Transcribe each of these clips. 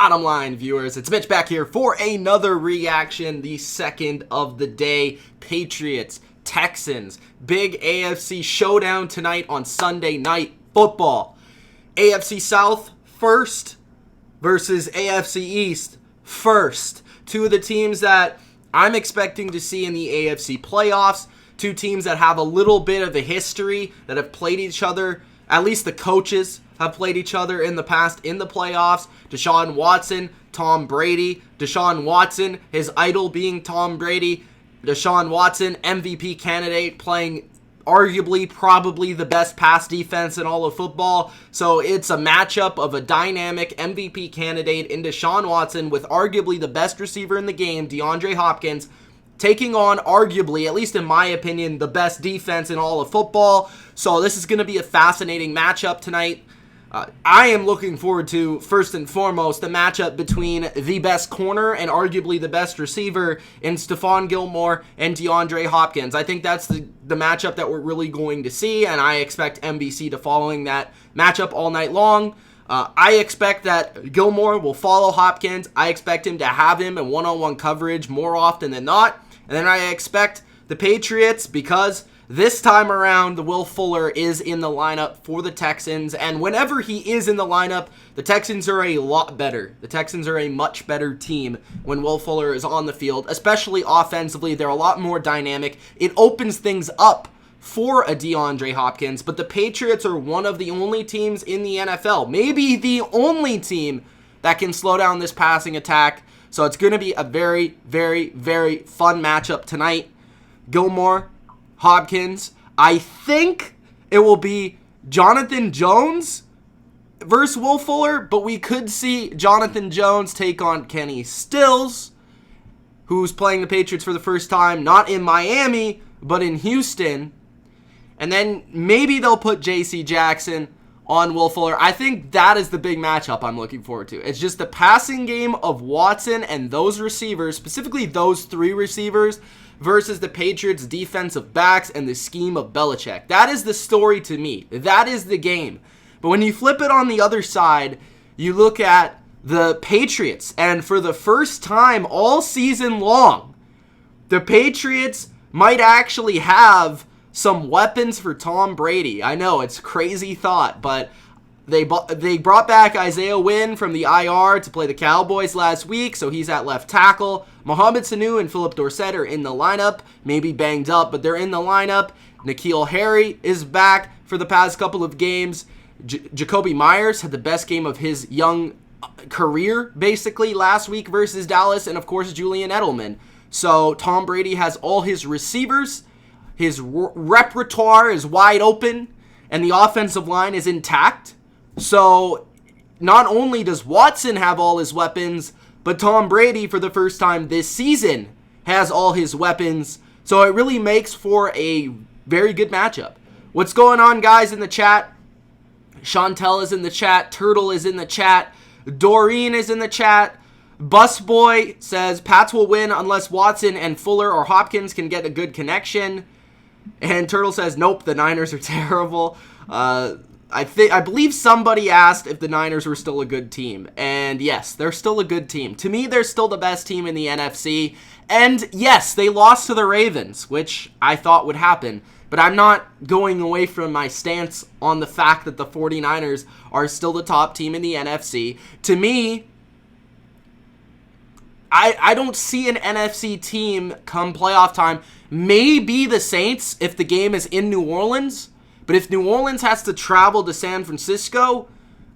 Bottom Line viewers, it's Mitch back here for another reaction, the second of the day. Patriots, Texans, big AFC showdown tonight on Sunday Night Football. AFC South first versus AFC East first. Two of the teams that I'm expecting to see in the AFC playoffs. Two teams that have a little bit of a history, that have played each other. At least the coaches have played each other in the past in the playoffs. Deshaun Watson, Tom Brady. Deshaun Watson, his idol being Tom Brady. Deshaun Watson, MVP candidate, playing arguably probably the best pass defense in all of football. So it's a matchup of a dynamic MVP candidate in Deshaun Watson with arguably the best receiver in the game, DeAndre Hopkins, taking on arguably, at least in my opinion, the best defense in all of football. So this is going to be a fascinating matchup tonight. I am looking forward to, first and foremost, the matchup between the best corner and arguably the best receiver in Stephon Gilmore and DeAndre Hopkins. I think that's the matchup that we're really going to see, and I expect NBC to following that matchup all night long. I expect that Gilmore will follow Hopkins. I expect him to have him in one-on-one coverage more often than not. And then I expect the Patriots, because this time around, the Will Fuller is in the lineup for the Texans, and whenever he is in the lineup, the Texans are a lot better. The Texans are a much better team when Will Fuller is on the field, especially offensively. They're a lot more dynamic. It opens things up for a DeAndre Hopkins, but the Patriots are one of the only teams in the NFL, maybe the only team that can slow down this passing attack. So it's going to be a very, very, very fun matchup tonight. Gilmore, Hopkins. I think it will be Jonathan Jones versus Will Fuller, but we could see Jonathan Jones take on Kenny Stills, who's playing the Patriots for the first time, not in Miami, but in Houston. And then maybe they'll put J.C. Jackson on Will Fuller. I think that is the big matchup I'm looking forward to. It's just the passing game of Watson and those receivers, specifically those three receivers, versus the Patriots' defensive backs and the scheme of Belichick. That is the story to me. That is the game. But when you flip it on the other side, you look at the Patriots, and for the first time all season long, the Patriots might actually have some weapons for Tom Brady. I know, it's a crazy thought, but they brought back Isaiah Wynn from the IR to play the Cowboys last week, so he's at left tackle. Mohamed Sanu and Philip Dorsett are in the lineup, maybe banged up, but they're in the lineup. N'Keal Harry is back for the past couple of games. Jacoby Myers had the best game of his young career, basically, last week versus Dallas, and of course Julian Edelman. So Tom Brady has all his receivers. His repertoire is wide open, and the offensive line is intact. So not only does Watson have all his weapons, but Tom Brady, for the first time this season, has all his weapons. So it really makes for a very good matchup. What's going on, guys, in the chat? Chantel is in the chat. Turtle is in the chat. Doreen is in the chat. Busboy says Pats will win unless Watson and Fuller or Hopkins can get a good connection. And Turtle says, nope, the Niners are terrible. I believe somebody asked if the Niners were still a good team. And yes, they're still a good team. To me, they're still the best team in the NFC. And yes, they lost to the Ravens, which I thought would happen. But I'm not going away from my stance on the fact that the 49ers are still the top team in the NFC. To me, I don't see an NFC team come playoff time. Maybe the Saints if the game is in New Orleans. But if New Orleans has to travel to San Francisco,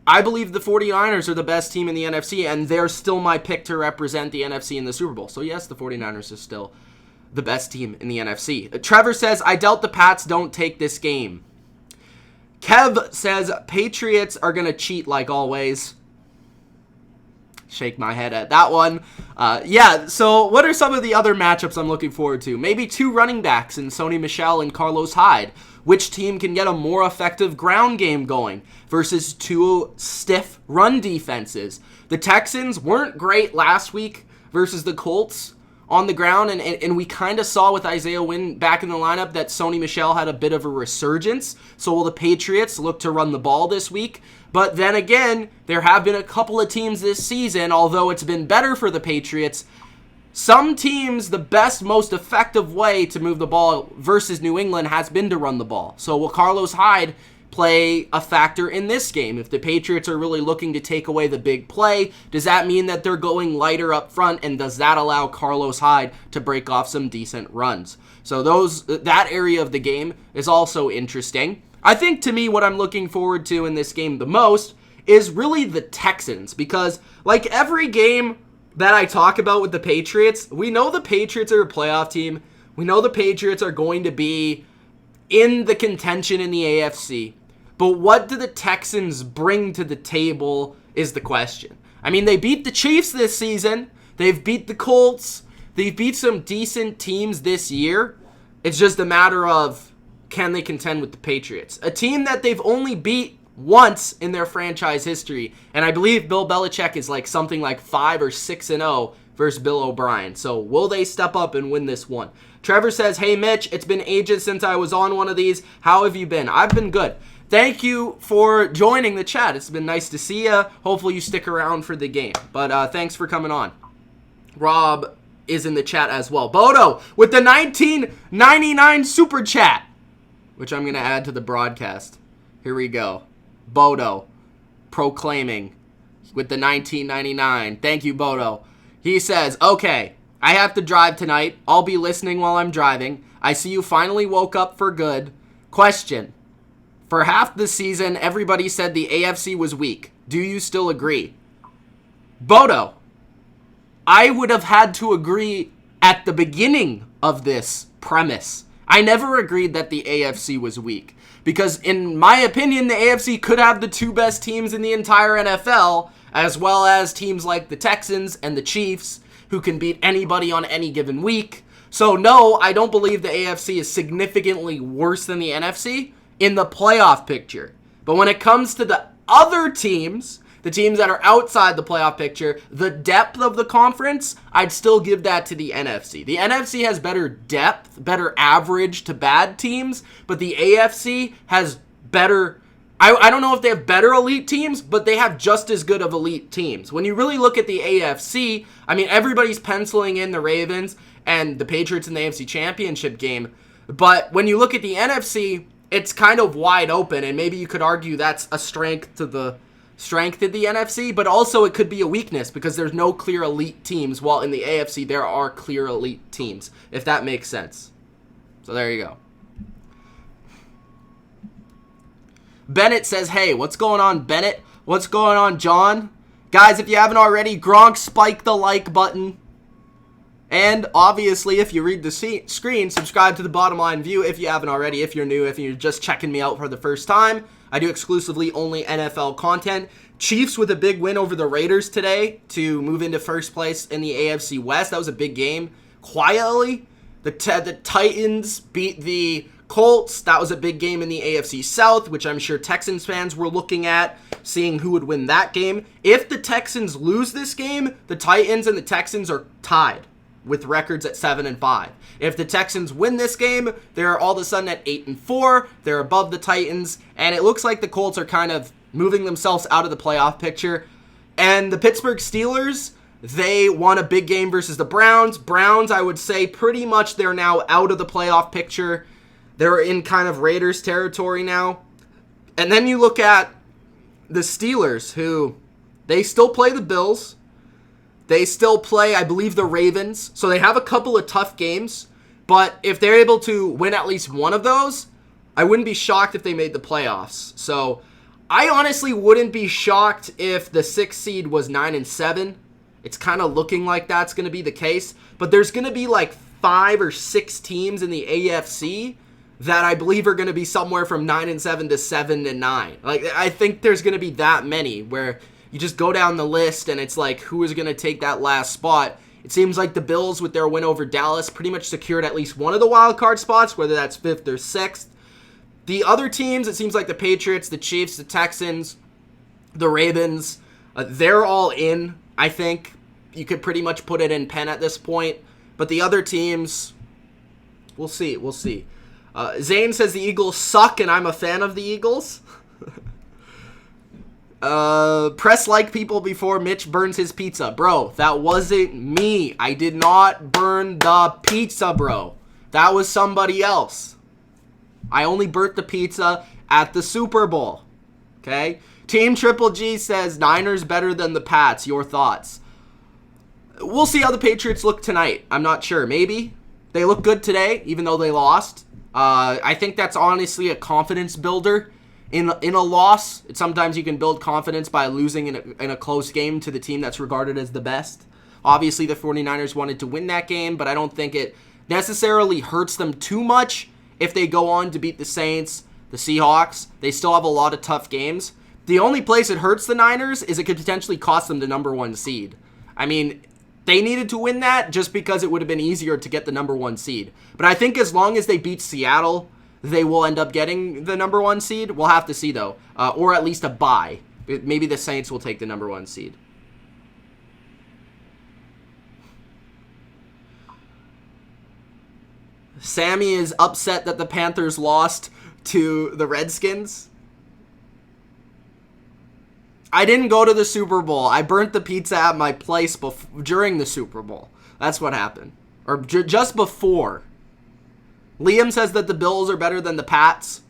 I believe the 49ers are the best team in the NFC, and they're still my pick to represent the NFC in the Super Bowl. So yes, the 49ers are still the best team in the NFC. Trevor says, I doubt the Pats don't take this game. Kev says, Patriots are going to cheat like always. Shake my head at that one. Yeah, so what are some of the other matchups I'm looking forward to? Maybe two running backs in Sony Michel and Carlos Hyde. Which team can get a more effective ground game going versus two stiff run defenses? The Texans weren't great last week versus the Colts. on the ground, and we kind of saw with Isaiah Wynn back in the lineup that Sony Michel had a bit of a resurgence. So will the Patriots look to run the ball this week? But then again, there have been a couple of teams this season, although it's been better for the Patriots. Some teams, the best, most effective way to move the ball versus New England has been to run the ball. So will Carlos Hyde play a factor in this game? If the Patriots are really looking to take away the big play, does that mean that they're going lighter up front, and does that allow Carlos Hyde to break off some decent runs? So that area of the game is also interesting. I think, to me, what I'm looking forward to in this game the most is really the Texans, because like every game that I talk about with the Patriots, we know the Patriots are a playoff team. We know the Patriots are going to be in the contention in the AFC. But what do the Texans bring to the table is the question. I mean, they beat the Chiefs this season. They've beat the Colts. They've beat some decent teams this year. It's just a matter of, can they contend with the Patriots? A team that they've only beat once in their franchise history. And I believe Bill Belichick is like something like 5 or 6-0 versus Bill O'Brien. So will they step up and win this one? Trevor says, hey Mitch, it's been ages since I was on one of these. How have you been? I've been good. Thank you for joining the chat. It's been nice to see you. Hopefully you stick around for the game. But thanks for coming on. Rob is in the chat as well. Bodo with the 1999 super chat, which I'm going to add to the broadcast. Here we go. Bodo proclaiming with the 1999. Thank you, Bodo. He says, okay, I have to drive tonight. I'll be listening while I'm driving. I see you finally woke up for good. Question. For half the season, everybody said the AFC was weak. Do you still agree? Bodo, I would have had to agree at the beginning of this premise. I never agreed that the AFC was weak. Because in my opinion, the AFC could have the two best teams in the entire NFL, as well as teams like the Texans and the Chiefs, who can beat anybody on any given week. So no, I don't believe the AFC is significantly worse than the NFC in the playoff picture. But when it comes to the other teams, the teams that are outside the playoff picture, the depth of the conference, I'd still give that to the NFC. The NFC has better depth, better average to bad teams, but the AFC has better, I don't know if they have better elite teams, but they have just as good of elite teams. When you really look at the AFC, I mean, everybody's penciling in the Ravens and the Patriots in the AFC Championship game, but when you look at the NFC, it's kind of wide open, and maybe you could argue that's a strength of the NFC, but also it could be a weakness because there's no clear elite teams, while in the AFC there are clear elite teams, if that makes sense. So there you go. Bennett says, hey, what's going on, Bennett? What's going on, John? Guys, if you haven't already, Gronk, spike the like button. And obviously, if you read the screen, subscribe to the Bottom Line View if you haven't already. If you're new, if you're just checking me out for the first time, I do exclusively only NFL content. Chiefs with a big win over the Raiders today to move into first place in the AFC West. That was a big game. Quietly, the Titans beat the Colts. That was a big game in the AFC South, which I'm sure Texans fans were looking at, seeing who would win that game. If the Texans lose this game, the Titans and the Texans are tied with records at 7-5. If the Texans win this game, they're all of a sudden at 8-4. They're above the Titans, and it looks like the Colts are kind of moving themselves out of the playoff picture. And the Pittsburgh Steelers, they won a big game versus the Browns. Browns, I would say, pretty much they're now out of the playoff picture. They're in kind of Raiders territory now. And then you look at the Steelers, who they still play the Bills. They still play, I believe, the Ravens. So they have a couple of tough games. But if they're able to win at least one of those, I wouldn't be shocked if they made the playoffs. So I honestly wouldn't be shocked if the 6th seed was 9-7. It's kind of looking like that's going to be the case. But there's going to be like 5 or 6 teams in the AFC that I believe are going to be somewhere from 9-7 to 7-9. Like, I think there's going to be that many where you just go down the list and it's like, who is going to take that last spot? It seems like the Bills, with their win over Dallas, pretty much secured at least one of the wild card spots, whether that's 5th or 6th. The other teams, it seems like the Patriots, the Chiefs, the Texans, the Ravens, they're all in, I think. You could pretty much put it in pen at this point. But the other teams, we'll see. Zane says the Eagles suck, and I'm a fan of the Eagles. Press like people before Mitch burns his pizza. Bro, that wasn't me. I did not burn the pizza, bro. That was somebody else. I only burnt the pizza at the Super Bowl. Okay? Team Triple G says Niners better than the Pats. Your thoughts? We'll see how the Patriots look tonight. I'm not sure. Maybe. They look good today, even though they lost. I think that's honestly a confidence builder. In a loss, sometimes you can build confidence by losing in a close game to the team that's regarded as the best. Obviously, the 49ers wanted to win that game, but I don't think it necessarily hurts them too much if they go on to beat the Saints, the Seahawks. They still have a lot of tough games. The only place it hurts the Niners is it could potentially cost them the number 1 seed. I mean, they needed to win that just because it would have been easier to get the number 1 seed. But I think as long as they beat Seattle, they will end up getting the number 1 seed. We'll have to see, though. Or at least a bye. Maybe the Saints will take the number 1 seed. Sammy is upset that the Panthers lost to the Redskins. I didn't go to the Super Bowl. I burnt the pizza at my place during the Super Bowl. That's what happened. Or just before. Liam says that the Bills are better than the Pats.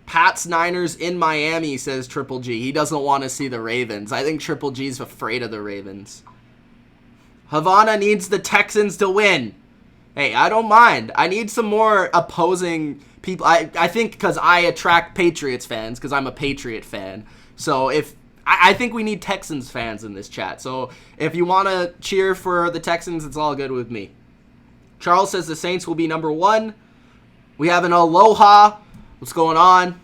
Pats Niners in Miami, says Triple G. He doesn't want to see the Ravens. I think Triple G's afraid of the Ravens. Havana needs the Texans to win. Hey, I don't mind. I need some more opposing people. I think because I attract Patriots fans because I'm a Patriot fan. So I think we need Texans fans in this chat. So if you want to cheer for the Texans, it's all good with me. Charles says the Saints will be number 1. We have an Aloha. What's going on?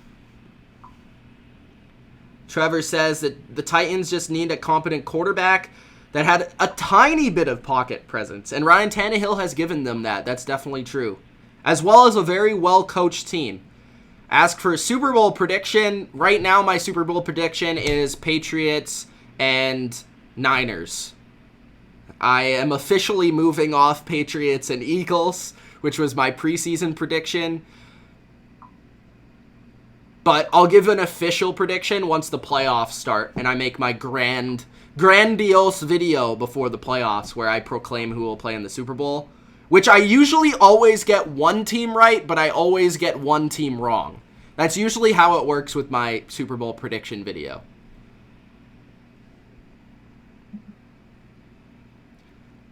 Trevor says that the Titans just need a competent quarterback that had a tiny bit of pocket presence. And Ryan Tannehill has given them that. That's definitely true. As well as a very well-coached team. Ask for a Super Bowl prediction. Right now, my Super Bowl prediction is Patriots and Niners. I am officially moving off Patriots and Eagles, which was my preseason prediction. But I'll give an official prediction once the playoffs start and I make my grandiose video before the playoffs where I proclaim who will play in the Super Bowl, which I usually always get one team right, but I always get one team wrong. That's usually how it works with my Super Bowl prediction video.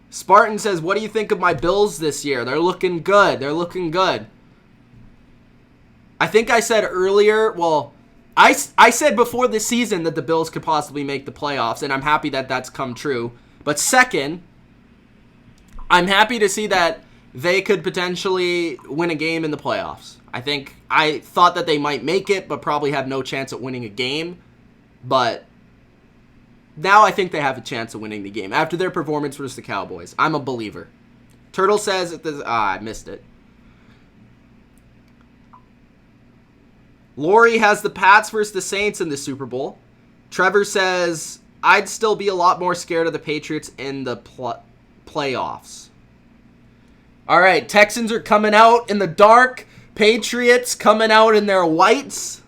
Spartan says, what do you think of my Bills this year? They're looking good. They're looking good. I think I said earlier, well, I said before the season that the Bills could possibly make the playoffs, and I'm happy that that's come true. But second, I'm happy to see that they could potentially win a game in the playoffs. I thought that they might make it, but probably have no chance at winning a game. But now I think they have a chance of winning the game after their performance versus the Cowboys. I'm a believer. Turtle says, I missed it. Lori has the Pats versus the Saints in the Super Bowl. Trevor says, I'd still be a lot more scared of the Patriots in the playoffs. All right, Texans are coming out in the dark. Patriots coming out in their whites.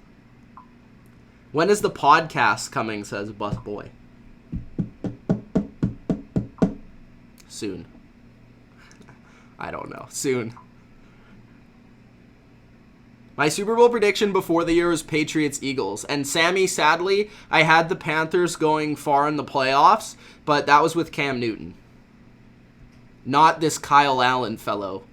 When is the podcast coming, says Busboy. Soon. I don't know. Soon. My Super Bowl prediction before the year was Patriots-Eagles. And Sammy, sadly, I had the Panthers going far in the playoffs, but that was with Cam Newton. Not this Kyle Allen fellow.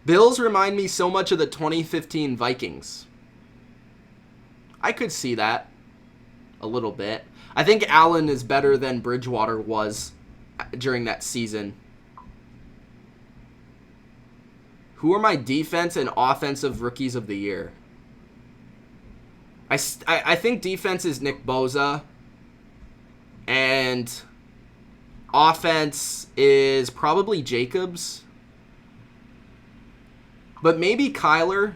Bills remind me so much of the 2015 Vikings. I could see that a little bit. I think Allen is better than Bridgewater was during that season. Who are my defense and offensive rookies of the year? I think defense is Nick Bosa. And offense is probably Jacobs. But maybe Kyler.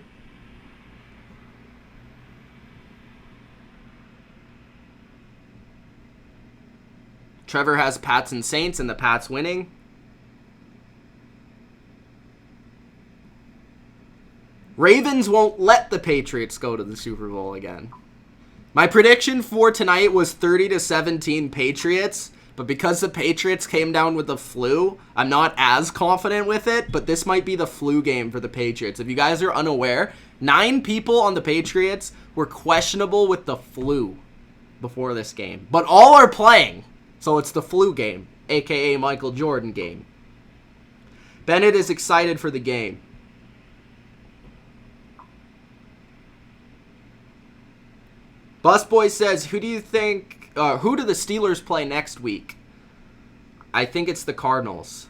Trevor has Pats and Saints and the Pats winning. Ravens won't let the Patriots go to the Super Bowl again. My prediction for tonight was 30-17 Patriots, but because the Patriots came down with the flu, I'm not as confident with it, but this might be the flu game for the Patriots. If you guys are unaware, 9 people on the Patriots were questionable with the flu before this game, but all are playing. So it's the flu game, a.k.a. Michael Jordan game. Bennett is excited for the game. Busboy says, who do the Steelers play next week? I think it's the Cardinals.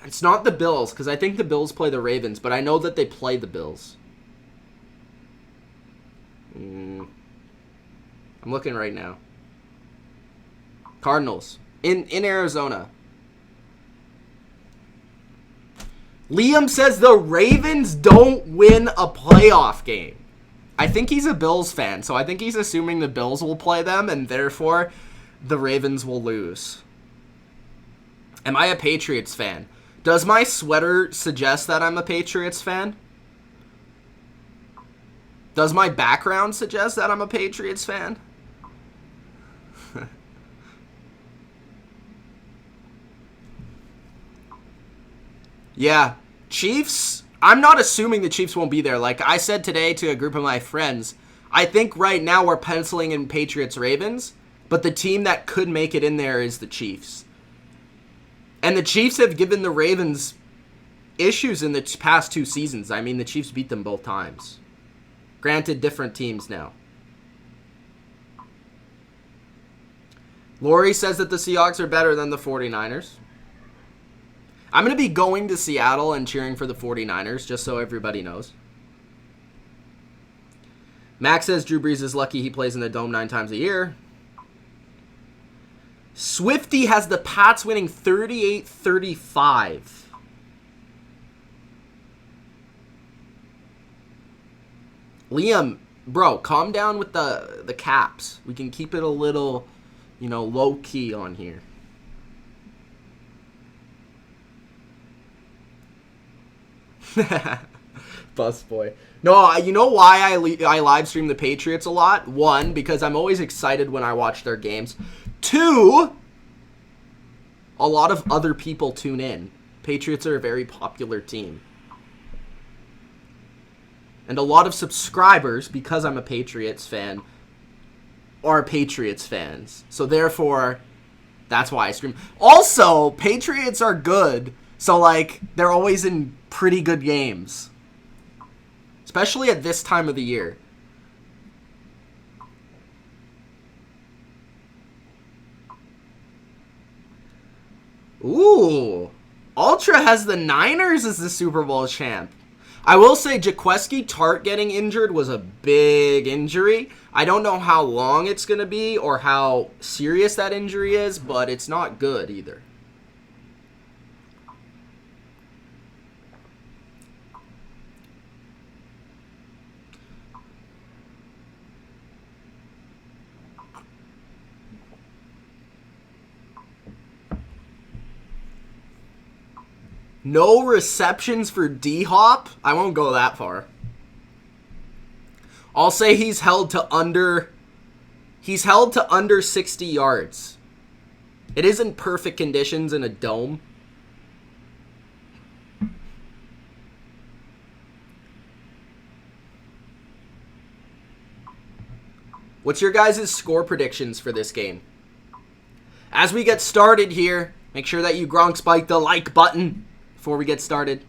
It's not the Bills, because I think the Bills play the Ravens, but I know that they play the Bills. I'm looking right now. Cardinals in Arizona. Liam says the Ravens don't win a playoff game. I think he's a Bills fan, so I think he's assuming the Bills will play them, and therefore the Ravens will lose. Am I a Patriots fan? Does my sweater suggest that I'm a Patriots fan? Does my background suggest that I'm a Patriots fan? Yeah, Chiefs, I'm not assuming the Chiefs won't be there. Like I said today to a group of my friends, I think right now we're penciling in Patriots-Ravens, but the team that could make it in there is the Chiefs. And the Chiefs have given the Ravens issues in the past 2 seasons. I mean, the Chiefs beat them both times. Granted, different teams now. Lori says that the Seahawks are better than the 49ers. I'm going to be going to Seattle and cheering for the 49ers, just so everybody knows. Max says Drew Brees is lucky he plays in the Dome 9 times a year. Swifty has the Pats winning 38-35. Liam, bro, calm down with the caps. We can keep it a little, low-key on here. Busboy. No, you know why I live stream the Patriots a lot? 1, because I'm always excited when I watch their games. 2, a lot of other people tune in. Patriots are a very popular team. And a lot of subscribers, because I'm a Patriots fan, are Patriots fans. So therefore, that's why I stream. Also, Patriots are good. So, they're always in pretty good games. Especially at this time of the year. Ooh. Ultra has the Niners as the Super Bowl champ. I will say Jaqueski Tart getting injured was a big injury. I don't know how long it's going to be or how serious that injury is, but it's not good either. No receptions for D-Hop? I won't go that far. I'll say he's held to under 60 yards. It isn't perfect conditions in a dome. What's your guys' score predictions for this game? As we get started here, make sure that you Gronk spike the like button before we get started.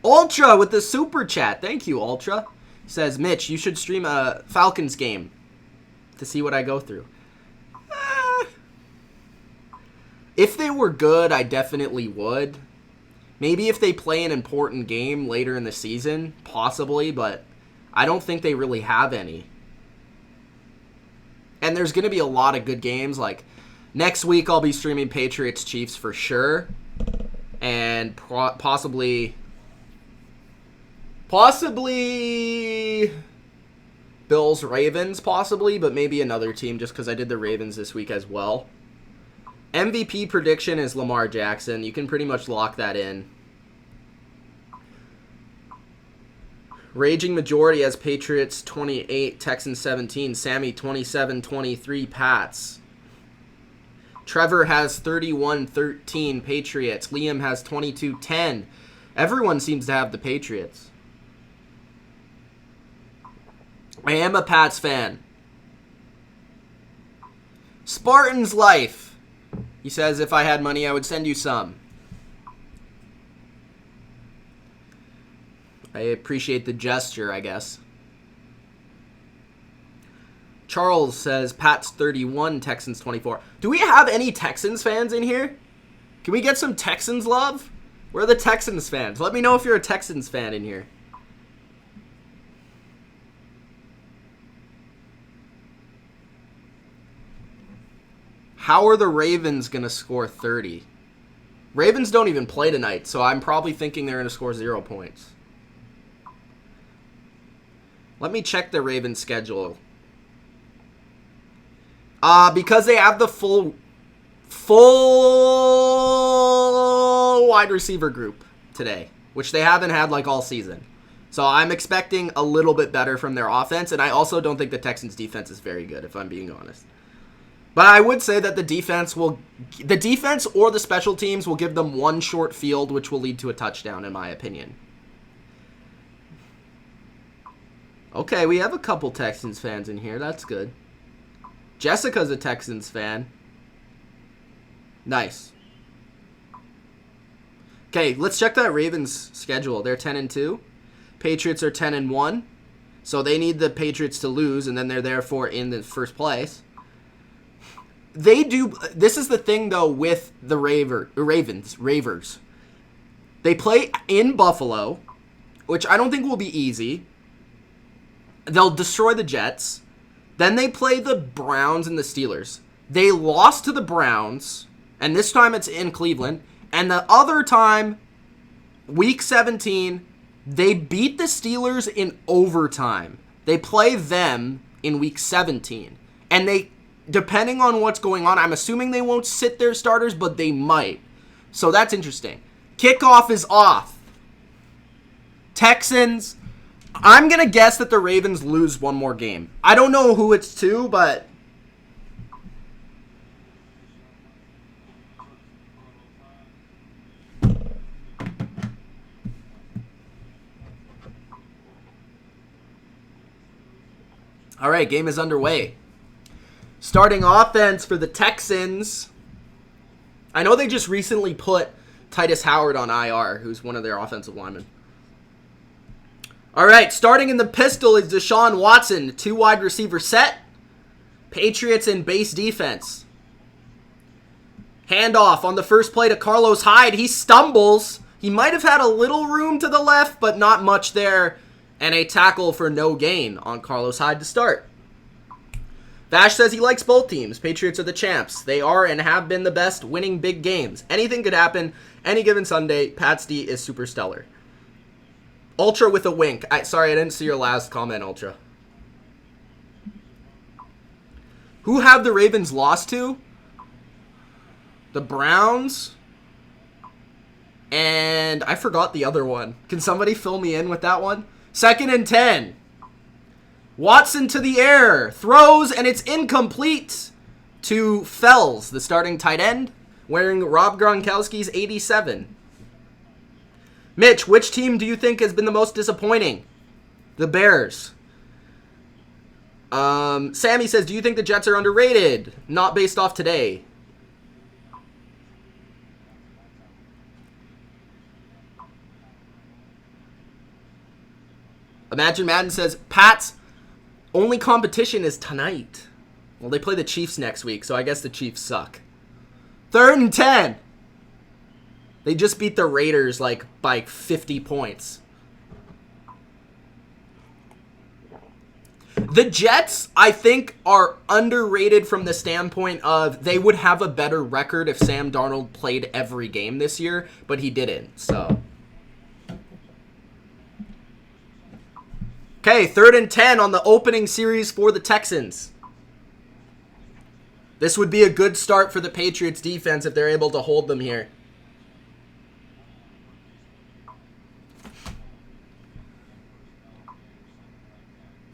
Ultra with the super chat. Thank you, Ultra. Says, Mitch, you should stream a Falcons game to see what I go through. If they were good, I definitely would. Maybe if they play an important game later in the season, possibly, but I don't think they really have any. And there's going to be a lot of good games. Like, next week I'll be streaming Patriots Chiefs for sure. And possibly Bills Ravens, possibly, but maybe another team just because I did the Ravens this week as well. MVP prediction is Lamar Jackson. You can pretty much lock that in. Raging majority has Patriots 28, Texans 17. Sammy 27-23, Pats. Trevor has 31-13, Patriots. Liam has 22-10. Everyone seems to have the Patriots. I am a Pats fan. Spartan's Life. He says, if I had money, I would send you some. I appreciate the gesture, I guess. Charles says, Pats 31, Texans 24. Do we have any Texans fans in here? Can we get some Texans love? Where are the Texans fans? Let me know if you're a Texans fan in here. How are the Ravens going to score 30? Ravens don't even play tonight, so I'm probably thinking they're going to score 0 points. Let me check the Ravens schedule. Because they have the full wide receiver group today, which they haven't had like all season. So I'm expecting a little bit better from their offense, and I also don't think the Texans defense is very good, if I'm being honest. But I would say that the defense or the special teams will give them one short field, which will lead to a touchdown, in my opinion. Okay, we have a couple Texans fans in here. That's good. Jessica's a Texans fan. Nice. Okay, let's check that Ravens schedule. They're 10-2. Patriots are 10-1. So they need the Patriots to lose, and then they're therefore in the first place. This is the thing, though, with the Ravers. They play in Buffalo, which I don't think will be easy. They'll destroy the Jets. Then they play the Browns and the Steelers. They lost to the Browns, and this time it's in Cleveland. And the other time, week 17, they beat the Steelers in overtime. They play them in week 17. And they, depending on what's going on, I'm assuming they won't sit their starters, but they might. So that's interesting. Kickoff is off. Texans, I'm going to guess that the Ravens lose one more game. I don't know who it's to, but all right, game is underway. Starting offense for the Texans. I know they just recently put Titus Howard on IR, who's one of their offensive linemen. All right, starting in the pistol is Deshaun Watson, 2 wide receiver set. Patriots in base defense. Handoff on the first play to Carlos Hyde. He stumbles. He might have had a little room to the left, but not much there. And a tackle for no gain on Carlos Hyde to start. Vash says he likes both teams. Patriots are the champs. They are and have been the best, winning big games. Anything could happen any given Sunday. Pats D is super stellar. Ultra with a wink. Sorry, I didn't see your last comment, Ultra. Who have the Ravens lost to? The Browns? And I forgot the other one. Can somebody fill me in with that one? 2nd and 10. Watson to the air. Throws, and it's incomplete to Fells, the starting tight end, wearing Rob Gronkowski's 87. Mitch, which team do you think has been the most disappointing? The Bears. Sammy says, do you think the Jets are underrated? Not based off today. Imagine Madden says, Pats, only competition is tonight. Well, they play the Chiefs next week, so I guess the Chiefs suck. 3rd and 10. They just beat the Raiders like by 50 points. The Jets, I think, are underrated from the standpoint of they would have a better record if Sam Darnold played every game this year, but he didn't, so. Okay, 3rd and 10 on the opening series for the Texans. This would be a good start for the Patriots defense if they're able to hold them here.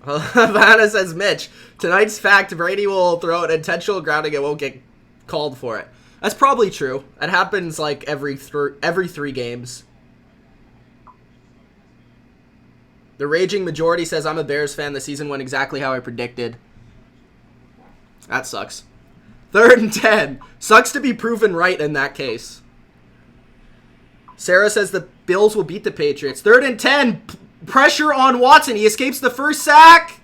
Havana says, Mitch, tonight's fact, Brady will throw an intentional grounding and won't get called for it. That's probably true. It happens like every 3 games. The Raging Majority says, I'm a Bears fan. The season went exactly how I predicted. That sucks. 3rd and 10. Sucks to be proven right in that case. Sarah says the Bills will beat the Patriots. 3rd and 10. Pressure on Watson. He escapes the first sack.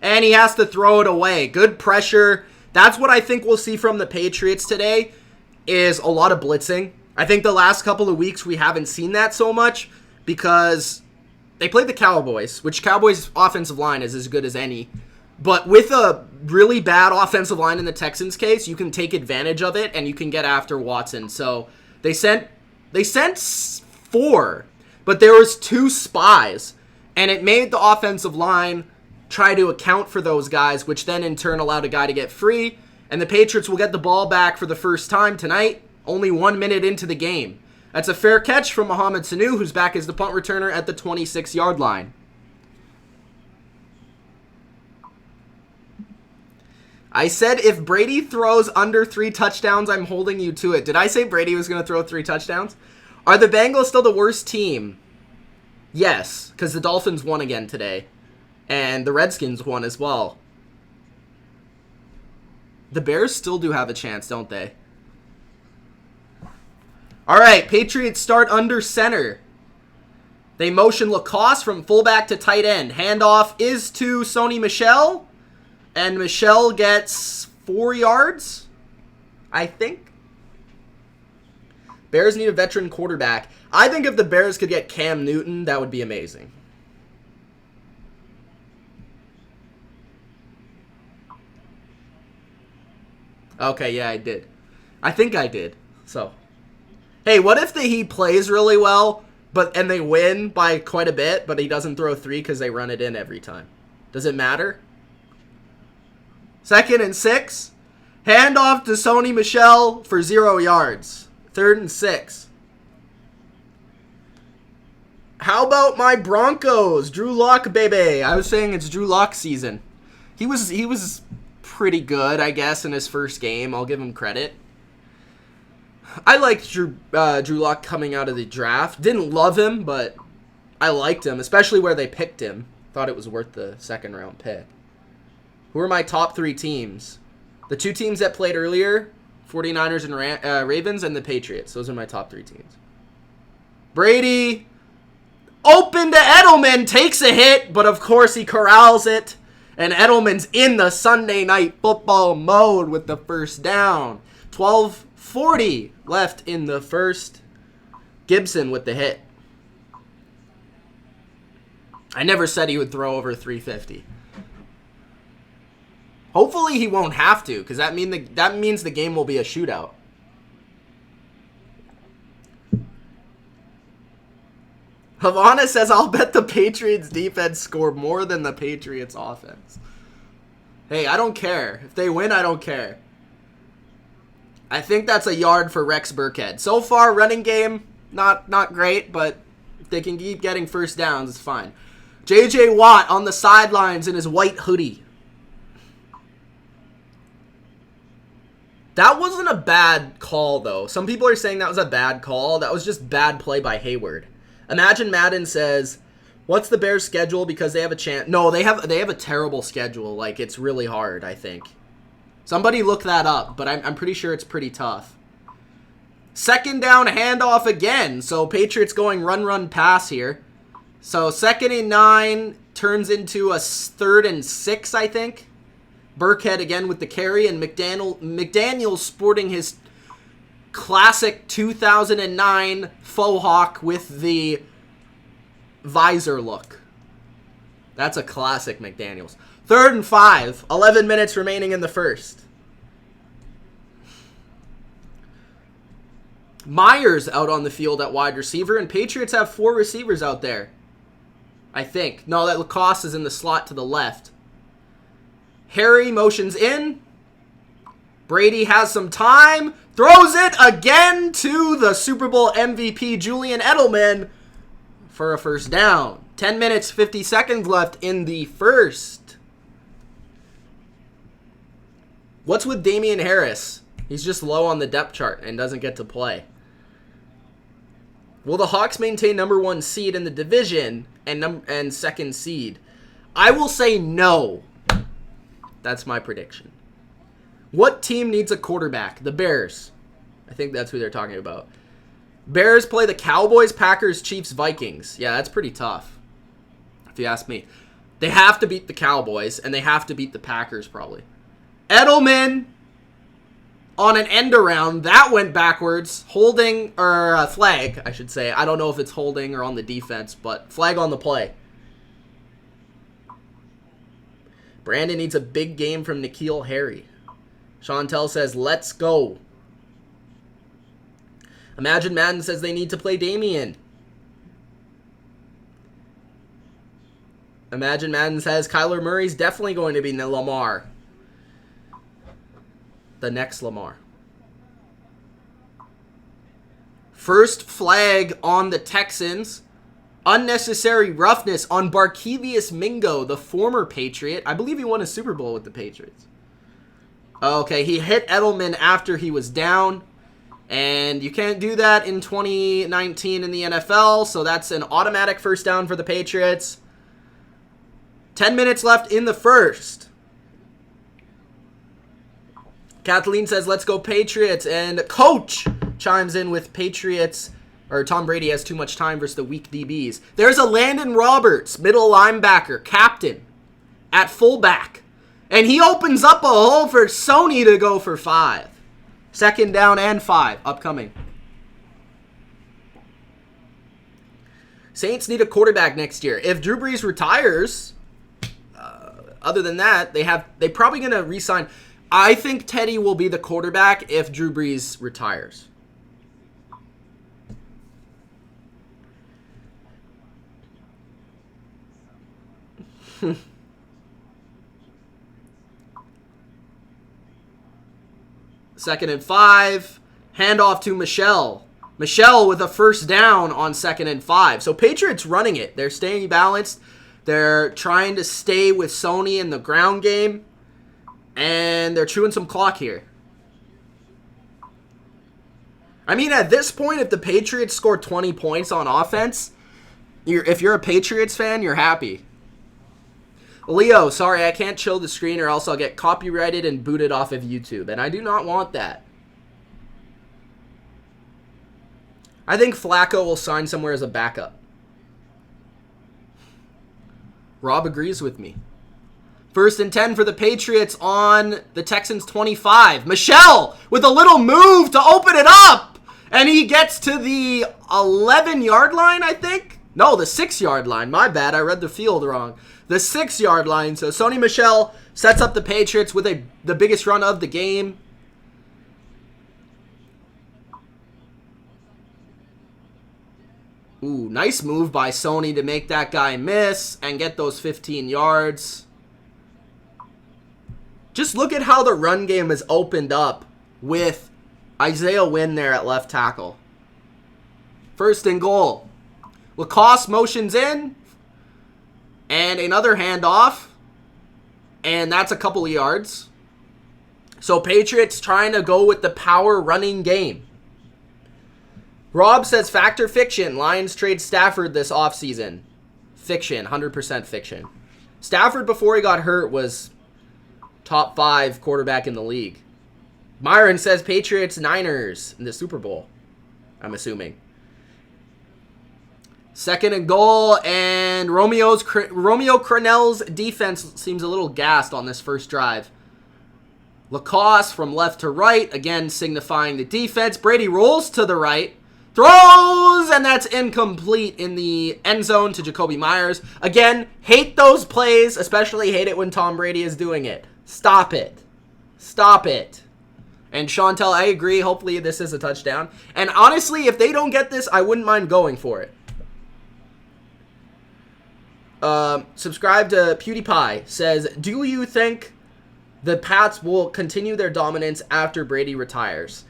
And he has to throw it away. Good pressure. That's what I think we'll see from the Patriots today, is a lot of blitzing. I think the last couple of weeks we haven't seen that so much because they played the Cowboys, which Cowboys' offensive line is as good as any. But with a really bad offensive line in the Texans' case, you can take advantage of it and you can get after Watson. So they sent 4, but there was 2 spies, and it made the offensive line try to account for those guys, which then in turn allowed a guy to get free, and the Patriots will get the ball back for the first time tonight, only 1 minute into the game. That's a fair catch from Mohamed Sanu, who's back as the punt returner at the 26-yard line. I said if Brady throws under 3 touchdowns, I'm holding you to it. Did I say Brady was going to throw 3 touchdowns? Are the Bengals still the worst team? Yes, because the Dolphins won again today. And the Redskins won as well. The Bears still do have a chance, don't they? All right, Patriots start under center. They motion Lacoste from fullback to tight end. Handoff is to Sony Michel. And Michel gets 4 yards, I think. Bears need a veteran quarterback. I think if the Bears could get Cam Newton, that would be amazing. Okay, yeah, I did. I think I did. So, hey, what if he plays really well, and they win by quite a bit, but he doesn't throw 3 because they run it in every time? Does it matter? 2nd and 6. Handoff to Sony Michel for 0 yards. 3rd and 6. How about my Broncos? Drew Lock, baby. I was saying it's Drew Lock season. He was pretty good, I guess, in his first game. I'll give him credit. I liked Drew Lock coming out of the draft. Didn't love him, but I liked him, especially where they picked him. Thought it was worth the 2nd round pick. Who are my top 3 teams? The 2 teams that played earlier, 49ers and Ravens, and the Patriots. Those are my top 3 teams. Brady, open to Edelman, takes a hit, but of course he corrals it. And Edelman's in the Sunday Night Football mode with the first down. 12:40 left in the first. Gibson with the hit. I never said he would throw over 350. Hopefully he won't have to, because that means the game will be a shootout. Havana says, I'll bet the Patriots defense score more than the Patriots offense. Hey, I don't care. If they win, I don't care. I think that's a yard for Rex Burkhead. So far, running game, not great, but if they can keep getting first downs, it's fine. J.J. Watt on the sidelines in his white hoodie. That wasn't a bad call, though. Some people are saying that was a bad call. That was just bad play by Hayward. Imagine Madden says, what's the Bears' schedule because they have a chance? No, they have a terrible schedule. Like, it's really hard, I think. Somebody look that up, but I'm pretty sure it's pretty tough. 2nd down handoff again. So Patriots going run, pass here. So 2nd and 9 turns into a 3rd and 6, I think. Burkhead again with the carry, and McDaniel sporting his classic 2009 faux hawk with the visor look. That's a classic McDaniels. 3rd and 5. 11 minutes remaining in the first. Myers out on the field at wide receiver, and Patriots have 4 receivers out there. I think. No, that Lacoste is in the slot to the left. Harry motions in. Brady has some time. Throws it again to the Super Bowl MVP, Julian Edelman, for a first down. 10 minutes, 50 seconds left in the first. What's with Damian Harris? He's just low on the depth chart and doesn't get to play. Will the Hawks maintain number 1 seed in the division and 2nd seed? I will say no. That's my prediction. What team needs a quarterback? The Bears. I think that's who they're talking about. Bears play the Cowboys, Packers, Chiefs, Vikings. Yeah, that's pretty tough, if you ask me. They have to beat the Cowboys, and they have to beat the Packers, probably. Edelman on an end around. That went backwards. Holding, or flag, I should say. I don't know if it's holding or on the defense, but flag on the play. Brandon needs a big game from N'Keal Harry. Chantel says, let's go. Imagine Madden says they need to play Damien. Imagine Madden says Kyler Murray's definitely going to be Lamar. The next Lamar. First flag on the Texans. Unnecessary roughness on Barkevious Mingo, the former Patriot. I believe he won a Super Bowl with the Patriots. Okay, he hit Edelman after he was down. And you can't do that in 2019 in the NFL, so that's an automatic first down for the Patriots. 10 minutes left in the first. Kathleen says, let's go Patriots. And Coach chimes in with Patriots, or Tom Brady has too much time versus the weak DBs. There's a Landon Roberts, middle linebacker, captain, at fullback. And he opens up a hole for Sony to go for 5. 2nd down and 5 upcoming. Saints need a quarterback next year. If Drew Brees retires, other than that, they probably going to re-sign. I think Teddy will be the quarterback if Drew Brees retires. Second and 5. Handoff to Michelle. Michelle with a first down on 2nd and 5. So Patriots running it. They're staying balanced. They're trying to stay with Sony in the ground game. And they're chewing some clock here. I mean, at this point, if the Patriots score 20 points on offense, if you're a Patriots fan, you're happy. Leo, sorry, I can't show the screen or else I'll get copyrighted and booted off of YouTube. And I do not want that. I think Flacco will sign somewhere as a backup. Rob agrees with me. 1st and 10 for the Patriots on the Texans 25. Michelle with a little move to open it up. And he gets to the 11-yard line, I think. No, the 6-yard line. My bad, I read the field wrong. The 6-yard line. So Sony Michel sets up the Patriots with the biggest run of the game. Ooh, nice move by Sony to make that guy miss and get those 15 yards. Just look at how the run game is opened up with Isaiah Wynn there at left tackle. 1st and goal. Lacoste motions in. And another handoff. And that's a couple of yards. So Patriots trying to go with the power running game. Rob says, fact or fiction? Lions trade Stafford this offseason. Fiction. 100% fiction. Stafford, before he got hurt, was top 5 quarterback in the league. Myron says Patriots Niners in the Super Bowl. I'm assuming. 2nd and goal, and Romeo Crennel's defense seems a little gassed on this first drive. Lacoste from left to right, again signifying the defense. Brady rolls to the right, Throws, and that's incomplete in the end zone to Jacoby Myers. Again, hate those plays, especially hate it when Tom Brady is doing it. Stop it. Stop it. And Chantel, I agree. Hopefully this is a touchdown. And honestly, if they don't get this, I wouldn't mind going for it. Subscribe to PewDiePie. Says, do you think the Pats will continue their dominance after Brady retires?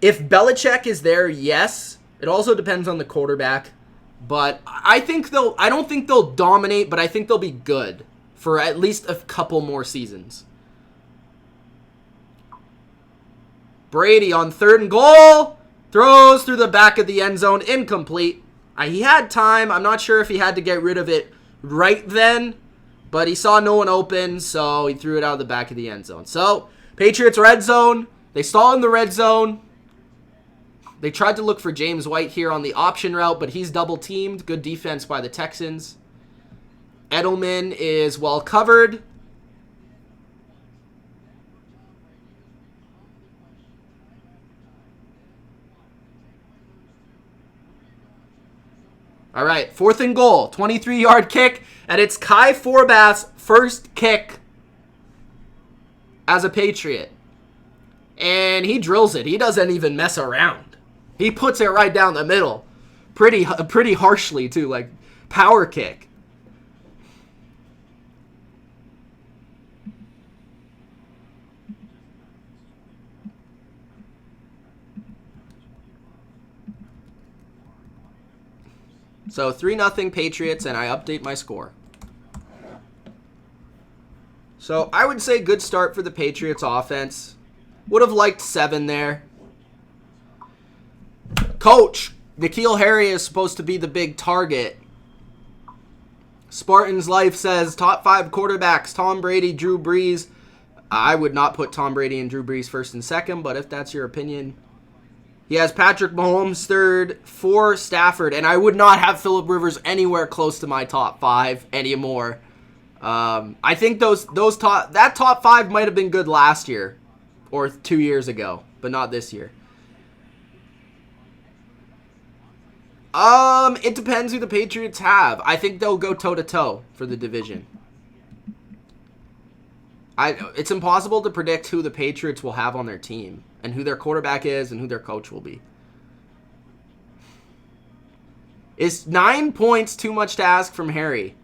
If Belichick is there, yes. It also depends on the quarterback. But I don't think they'll dominate, but I think they'll be good for at least a couple more seasons. Brady on 3rd and goal. Throws through the back of the end zone. Incomplete. He had time. I'm not sure if he had to get rid of it right then. But he saw no one open, so he threw it out of the back of the end zone. So, Patriots red zone. They stall in the red zone. They tried to look for James White here on the option route, but he's double-teamed. Good defense by the Texans. Edelman is well covered. All right, 4th and goal. 23-yard kick, and it's Kai Forbath's first kick as a Patriot. And he drills it. He doesn't even mess around. He puts it right down the middle. Pretty harshly, too. Like, power kick. So, 3-0 Patriots, and I update my score. So, I would say good start for the Patriots offense. Would have liked 7 there. Coach, N'Keal Harry is supposed to be the big target. Spartan's Life says, top 5 quarterbacks, Tom Brady, Drew Brees. I would not put Tom Brady and Drew Brees 1st and 2nd, but if that's your opinion. He has Patrick Mahomes 3rd, 4 Stafford, and I would not have Phillip Rivers anywhere close to my top 5 anymore. I think that top 5 might have been good last year or 2 years ago, but not this year. It depends who the Patriots have. I think they'll go toe-to-toe for the division. It's impossible to predict who the Patriots will have on their team and who their quarterback is and who their coach will be. Is 9 points too much to ask from Harry?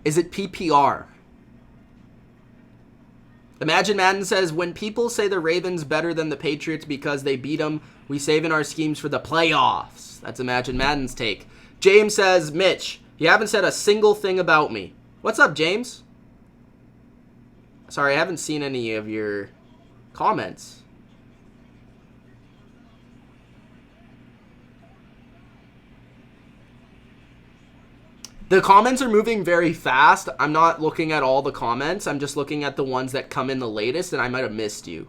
Is it PPR? Imagine Madden says, when people say the Ravens better than the Patriots because they beat them, we save in our schemes for the playoffs. That's Imagine Madden's take. James says, Mitch, you haven't said a single thing about me. What's up, James? Sorry, I haven't seen any of your comments. The comments are moving very fast. I'm not looking at all the comments. I'm just looking at the ones that come in the latest, and I might have missed you.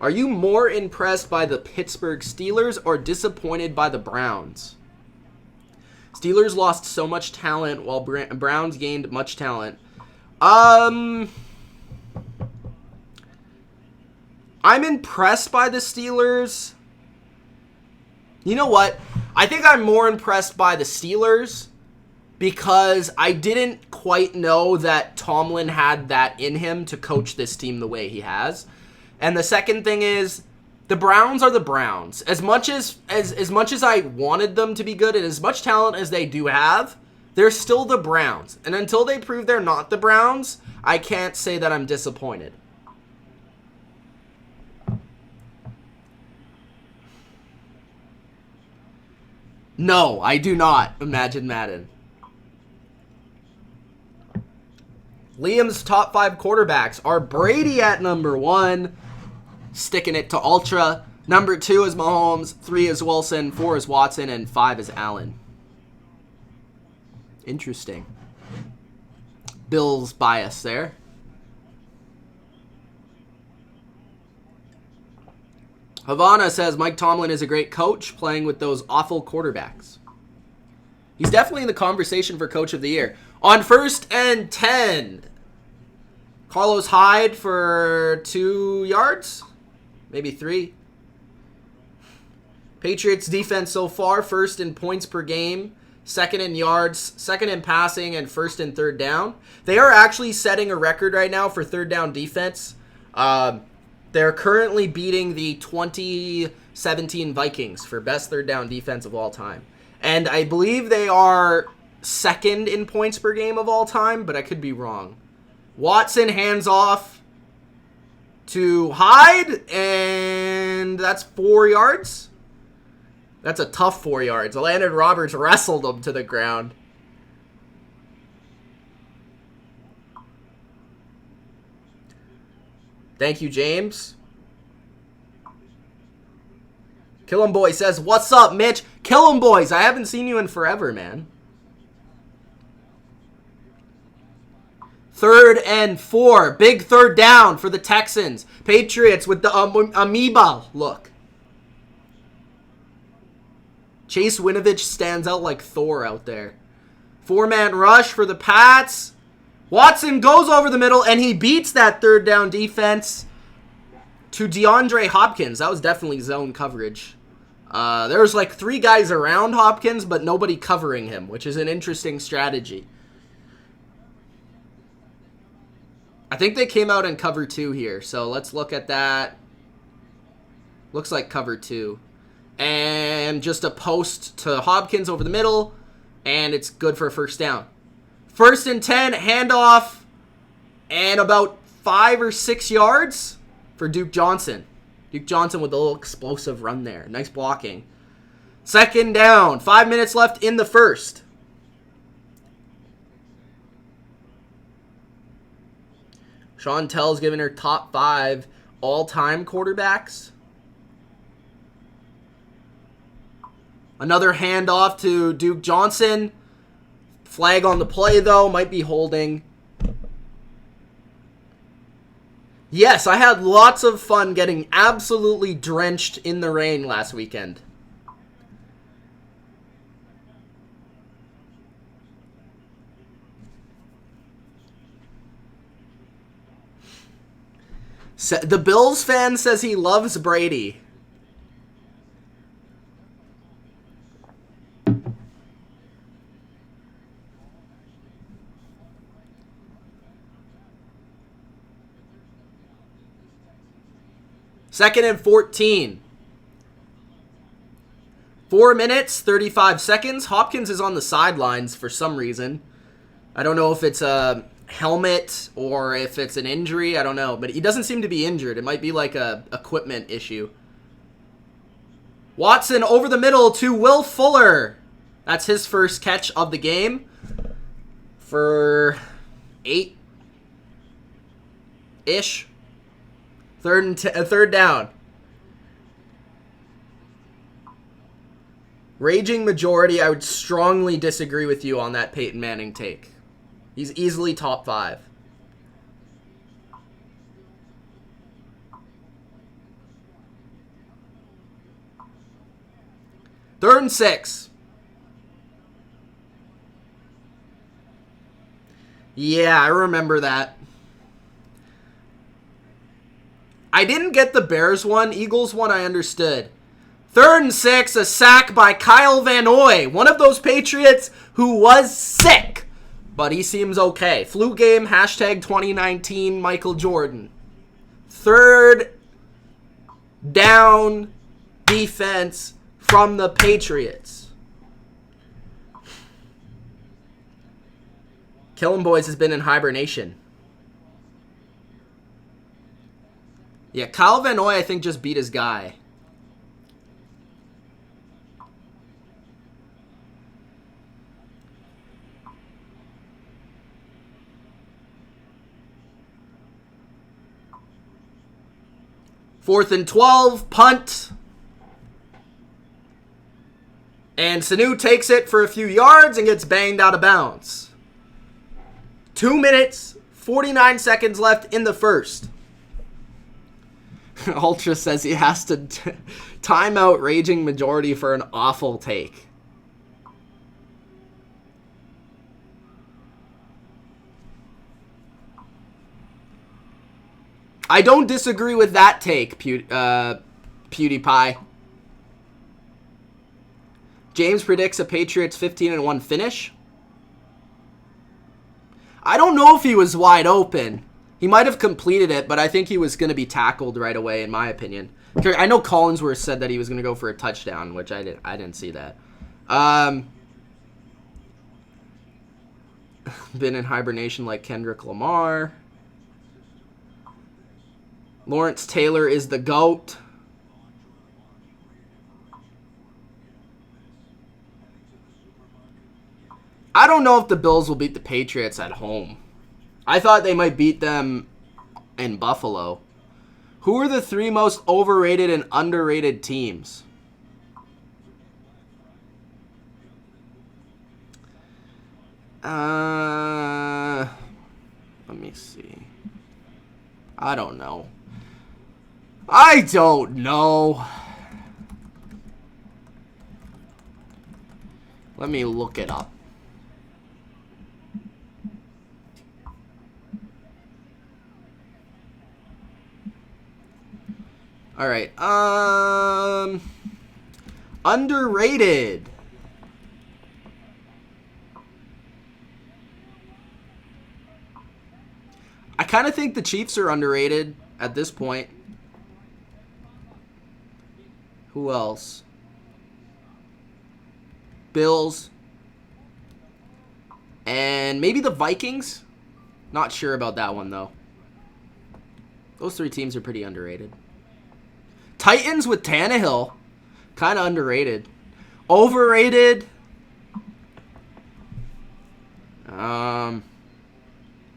Are you more impressed by the Pittsburgh Steelers or disappointed by the Browns? Steelers lost so much talent while Browns gained much talent. I'm impressed by the Steelers. You know what? I think I'm more impressed by the Steelers because I didn't quite know that Tomlin had that in him to coach this team the way he has. And the second thing is, the Browns are the Browns. As much as I wanted them to be good and as much talent as they do have, they're still the Browns. And until they prove they're not the Browns, I can't say that I'm disappointed. No, I do not imagine Madden. Liam's top 5 quarterbacks are Brady at number 1, sticking it to Ultra. Number 2 is Mahomes, 3 is Wilson, 4 is Watson, and 5 is Allen. Interesting. Bill's bias there. Havana says, Mike Tomlin is a great coach playing with those awful quarterbacks. He's definitely in the conversation for Coach of the Year. On 1st and 10, Carlos Hyde for 2 yards. maybe 3. Patriots defense so far, first in points per game, second in yards, second in passing, and first in third down. They are actually setting a record right now for third down defense. They're currently beating the 2017 Vikings for best third down defense of all time. And I believe they are second in points per game of all time, but I could be wrong. Watson hands off to Hyde, and that's 4 yards. That's a tough 4 yards. Landon Roberts wrestled him to the ground. Thank you, James. Kill 'em Boy says, what's up, Mitch? Kill 'em Boys. I haven't seen you in forever, man. 3rd and 4. Big third down for the Texans. Patriots with the amoeba look. Chase Winovich stands out like Thor out there. 4-man rush for the Pats. Watson goes over the middle, and he beats that third down defense to DeAndre Hopkins. That was definitely zone coverage. There was like 3 guys around Hopkins, but nobody covering him, which is an interesting strategy. I think they came out in cover 2 here, so let's look at that. Looks like cover 2. And just a post to Hopkins over the middle, and it's good for a first down. 1st and 10, handoff, and about 5 or 6 yards for Duke Johnson. Duke Johnson with a little explosive run there. Nice blocking. 2nd down, 5 minutes left in the first. Sean Tell's giving her top 5 all-time quarterbacks. Another handoff to Duke Johnson. Flag on the play, though. Might be holding. Yes, I had lots of fun getting absolutely drenched in the rain last weekend. The Bills fan says he loves Brady. Second and 14. 4 minutes, 35 seconds. Hopkins is on the sidelines for some reason. I don't know if it's a helmet or if it's an injury. I don't know. But he doesn't seem to be injured. It might be like a equipment issue. Watson over the middle to Will Fuller. That's his first catch of the game for 8-ish. Third down. Raging majority, I would strongly disagree with you on that Peyton Manning take. He's easily top 5. Third and 6. Yeah, I remember that. I didn't get the Bears one. Eagles one, I understood. 3rd and 6, a sack by Kyle Van Noy. One of those Patriots who was sick, but he seems okay. Flu game, hashtag 2019 Michael Jordan. 3rd down defense from the Patriots. Kill 'em Boys has been in hibernation. Yeah, Kyle Van Noy, I think, just beat his guy. Fourth and 12, punt. And Sanu takes it for a few yards and gets banged out of bounds. 2 minutes, 49 seconds left in the first. Ultra says he has to time out Raging Majority for an awful take. I don't disagree with that take, PewDiePie. James predicts a Patriots 15-1 finish. I don't know if he was wide open. He might have completed it, but I think he was going to be tackled right away, in my opinion. I know Collinsworth said that he was going to go for a touchdown, which I didn't see that. Been in hibernation like Kendrick Lamar. Lawrence Taylor is the GOAT. I don't know if the Bills will beat the Patriots at home. I thought they might beat them in Buffalo. Who are the 3 most overrated and underrated teams? Let me see. I don't know. Let me look it up. All right. Underrated. I kind of think the Chiefs are underrated at this point. Who else? Bills. And maybe the Vikings. Not sure about that one, though. Those 3 teams are pretty underrated. Titans with Tannehill. Kind of underrated. Overrated.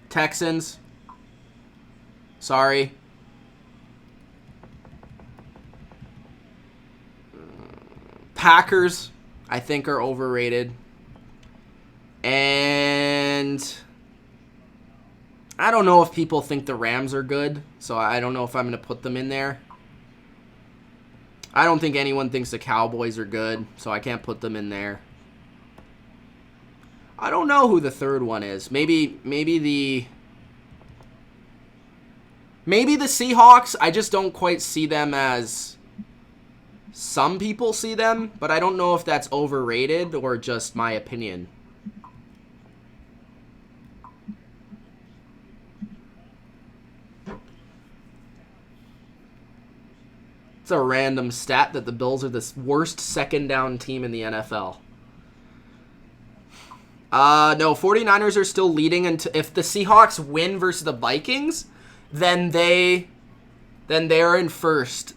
Texans. Sorry. Packers, I think, are overrated. And I don't know if people think the Rams are good, so I don't know if I'm going to put them in there. I don't think anyone thinks the Cowboys are good, so I can't put them in there. I don't know who the third one is. Maybe the Seahawks. I just don't quite see them as some people see them, but I don't know if that's overrated or just my opinion. It's a random stat that the Bills are the worst second down team in the NFL. No, 49ers are still leading. If the Seahawks win versus the Vikings, then they are in first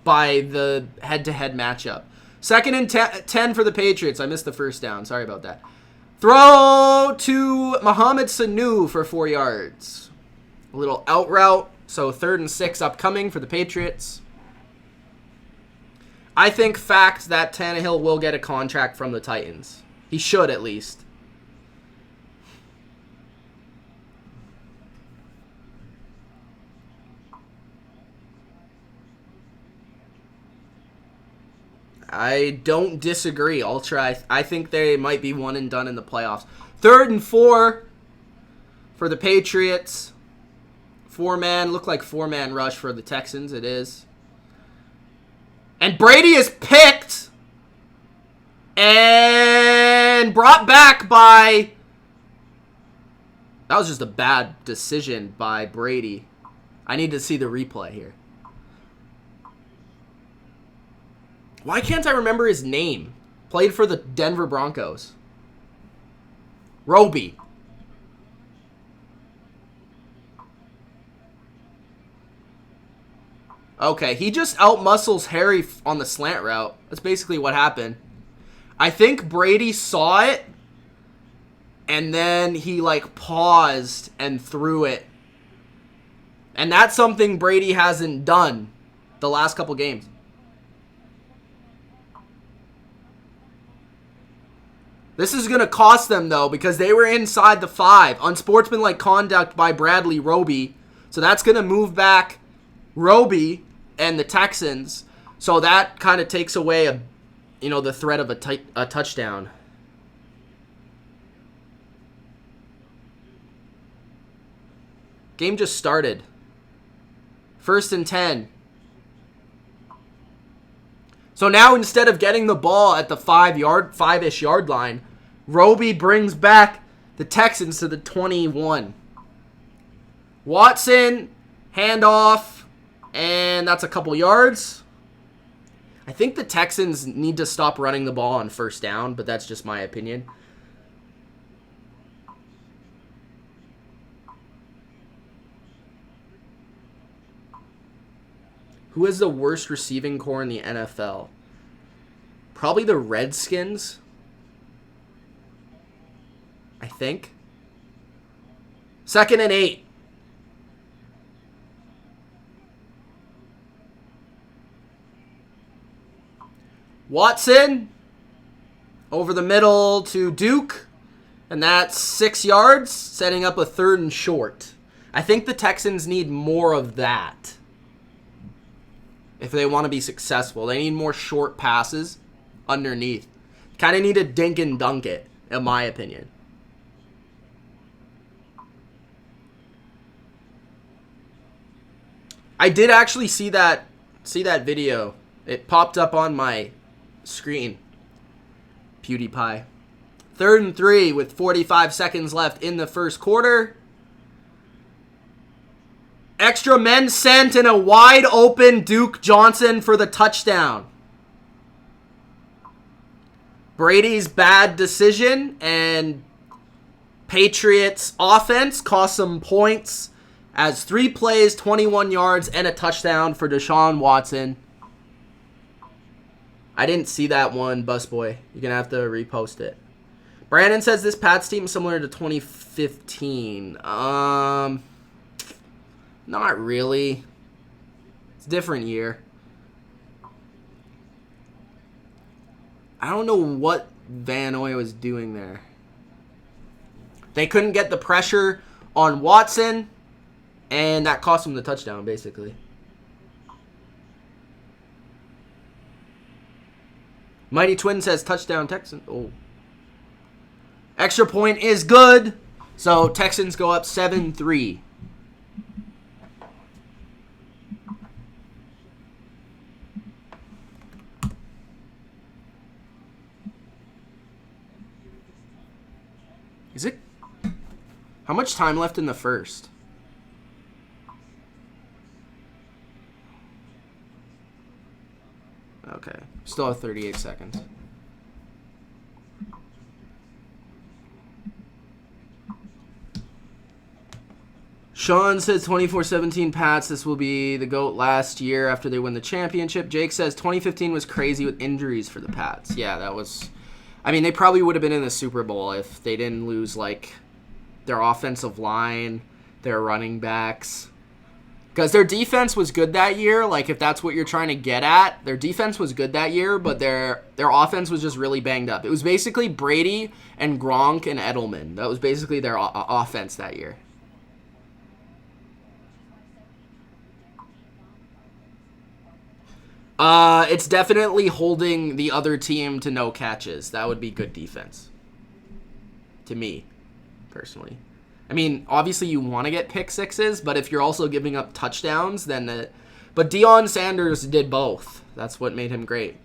by the head-to-head matchup. 2nd and 10 for the Patriots. I missed the first down. Sorry about that. Throw to Mohamed Sanu for 4 yards. A little out route. So 3rd and 6 upcoming for the Patriots. I think fact that Tannehill will get a contract from the Titans. He should, at least. I don't disagree. I'll try. I think they might be one and done in the playoffs. 3rd and 4 for the Patriots. 4-man. Look like 4-man rush for the Texans. It is. And Brady is picked and brought back by... That was just a bad decision by Brady. I need to see the replay here. Why can't I remember his name? Played for the Denver Broncos. Roby. Okay, he just outmuscles Harry on the slant route. That's basically what happened. I think Brady saw it, and then he, paused and threw it. And that's something Brady hasn't done the last couple games. This is going to cost them, though, because they were inside the 5. Unsportsmanlike conduct by Bradley Roby. So that's going to move back Roby and the Texans. So that kind of takes away the threat of a touchdown. Game just started. First and 10. So now instead of getting the ball at the 5-ish yard line, Roby brings back the Texans to the 21. Watson, handoff, and that's a couple yards. I think the Texans need to stop running the ball on first down, but that's just my opinion. Who has the worst receiving core in the NFL? Probably the Redskins, I think. 2nd and 8. Watson over the middle to Duke, and that's 6 yards, setting up a 3rd and short. I think the Texans need more of that if they want to be successful. They need more short passes underneath. Kind of need to dink and dunk it, in my opinion. I did actually see that video. It popped up on my screen. PewDiePie. 3rd and 3 with 45 seconds left in the first quarter. Extra men sent and a wide open Duke Johnson for the touchdown. Brady's bad decision and Patriots offense cost some points as 3 plays, 21 yards, and a touchdown for Deshaun Watson. I didn't see that one, Busboy. You're going to have to repost it. Brandon says this Pats team is similar to 2015. Not really. It's a different year. I don't know what Van Noy was doing there. They couldn't get the pressure on Watson, and that cost him the touchdown, basically. Mighty Twin says touchdown Texans. Oh. Extra point is good. So Texans go up 7-3. Is it? How much time left in the first? Okay. Still have 38 seconds. Sean says 24-17 Pats. This will be the GOAT last year after they win the championship. Jake says 2015 was crazy with injuries for the Pats. Yeah, that was... I mean, they probably would have been in the Super Bowl if they didn't lose, like, their offensive line, their running backs. Because their defense was good that year. Like, if that's what you're trying to get at, their defense was good that year, but their offense was just really banged up. It was basically Brady and Gronk and Edelman. That was basically their offense that year. It's definitely holding the other team to no catches. That would be good defense. To me, personally. I mean, obviously you want to get pick sixes, but if you're also giving up touchdowns, then... But Deion Sanders did both. That's what made him great.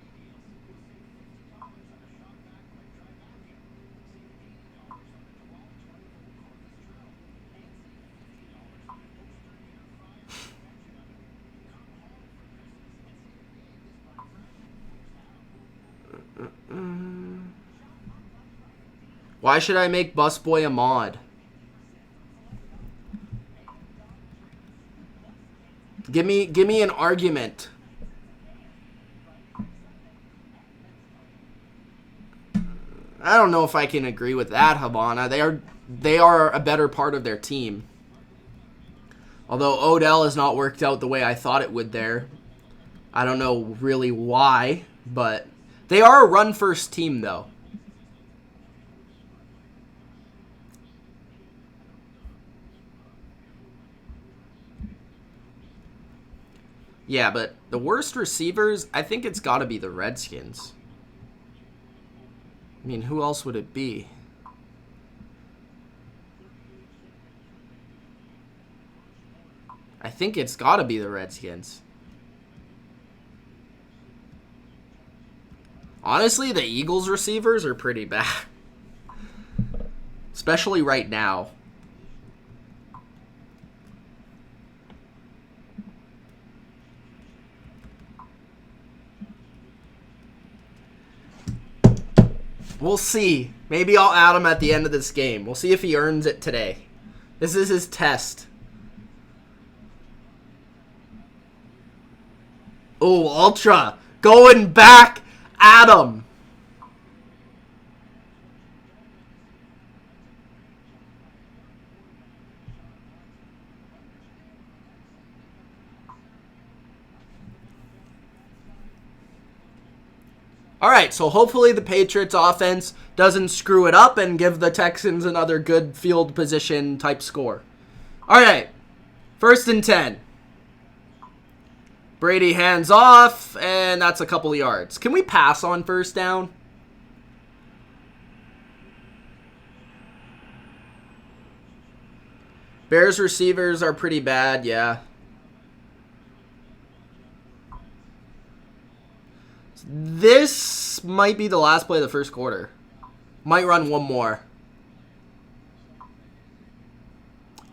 Why should I make Busboy a mod? Give me an argument. I don't know if I can agree with that, Havana. They are a better part of their team. Although Odell has not worked out the way I thought it would there. I don't know really why, but they are a run-first team, though. Yeah, but the worst receivers, I think it's got to be the Redskins. I mean, who else would it be? I think it's got to be the Redskins. Honestly, the Eagles receivers are pretty bad. Especially right now. We'll see. Maybe I'll add him at the end of this game. We'll see if he earns it today. This is his test. Oh, Ultra. Going back at him. All right, so hopefully the Patriots offense doesn't screw it up and give the Texans another good field position type score. All right, 1st and 10. Brady hands off, and that's a couple of yards. Can we pass on 1st down? Bears receivers are pretty bad, yeah. This might be the last play of the 1st quarter. Might run one more.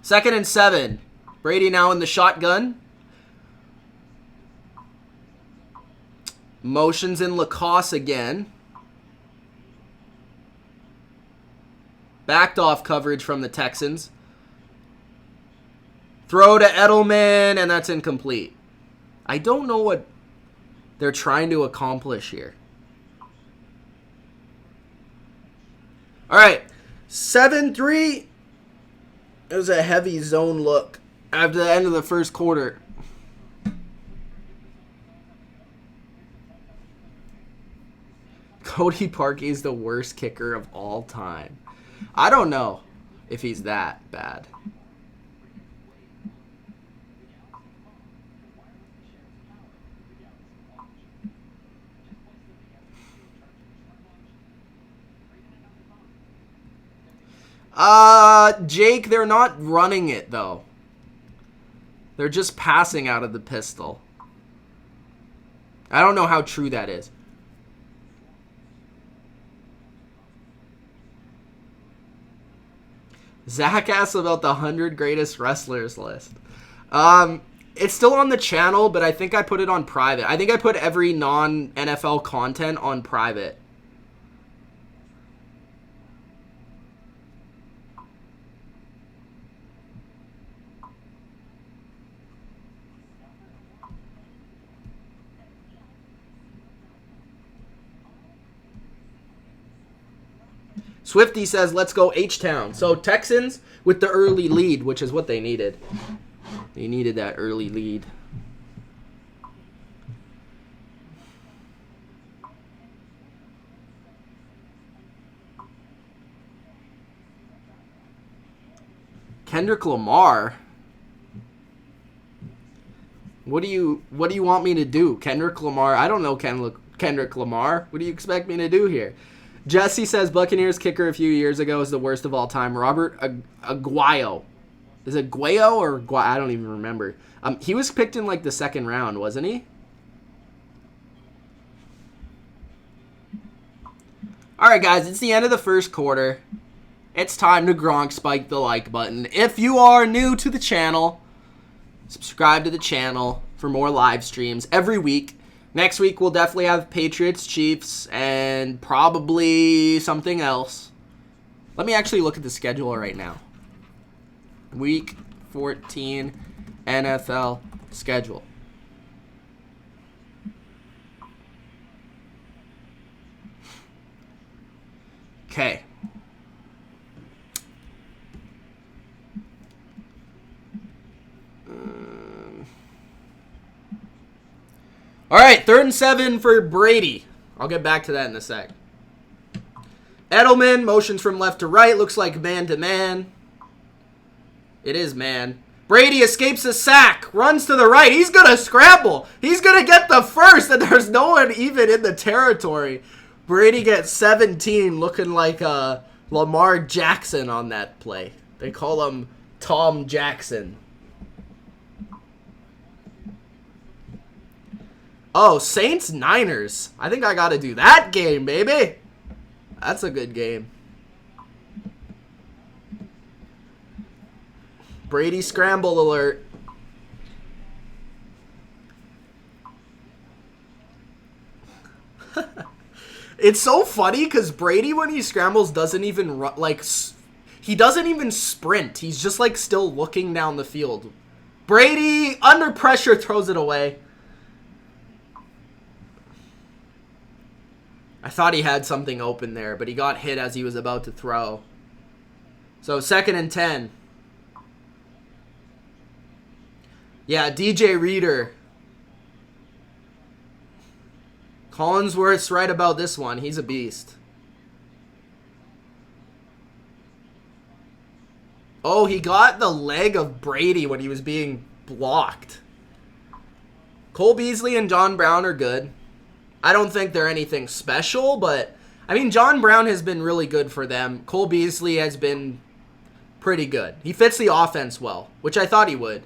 2nd and 7. Brady now in the shotgun. Motions in Lacoste again. Backed off coverage from the Texans. Throw to Edelman, and that's incomplete. I don't know what they're trying to accomplish here. All right, 7-3. It was a heavy zone look after the end of the 1st quarter. Cody Parkey is the worst kicker of all time. I don't know if he's that bad. Jake, they're not running it, though. They're just passing out of the pistol. I don't know how true that is. Zach asked about the 100 greatest wrestlers list. It's still on the channel, but I think I put it on private. I think I put every non-NFL content on private. Swifty says, let's go H-Town. So Texans with the early lead, which is what they needed. They needed that early lead. Kendrick Lamar. What do you want me to do? Kendrick Lamar? I don't know Kendrick Lamar. What do you expect me to do here? Jesse says Buccaneers kicker a few years ago is the worst of all time. Robert Aguayo. Is it Guayo or Guayo? I don't even remember. He was picked in like the 2nd round, wasn't he? All right, guys, it's the end of the 1st quarter. It's time to Gronk spike the like button. If you are new to the channel, subscribe to the channel for more live streams every week. Next week, we'll definitely have Patriots, Chiefs, and probably something else. Let me actually look at the schedule right now. Week 14 NFL schedule. Okay. All right, 3rd and 7 for Brady. I'll get back to that in a sec. Edelman motions from left to right. Looks like man-to-man. It is man. Brady escapes a sack. Runs to the right. He's going to scramble. He's going to get the first, and there's no one even in the territory. Brady gets 17, looking like Lamar Jackson on that play. They call him Tom Jackson. Oh, Saints Niners. I think I got to do that game, baby. That's a good game. Brady scramble alert. It's so funny because Brady, when he scrambles, doesn't even run, like, he doesn't even sprint. He's just, like, still looking down the field. Brady, under pressure, throws it away. I thought he had something open there, but he got hit as he was about to throw. So, 2nd and 10. Yeah, DJ Reader. Collinsworth's right about this one. He's a beast. Oh, he got the leg of Brady when he was being blocked. Cole Beasley and John Brown are good. I don't think they're anything special, but I mean, John Brown has been really good for them. Cole Beasley has been pretty good. He fits the offense well, which I thought he would.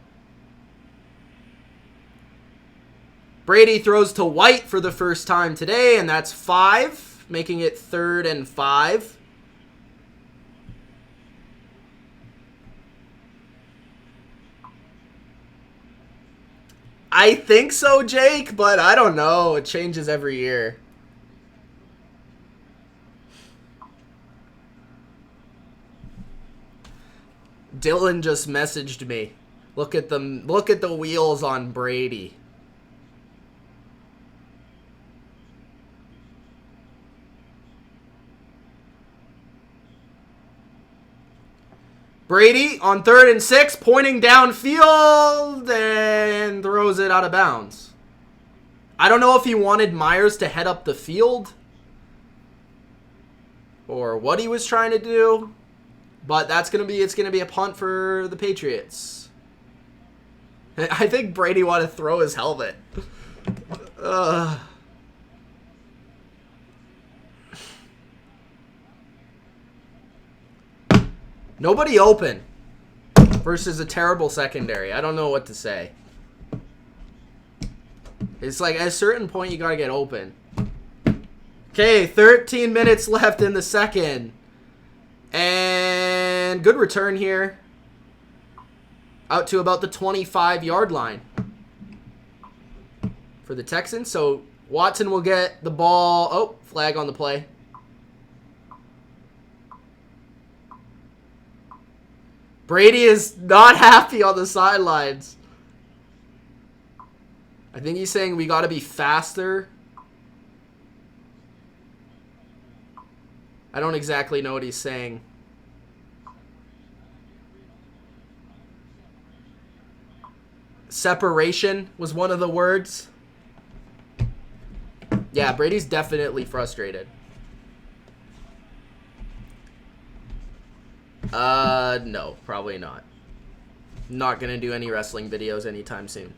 Brady throws to White for the first time today, and that's 5, making it 3rd and 5. I think so, Jake, but I don't know. It changes every year. Dylan just messaged me. Look at the wheels on Brady. Brady on 3rd and 6, pointing downfield and throws it out of bounds. I don't know if he wanted Myers to head up the field or what he was trying to do, but it's gonna be a punt for the Patriots. I think Brady wanted to throw his helmet. Nobody open versus a terrible secondary. I don't know what to say. It's like at a certain point you got to get open. Okay, 13 minutes left in the second. And good return here. Out to about the 25-yard line for the Texans. So Watson will get the ball. Oh, flag on the play. Brady is not happy on the sidelines. I think he's saying we got to be faster. I don't exactly know what he's saying. Separation was one of the words. Yeah, Brady's definitely frustrated. No, probably not. Not gonna do any wrestling videos anytime soon.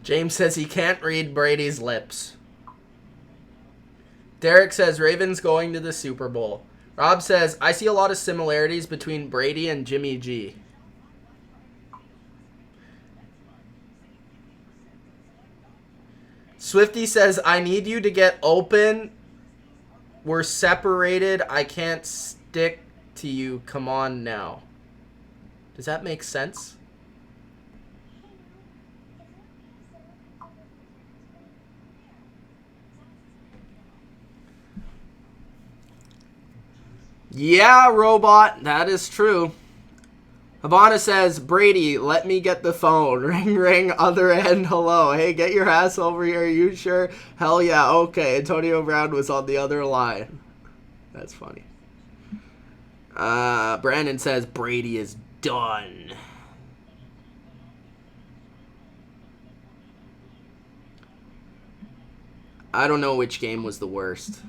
James says he can't read Brady's lips. Derek says Ravens going to the Super Bowl. Rob says, I see a lot of similarities between Brady and Jimmy G. Swifty says, I need you to get open. We're separated. I can't stick to you. Come on now. Does that make sense? Yeah, robot, that is true. Havana says, Brady, let me get the phone. Ring, ring, other end, hello. Hey, get your ass over here. Are you sure? Hell yeah, okay. Antonio Brown was on the other line. That's funny. Brandon says, Brady is done. I don't know which game was the worst.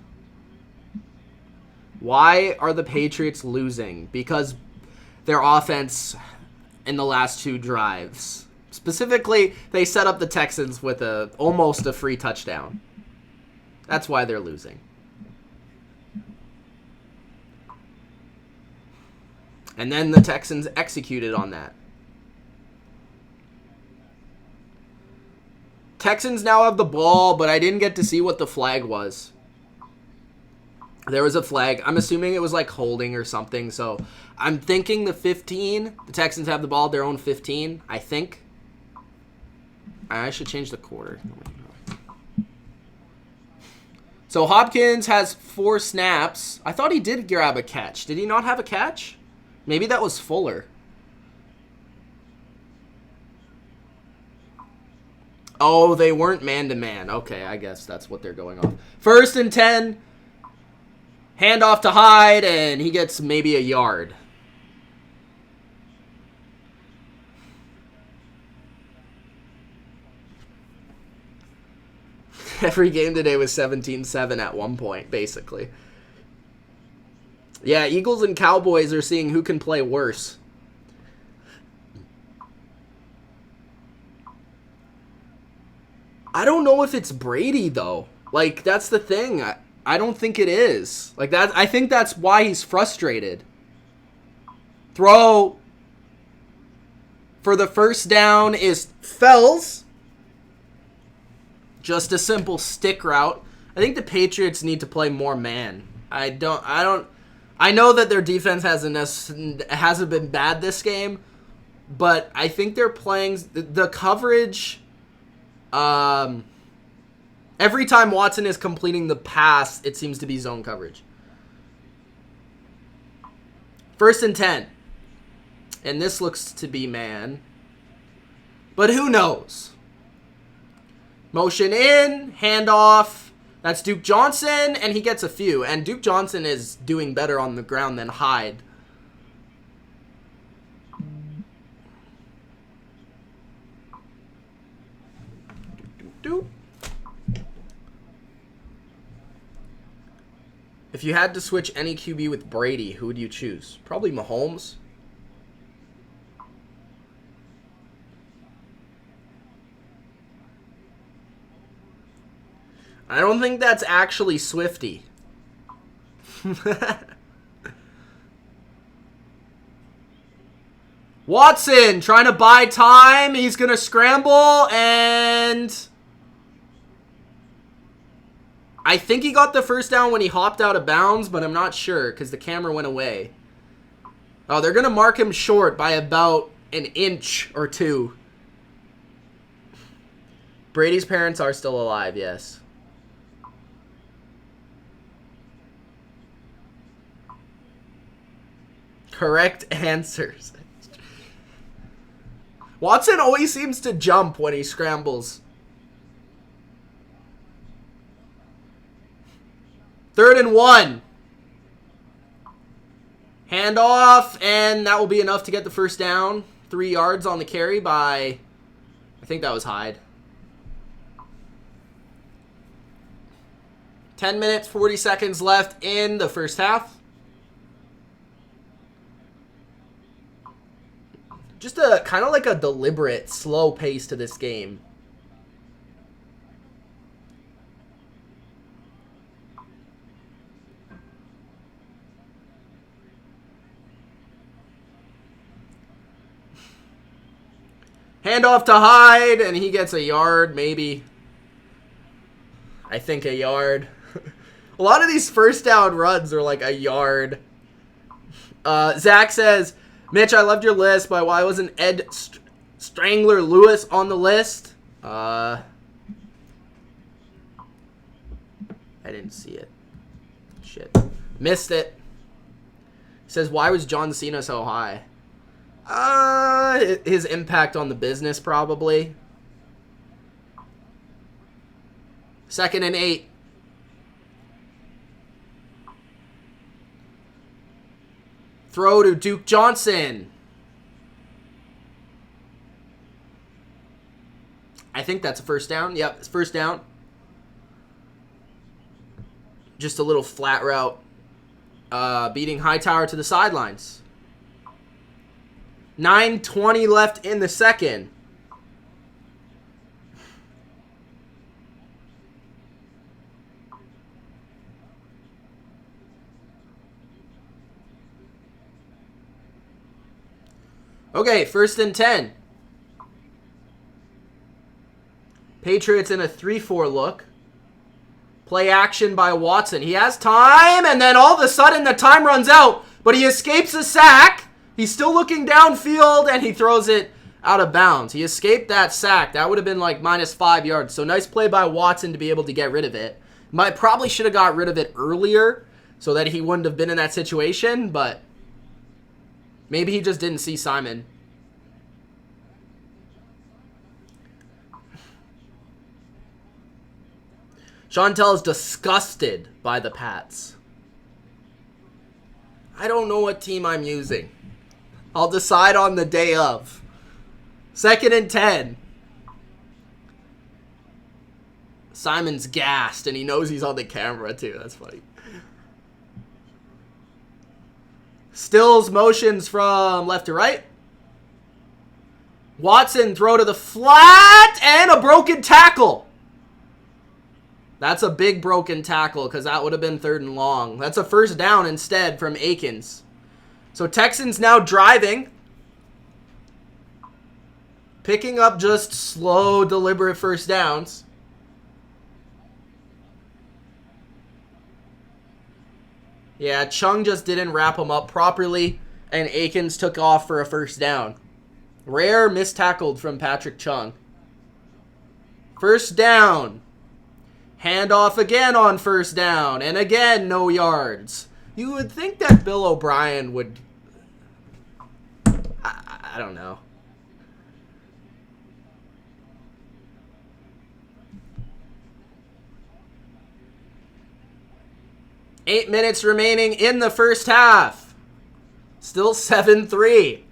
Why are the Patriots losing? Because their offense in the last 2 drives. Specifically, they set up the Texans with almost a free touchdown. That's why they're losing. And then the Texans executed on that. Texans now have the ball, but I didn't get to see what the flag was. There was a flag. I'm assuming it was like holding or something. So I'm thinking the 15. The Texans have the ball at their own 15, I think. I should change the quarter. So Hopkins has 4 snaps. I thought he did grab a catch. Did he not have a catch? Maybe that was Fuller. Oh, they weren't man-to-man. Okay, I guess that's what they're going off. 1st and 10. Handoff to Hyde, and he gets maybe a yard. Every game today was 17-7 at one point, basically. Yeah, Eagles and Cowboys are seeing who can play worse. I don't know if it's Brady, though. Like, that's the thing. I don't think it is. Like, that. I think that's why he's frustrated. Throw for the first down is Fells. Just a simple stick route. I think the Patriots need to play more man. I know that their defense hasn't been bad this game, but I think they're playing the coverage. Every time Watson is completing the pass, it seems to be zone coverage. 1st and 10. And this looks to be man. But who knows? Motion in, handoff. That's Duke Johnson, and he gets a few. And Duke Johnson is doing better on the ground than Hyde. If you had to switch any QB with Brady, who would you choose? Probably Mahomes. I don't think that's actually Swifty. Watson trying to buy time. He's going to scramble, and I think he got the first down when he hopped out of bounds, but I'm not sure because the camera went away. Oh, they're going to mark him short by about an inch or 2. Brady's parents are still alive, yes. Correct answers. Watson always seems to jump when he scrambles. 3rd and 1. Handoff, and that will be enough to get the first down. 3 yards on the carry by, I think that was Hyde. 10 minutes, 40 seconds left in the first half. Just a kind of like a deliberate, slow pace to this game. Handoff to Hyde, and he gets a yard, maybe. I think a yard. A lot of these first down runs are like a yard. Zach says, Mitch, I loved your list, but why wasn't Ed Strangler Lewis on the list? I didn't see it. Shit. Missed it. Says, why was John Cena so high? His impact on the business, probably. 2nd and 8. Throw to Duke Johnson. I think that's a first down. Yep, it's first down. Just a little flat route. Beating Hightower to the sidelines. 9:20 left in the second. Okay, 1st and 10. Patriots in a 3-4 look. Play action by Watson. He has time, and then all of a sudden the time runs out, but he escapes a sack. He's still looking downfield, and he throws it out of bounds. He escaped that sack. That would have been like -5 yards. So nice play by Watson to be able to get rid of it. Probably should have got rid of it earlier so that he wouldn't have been in that situation, but maybe he just didn't see Simon. Chantel is disgusted by the Pats. I don't know what team I'm using. I'll decide on the day of. 2nd and 10. Simon's gassed, and he knows he's on the camera, too. That's funny. Stills motions from left to right. Watson throw to the flat, and a broken tackle. That's a big broken tackle because that would have been 3rd and long. That's a first down instead from Akins. So Texans now driving. Picking up just slow, deliberate first downs. Yeah, Chung just didn't wrap him up properly, and Akins took off for a first down. Rare mistackled from Patrick Chung. First down. Handoff again on first down, and again, no yards. You would think that Bill O'Brien would... I don't know. Eight minutes remaining in the first half. Still 7-3.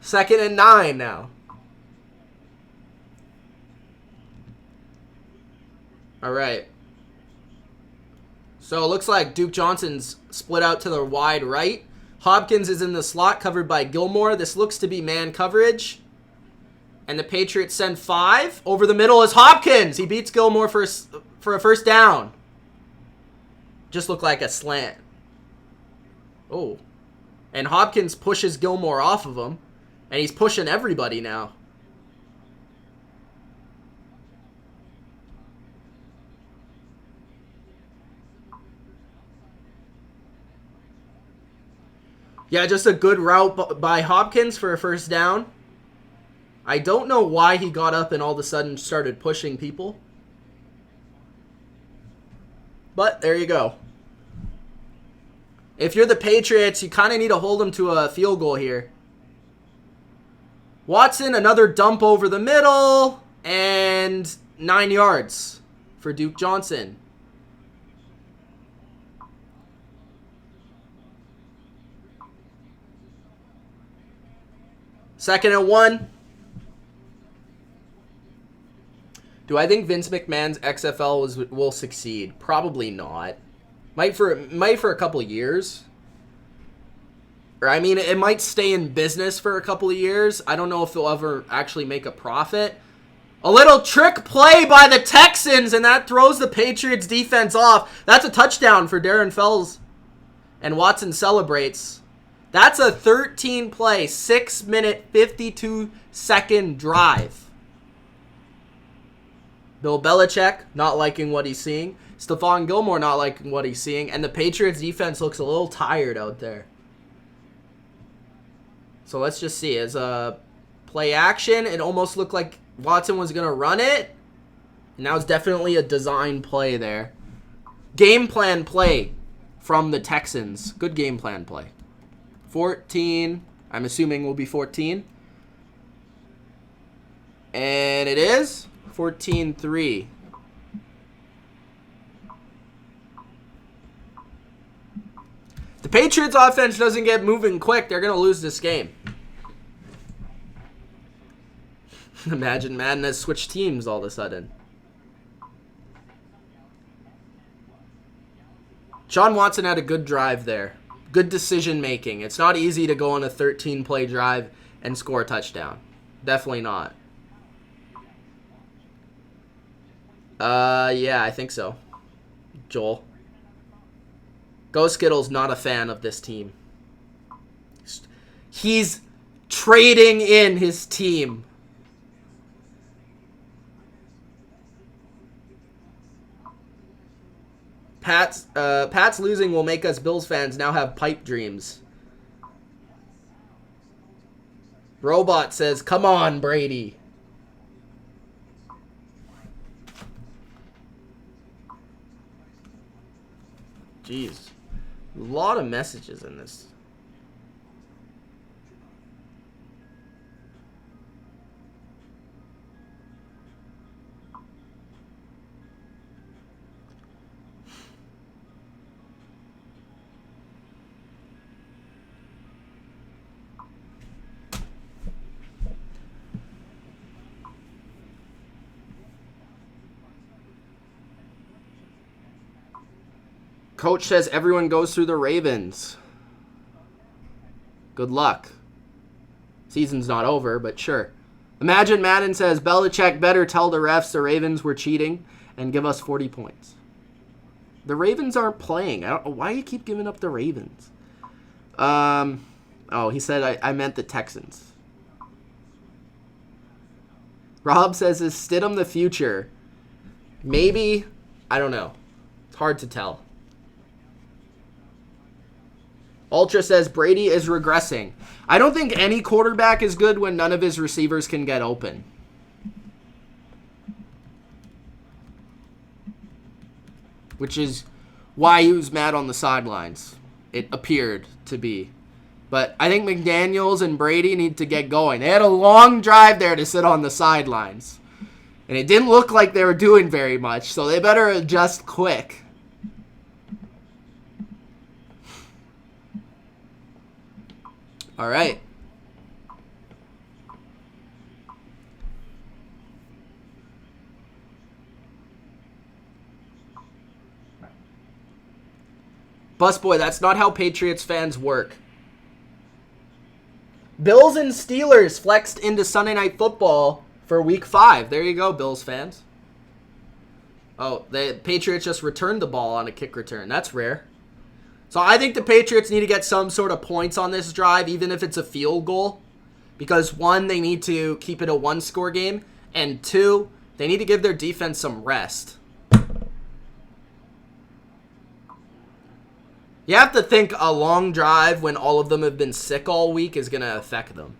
2nd and 9 now. All right. So it looks like Duke Johnson's split out to the wide right. Hopkins is in the slot covered by Gilmore. This looks to be man coverage. And the Patriots send 5. Over the middle is Hopkins. He beats Gilmore for a first down. Just looked like a slant. Oh. And Hopkins pushes Gilmore off of him. And he's pushing everybody now. Yeah, just a good route by Hopkins for a first down. I don't know why he got up and all of a sudden started pushing people. But there you go. If you're the Patriots, you kind of need to hold them to a field goal here. Watson, another dump over the middle. And 9 yards for Duke Johnson. Second and 1. Do I think Vince McMahon's XFL will succeed? Probably not. Might for a couple of years. Or I mean, it might stay in business for a couple of years. I don't know if they'll ever actually make a profit. A little trick play by the Texans, and that throws the Patriots defense off. That's a touchdown for Darren Fells. And Watson celebrates. That's a 13-play, 6-minute, 52-second drive. Bill Belichick not liking what he's seeing. Stephon Gilmore not liking what he's seeing. And the Patriots defense looks a little tired out there. So let's just see. As a play action, it almost looked like Watson was going to run it. Now it's definitely a design play there. Game plan play from the Texans. Good game plan play. 14. I'm assuming will be 14. And it is 14-3. The Patriots offense doesn't get moving quick, they're going to lose this game. Imagine Madden has switched teams all of a sudden. Sean Watson had a good drive there. Good decision making. It's not easy to go on a 13-play drive and score a touchdown. Definitely not. Yeah, I think so. Joel. Go Skittles, not a fan of this team. He's trading in his team. Pat's losing will make us Bills fans now have pipe dreams. Robot says, come on, Brady. Jeez. A lot of messages in this. Coach says everyone goes through the Ravens. Good luck. Season's not over, but sure. Imagine Madden says Belichick better tell the refs the Ravens were cheating and give us 40 points. The Ravens aren't playing. I don't know why you keep giving up the Ravens. Oh, he said I meant the Texans. Rob says, is Stidham the future? Maybe. I don't know. It's hard to tell. Ultra says Brady is regressing. I don't think any quarterback is good when none of his receivers can get open. Which is why he was mad on the sidelines. It appeared to be. But I think McDaniels and Brady need to get going. They had a long drive there to sit on the sidelines. And it didn't look like they were doing very much, so they better adjust quick. All right. Busboy, that's not how Patriots fans work. Bills and Steelers flexed into Sunday Night Football for Week 5. There you go, Bills fans. Oh, the Patriots just returned the ball on a kick return. That's rare. So I think the Patriots need to get some sort of points on this drive, even if it's a field goal. Because, one, they need to keep it a one-score game. And, two, they need to give their defense some rest. You have to think a long drive when all of them have been sick all week is going to affect them.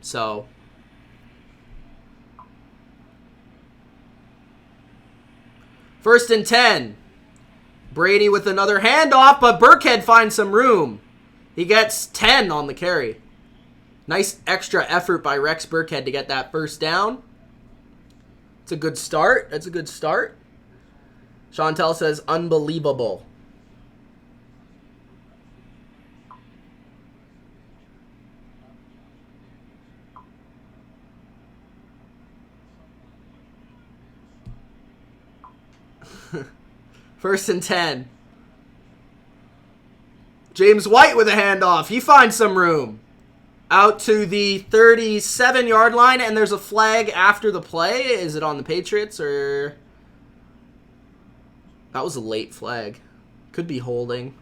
So, first and 10. Brady with another handoff, but Burkhead finds some room. He gets 10 on the carry. Nice extra effort by Rex Burkhead to get that first down. It's a good start. That's a good start. Chantel says, unbelievable. First and 10. James White with a handoff. He finds some room. Out to the 37-yard line, and there's a flag after the play. Is it on the Patriots, or... That was a late flag. Could be holding.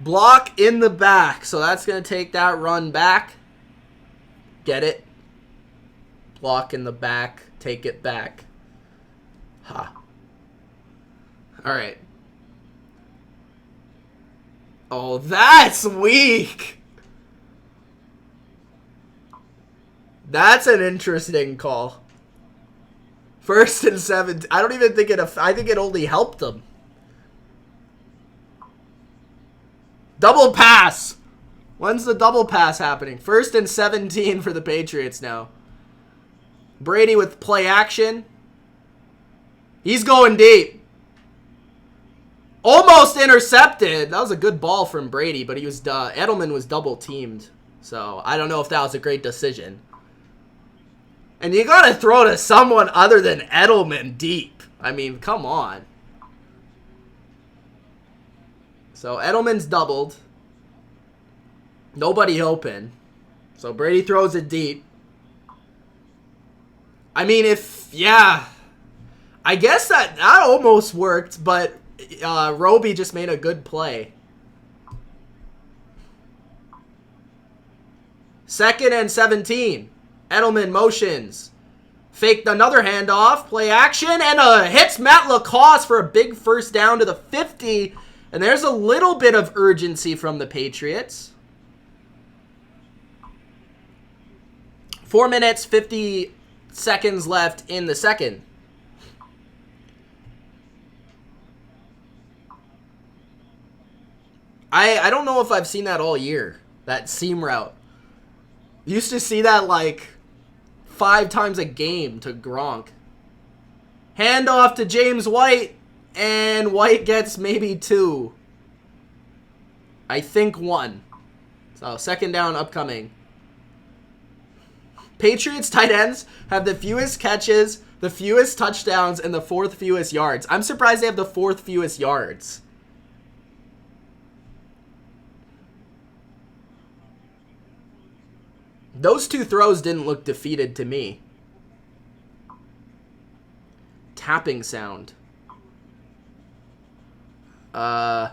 Block in the back. So that's going to take that run back. Get it? Block in the back. Take it back. Ha. All right. Oh, that's weak. That's an interesting call. First and 7. I don't even think it... I think it only helped them. Double pass. When's the double pass happening? First and 17 for the Patriots now. Brady with play action. He's going deep. Almost intercepted. That was a good ball from Brady, but Edelman was double teamed. So I don't know if that was a great decision. And you got to throw to someone other than Edelman deep. I mean, come on. So Edelman's doubled. Nobody open. So Brady throws it deep. I mean, I guess that almost worked, but Roby just made a good play. 2nd and 17. Edelman motions. Faked another handoff. Play action. And hits Matt LaCosse for a big first down to the 50. And there's a little bit of urgency from the Patriots. 4 minutes, 50 seconds left in the second. I don't know if I've seen that all year. That seam route. Used to see that like 5 times a game to Gronk. Handoff to James White. And White gets maybe 2. I think 1. So 2nd down upcoming. Patriots tight ends have the fewest catches, the fewest touchdowns, and the 4th fewest yards. I'm surprised they have the 4th fewest yards. Those 2 throws didn't look defeated to me. Tapping sound. I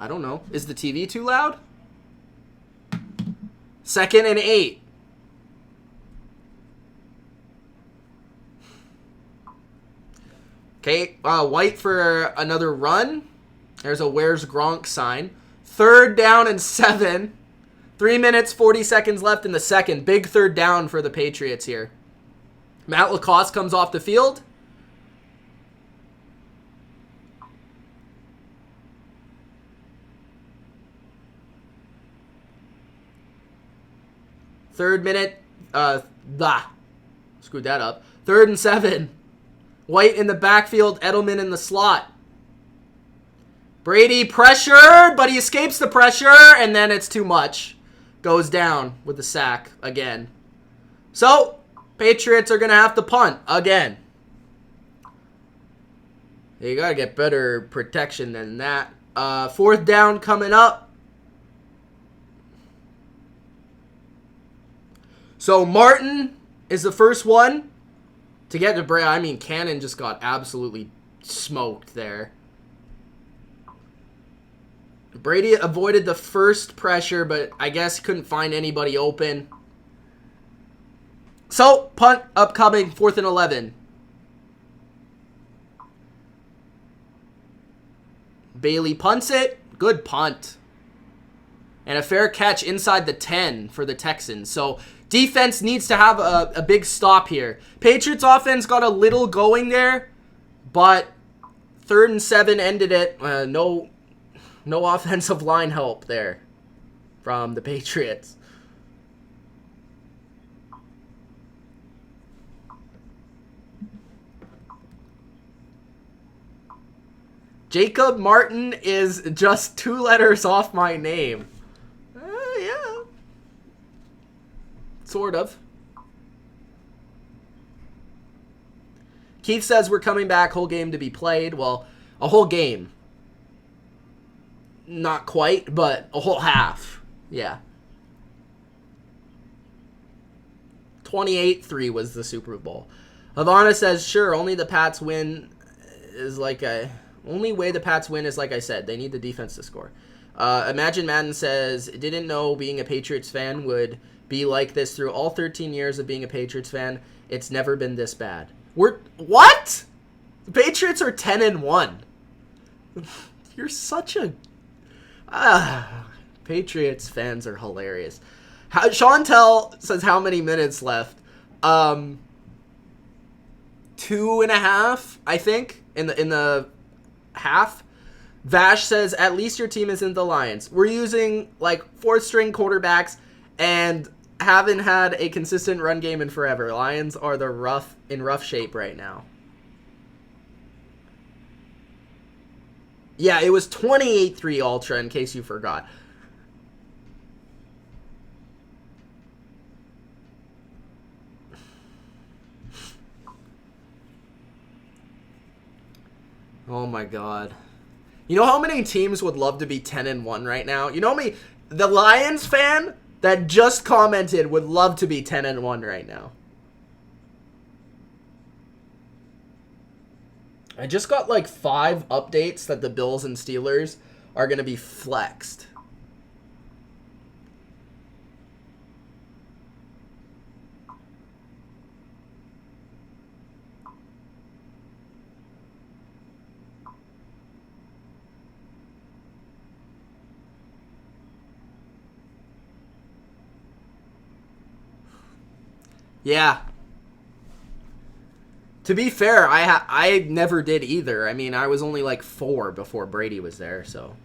don't know. Is the TV too loud? 2nd and 8. Okay, White for another run. There's a "Where's Gronk" sign. 3rd down and 7. 3 minutes, 40 seconds left in the second. Big 3rd down for the Patriots here. Matt LaCosse comes off the field. Third minute. Screwed that up. 3rd and 7. White in the backfield, Edelman in the slot. Brady pressured, but he escapes the pressure, and then it's too much. Goes down with the sack again. So, Patriots are going to have to punt again. You got to get better protection than that. 4th down coming up. So, Martin is the first one to get to Brady. I mean, Cannon just got absolutely smoked there. Brady avoided the first pressure, but I guess couldn't find anybody open. So, punt upcoming, 4th and 11. Bailey punts it. Good punt. And a fair catch inside the 10 for the Texans. So, defense needs to have a big stop here. Patriots offense got a little going there, but 3rd and 7 ended it. No offensive line help there from the Patriots. Jacob Martin is just 2 letters off my name. Yeah. Sort of. Keith says we're coming back, whole game to be played. Well, a whole game. Not quite, but a whole half. Yeah. 28-3 was the Super Bowl. Havana says, sure, only way the Pats win is like I said. They need the defense to score. Imagine Madden says, didn't know being a Patriots fan would be like this through all 13 years of being a Patriots fan. It's never been this bad. What? The Patriots are 10-1. You're such a... Patriots fans are hilarious. Chantel says how many minutes left? 2.5, I think, in the half. Vash says at least your team isn't the Lions. We're using like 4th-string quarterbacks and haven't had a consistent run game in forever. Lions are rough shape right now. Yeah, it was 28-3 Ultra, in case you forgot. Oh my god. You know how many teams would love to be 10-1 right now? You know how many... The Lions fan that just commented would love to be 10-1 right now. I just got like 5 updates that the Bills and Steelers are going to be flexed. Yeah. To be fair, I never did either. I mean, I was only like 4 before Brady was there, so.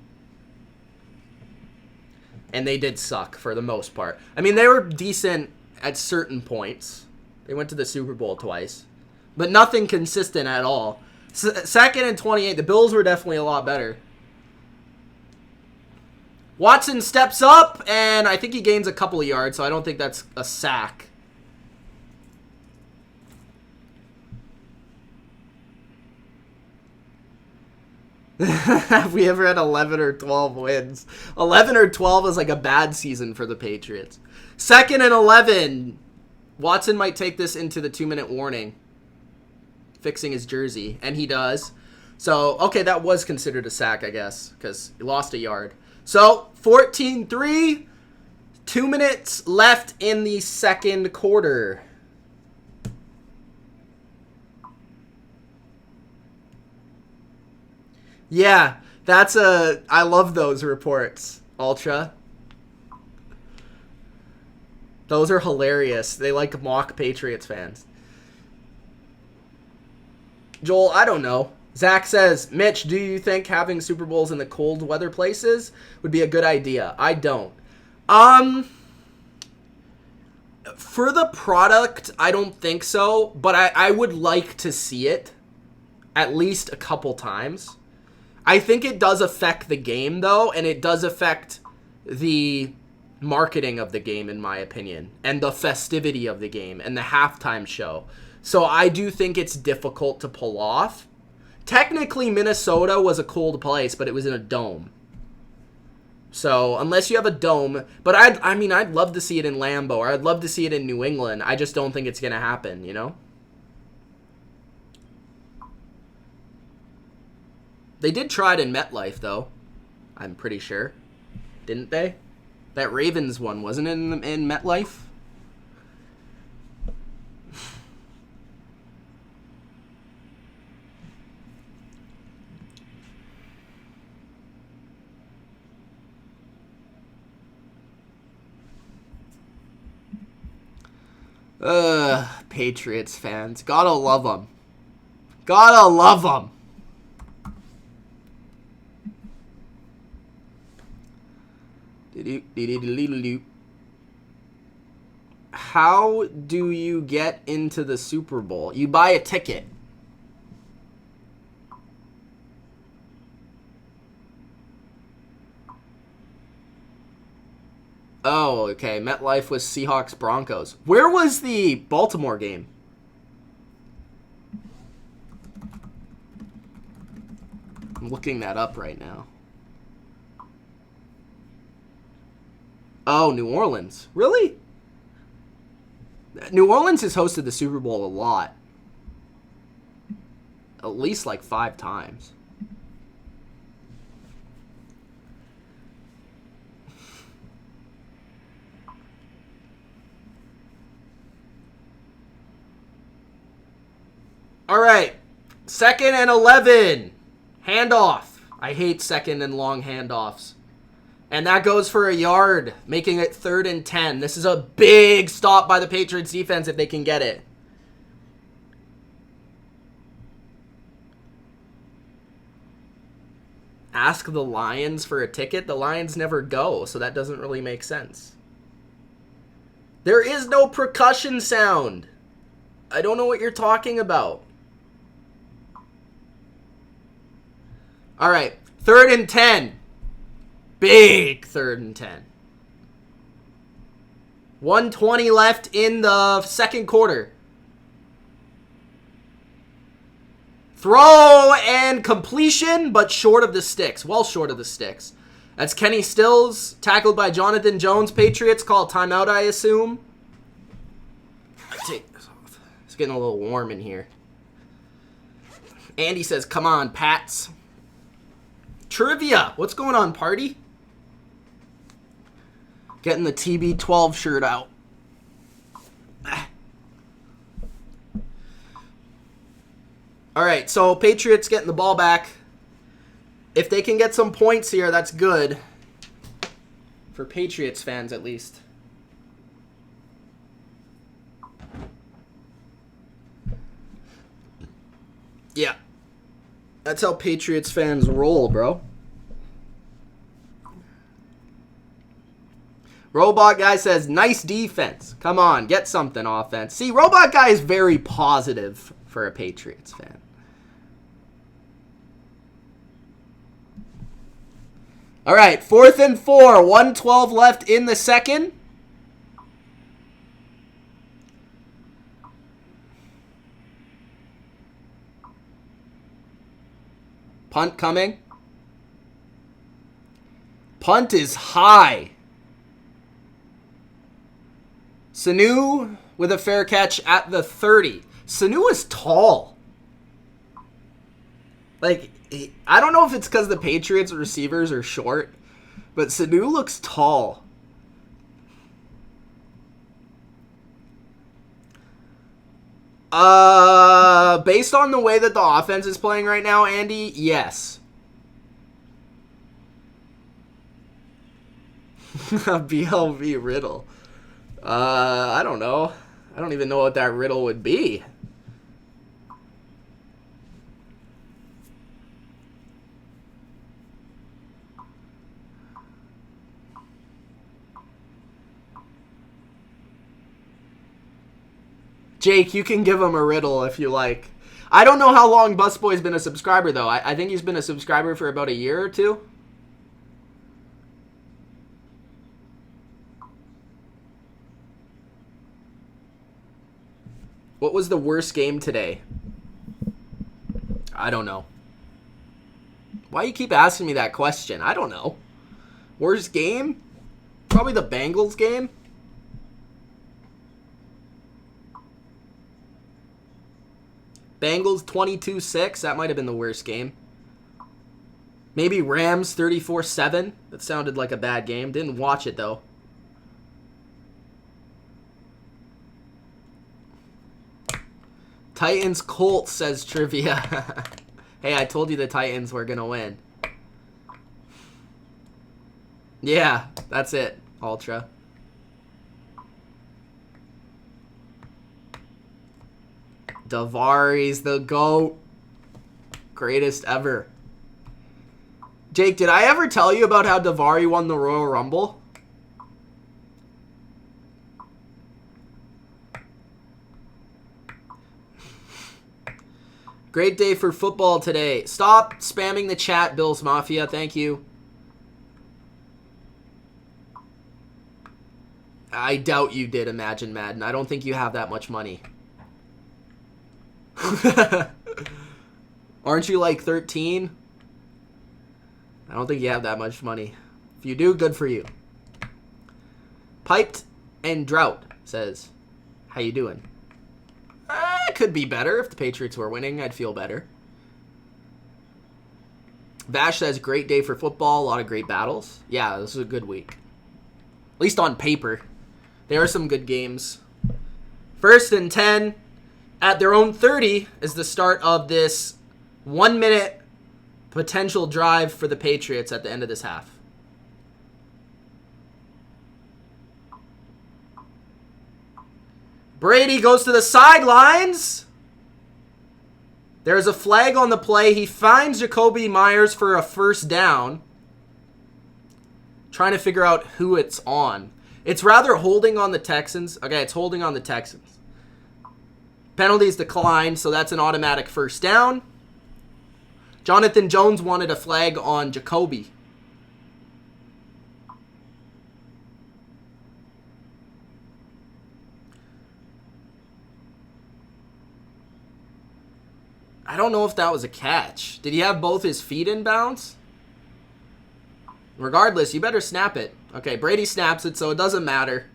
And they did suck for the most part. I mean, they were decent at certain points. They went to the Super Bowl twice. But nothing consistent at all. Second and 28, the Bills were definitely a lot better. Watson steps up, and I think he gains a couple of yards, so I don't think that's a sack. Have we ever had 11 or 12 wins? 11 or 12 is like a bad season for the Patriots. Second and 11. Watson might take this into the 2-minute warning. Fixing his jersey. And he does. So, okay, that was considered a sack, I guess. Because he lost a yard. So, 14-3. 2 minutes left in the second quarter. Yeah, I love those reports, Ultra. Those are hilarious. They like mock Patriots fans. Joel, I don't know. Zach says, Mitch, do you think having Super Bowls in the cold weather places would be a good idea? I don't. For the product, I don't think so, but I would like to see it at least a couple times. I think it does affect the game, though, and it does affect the marketing of the game, in my opinion, and the festivity of the game, and the halftime show. So I do think it's difficult to pull off. Technically, Minnesota was a cold place, but it was in a dome. So unless you have a dome, but I'd love to see it in Lambeau, or I'd love to see it in New England. I just don't think it's going to happen, you know? They did try it in MetLife, though. I'm pretty sure. Didn't they? That Ravens one, wasn't it in MetLife? Patriots fans. Gotta love them. Gotta love them. How do you get into the Super Bowl? You buy a ticket. Oh, okay. MetLife was Seahawks Broncos. Where was the Baltimore game? I'm looking that up right now. Oh, New Orleans. Really? New Orleans has hosted the Super Bowl a lot. At least like 5 times. All right. 2nd and 11. Handoff. I hate second and long handoffs. And that goes for a yard, making it 3rd and 10. This is a big stop by the Patriots defense if they can get it. Ask the Lions for a ticket. The Lions never go, so that doesn't really make sense. There is no percussion sound. I don't know what you're talking about. All right. 3rd and 10. Big 3rd and 10. 1:20 left in the second quarter. Throw and completion, but short of the sticks. Well short of the sticks. That's Kenny Stills, tackled by Jonathan Jones. Patriots call timeout, I assume. Take this off. It's getting a little warm in here. Andy says, come on, Pats. Trivia. What's going on, party? Getting the TB12 shirt out. All right, so Patriots getting the ball back. If they can get some points here, that's good. For Patriots fans, at least. Yeah. That's how Patriots fans roll, bro. Robot Guy says, nice defense. Come on, get something offense. See, Robot Guy is very positive for a Patriots fan. All right, 4th and 4. 1:12 left in the second. Punt coming. Punt is high. Sanu with a fair catch at the 30. Sanu is tall. Like, I don't know if it's because the Patriots receivers are short, but Sanu looks tall. Based on the way that the offense is playing right now, Andy, yes. BLV riddle. I don't know. I don't even know what that riddle would be. Jake, you can give him a riddle if you like. I don't know how long Busboy's been a subscriber, though. I think he's been a subscriber for about a year or two. What was the worst game today? I don't know. Why you keep asking me that question? I don't know. Worst game? Probably the Bengals game. Bengals 22-6. That might have been the worst game. Maybe Rams 34-7. That sounded like a bad game. Didn't watch it, though. Titans Colts, says Trivia. Hey, I told you the Titans were going to win. Yeah, that's it, Ultra. Davari's the GOAT. Greatest ever. Jake, did I ever tell you about how Davari won the Royal Rumble? Great day for football today. Stop spamming the chat, Bills Mafia. Thank you. I doubt you did, Imagine Madden. I don't think you have that much money. Aren't you like 13? I don't think you have that much money. If you do, good for you. Piped and Drought says, how you doing? Could be better. If the Patriots were winning, I'd feel better. Vash says, great day for football. A lot of great battles. Yeah, this was a good week. At least on paper. There are some good games. 1st and 10 at their own 30 is the start of this 1-minute potential drive for the Patriots at the end of this half. Brady goes to the sidelines. There's a flag on the play. He finds Jacoby Myers for a first down. Trying to figure out who it's on. It's rather holding on the Texans. Okay, it's holding on the Texans. Penalties declined, so that's an automatic first down. Jonathan Jones wanted a flag on Jacoby. I don't know if that was a catch. Did he have both his feet in bounds? Regardless, you better snap it. Okay, Brady snaps it, so it doesn't matter.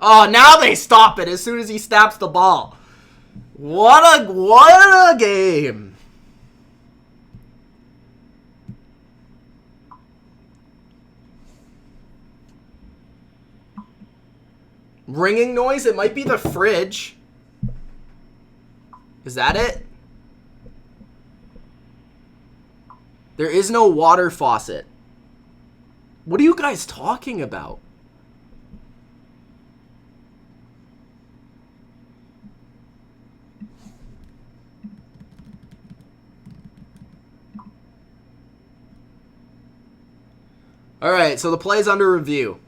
Oh, now they stop it as soon as he snaps the ball. What a game. Ringing noise? It might be the fridge. Is that it? There is no water faucet. What are you guys talking about? All right, so the play's under review.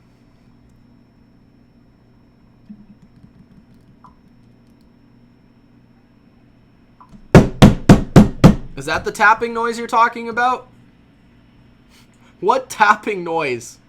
Is that the tapping noise you're talking about? What tapping noise?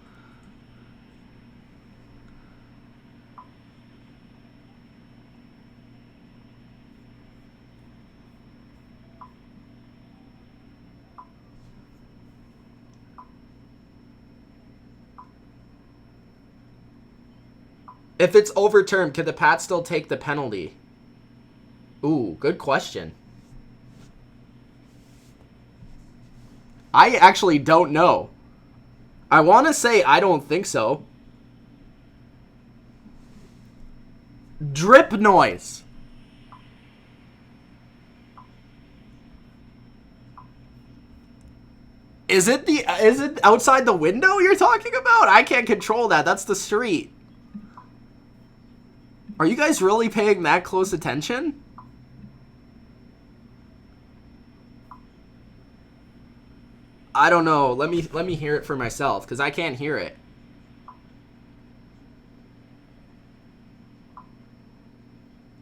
If it's overturned, can the Pats still take the penalty? Ooh, good question. I actually don't know. I want to say I don't think so. Drip noise. Is it outside the window you're talking about? I can't control that. That's the street. Are you guys really paying that close attention? I don't know. Let me hear it for myself because I can't hear it.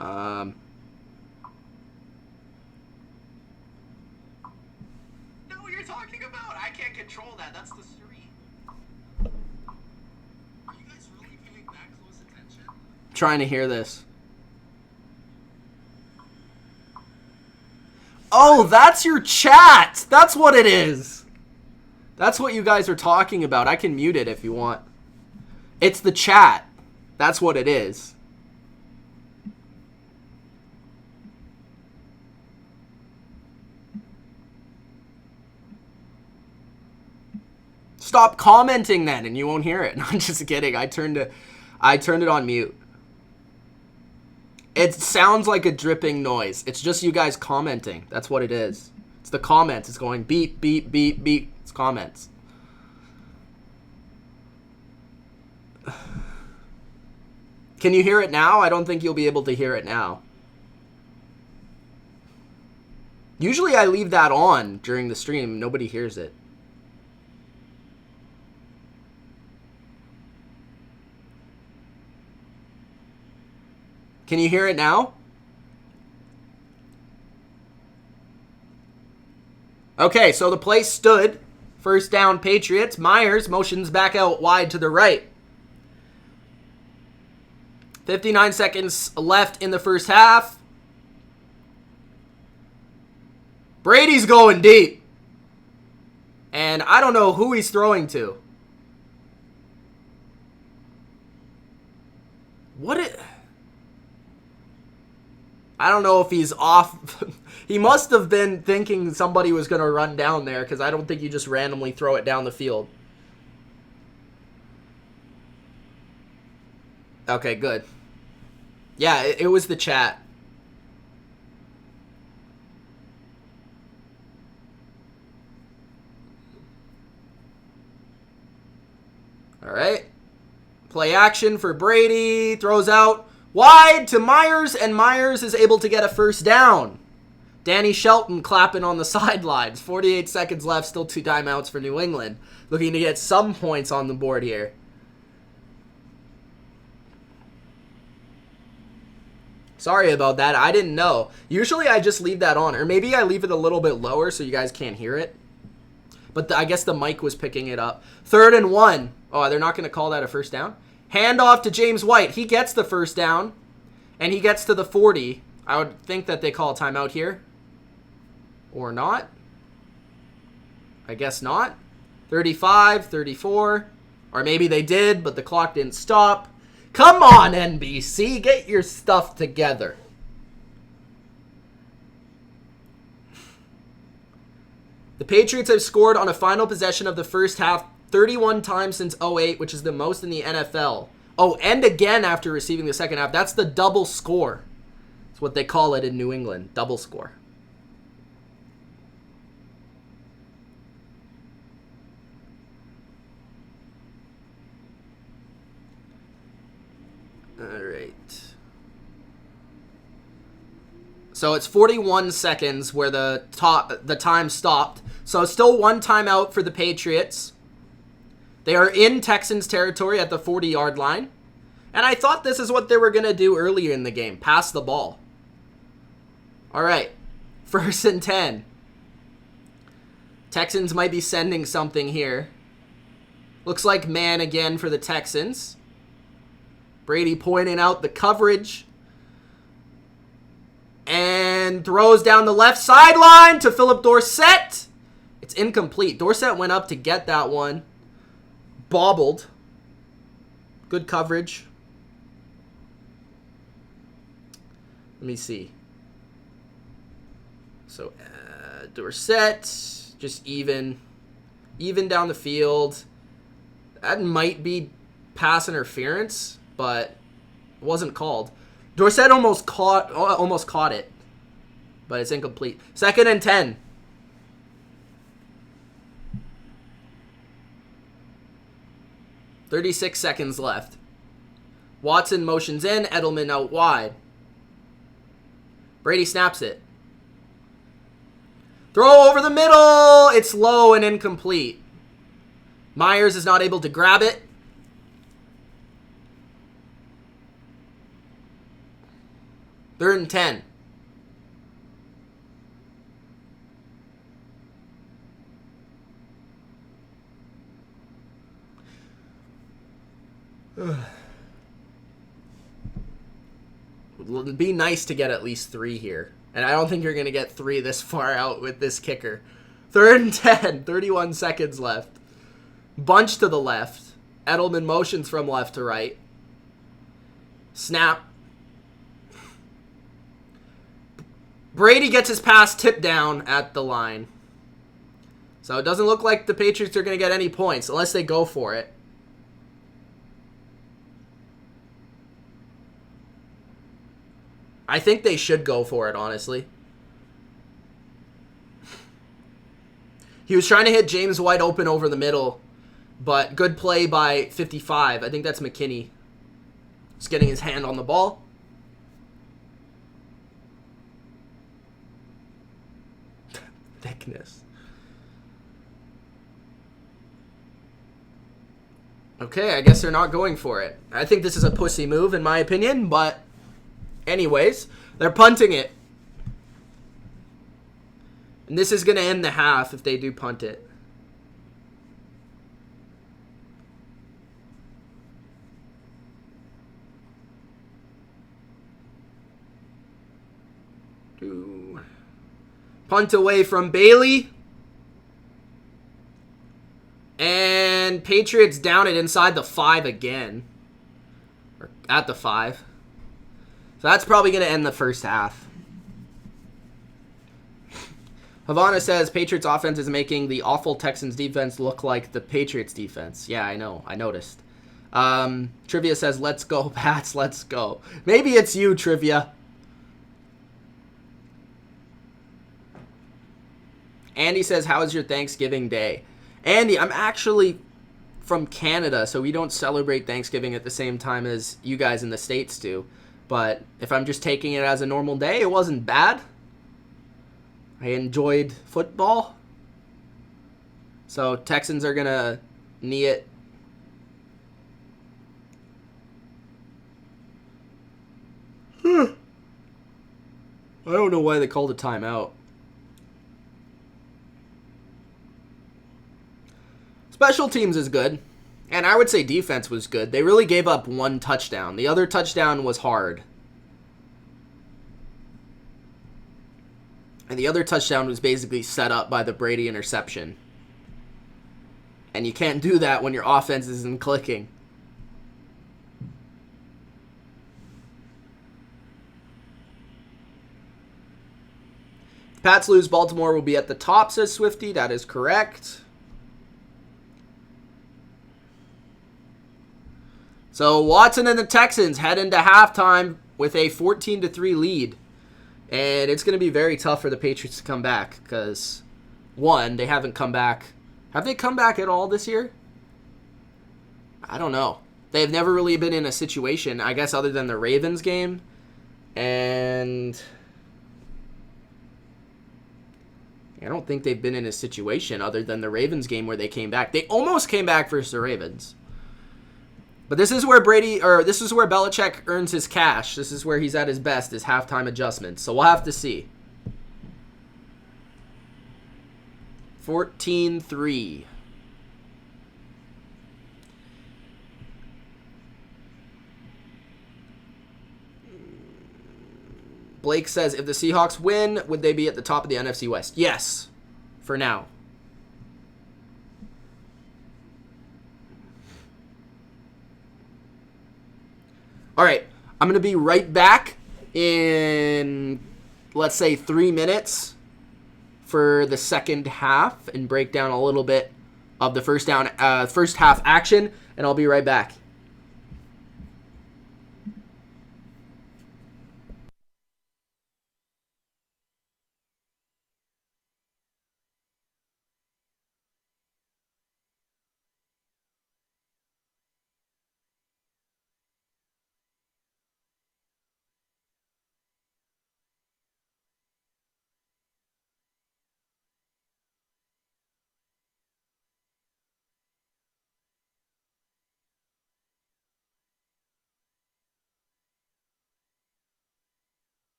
No, you're talking about. I can't control that. That's the street. Are you guys really paying that close attention? Trying to hear this. Oh, that's your chat. That's what it is. That's what you guys are talking about. I can mute it if you want. It's the chat. That's what it is. Stop commenting then and you won't hear it. No, I'm just kidding. I turned it on mute. It sounds like a dripping noise. It's just you guys commenting. That's what it is. It's the comments. It's going beep, beep, beep, beep. It's comments. Can you hear it now? I don't think you'll be able to hear it now. Usually I leave that on during the stream. Nobody hears it. Can you hear it now? Okay, so the play stood. First down, Patriots. Myers motions back out wide to the right. 59 seconds left in the first half. Brady's going deep. And I don't know who he's throwing to. I don't know if he's off. He must have been thinking somebody was going to run down there because I don't think you just randomly throw it down the field. Okay, good. Yeah, it was the chat. All right. Play action for Brady. Throws out wide to Myers, and Myers is able to get a first down. Danny Shelton clapping on the sidelines. 48 seconds left, still 2 timeouts for New England. Looking to get some points on the board here. Sorry about that. I didn't know. Usually I just leave that on. Or maybe I leave it a little bit lower so you guys can't hear it. But I guess the mic was picking it up. 3rd and 1. Oh, they're not going to call that a first down? Handoff to James White. He gets the first down. And he gets to the 40. I would think that they call a timeout here. Or not. I guess not. 35, 34. Or maybe they did, but the clock didn't stop. Come on, NBC. Get your stuff together. The Patriots have scored on a final possession of the first half 31 times since 2008, which is the most in the NFL. Oh, and again after receiving the second half. That's the double score. That's what they call it in New England. Double score. All right. So it's 41 seconds where the time stopped. So still one timeout for the Patriots. They are in Texans territory at the 40-yard line. And I thought this is what they were going to do earlier in the game. Pass the ball. All right. 1st and 10. Texans might be sending something here. Looks like man again for the Texans. Brady pointing out the coverage. And throws down the left sideline to Philip Dorsett. It's incomplete. Dorsett went up to get that one. Bobbled. Good coverage. Let me see. So Dorsett just even down the field. That might be pass interference, but it wasn't called. Dorsett almost caught it, but it's incomplete. 2nd and 10. .36 seconds left. Watson motions in. Edelman out wide. Brady snaps it. Throw over the middle. It's low and incomplete. Myers is not able to grab it. Third and 10. It'd be nice to get at least 3 here. And I don't think you're going to get 3 this far out with this kicker. 3rd and 10. 31 seconds left. Bunch to the left. Edelman motions from left to right. Snap. Brady gets his pass tipped down at the line. So it doesn't look like the Patriots are going to get any points unless they go for it. I think they should go for it, honestly. He was trying to hit James White open over the middle, but good play by 55. I think that's McKinney. Just getting his hand on the ball. Thickness. Okay, I guess they're not going for it. I think this is a pussy move, in my opinion, but anyways, they're punting it. And this is going to end the half if they do punt it. Punt away from Bailey. And Patriots down it inside the 5 again. Or at the 5. So that's probably going to end the first half. Havana says Patriots offense is making the awful Texans defense look like the Patriots defense. Yeah, I know. I noticed. Trivia says, let's go, Pats, let's go. Maybe it's you, Trivia. Andy says, how is your Thanksgiving day? Andy, I'm actually from Canada, so we don't celebrate Thanksgiving at the same time as you guys in the States do. But if I'm just taking it as a normal day, it wasn't bad. I enjoyed football. So Texans are going to knee it. I don't know why they called a timeout. Special teams is good. And I would say defense was good. They really gave up one touchdown. The other touchdown was hard. And the other touchdown was basically set up by the Brady interception. And you can't do that when your offense isn't clicking. Pats lose, Baltimore will be at the top, says Swifty. That is correct. So Watson and the Texans head into halftime with a 14-3 lead. And it's going to be very tough for the Patriots to come back because, one, they haven't come back. Have they come back at all this year? I don't know. They've never really been in a situation, I guess, other than the Ravens game. And I don't think they've been in a situation other than the Ravens game where they came back. They almost came back versus the Ravens. But this is where this is where Belichick earns his cash. This is where he's at his best, his halftime adjustments. So we'll have to see. 14-3. Blake says, if the Seahawks win, would they be at the top of the NFC West? Yes, for now. All right, I'm going to be right back in, let's say, 3 minutes for the second half and break down a little bit of the first half action, and I'll be right back.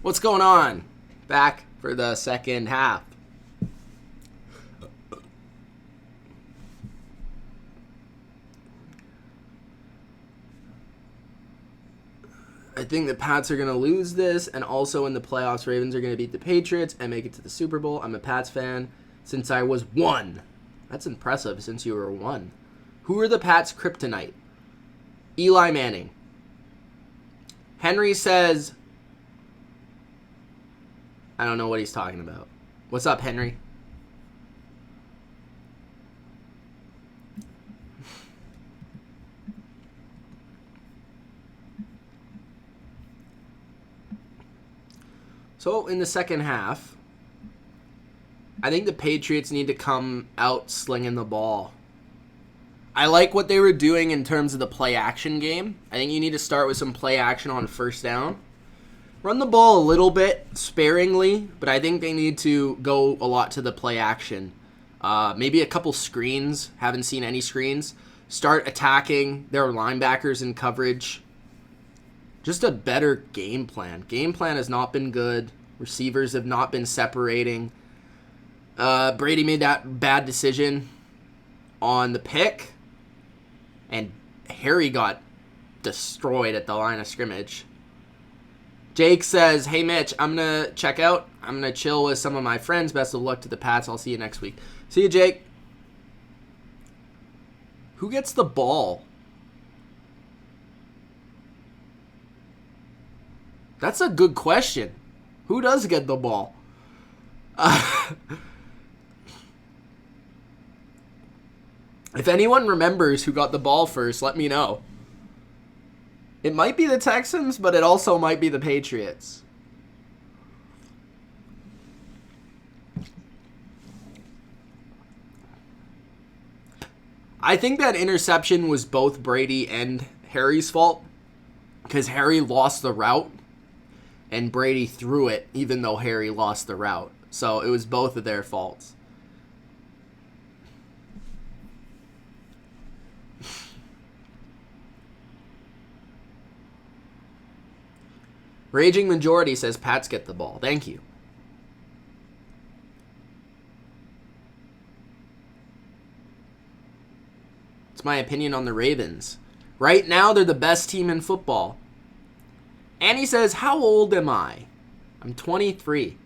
What's going on? back for the second half. I think the Pats are going to lose this, and also in the playoffs, Ravens are going to beat the Patriots and make it to the Super Bowl. I'm a Pats fan since I was 1. That's impressive, since you were 1. Who are the Pats' kryptonite? Eli Manning. Henry says, I don't know what he's talking about. What's up, Henry? So, in the second half, I think the Patriots need to come out slinging the ball. I like what they were doing in terms of the play-action game. I think you need to start with some play-action on first down. Run the ball a little bit, sparingly, but I think they need to go a lot to the play-action. Maybe a couple screens. Haven't seen any screens. Start attacking their linebackers in coverage. Just a better game plan. Game plan has not been good. Receivers have not been separating. Brady made that bad decision on the pick, and Harry got destroyed at the line of scrimmage. Jake says, hey, Mitch, I'm going to check out. I'm going to chill with some of my friends. Best of luck to the Pats. I'll see you next week. See you, Jake. Who gets the ball? That's a good question. Who does get the ball? If anyone remembers who got the ball first, let me know. It might be the Texans, but it also might be the Patriots. I think that interception was both Brady and Harry's fault, because Harry lost the route and Brady threw it even though Harry lost the route. So it was both of their faults. Raging Majority says Pats get the ball. Thank you. It's my opinion on the Ravens. Right now, they're the best team in football. Annie says, how old am I? I'm 23.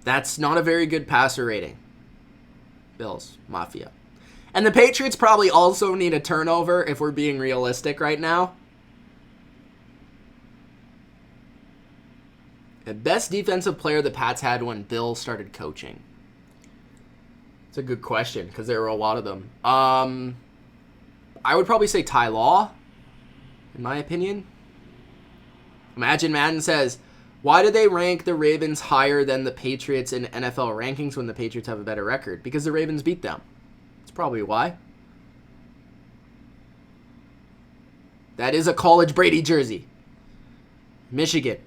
That's not a very good passer rating. Bills, Mafia. And the Patriots probably also need a turnover if we're being realistic right now. The best defensive player the Pats had when Bill started coaching. It's a good question because there were a lot of them. I would probably say Ty Law, in my opinion. Imagine Madden says, why do they rank the Ravens higher than the Patriots in NFL rankings when the Patriots have a better record? Because the Ravens beat them. That's probably why. That is a college Brady jersey. Michigan.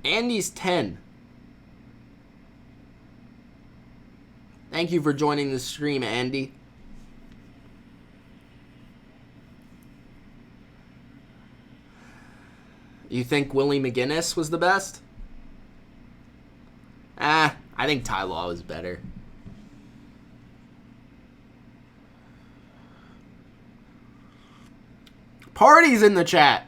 Andy's 10. Thank you for joining the stream, Andy. You think Willie McGinnis was the best? I think Ty Law was better. Party's in the chat.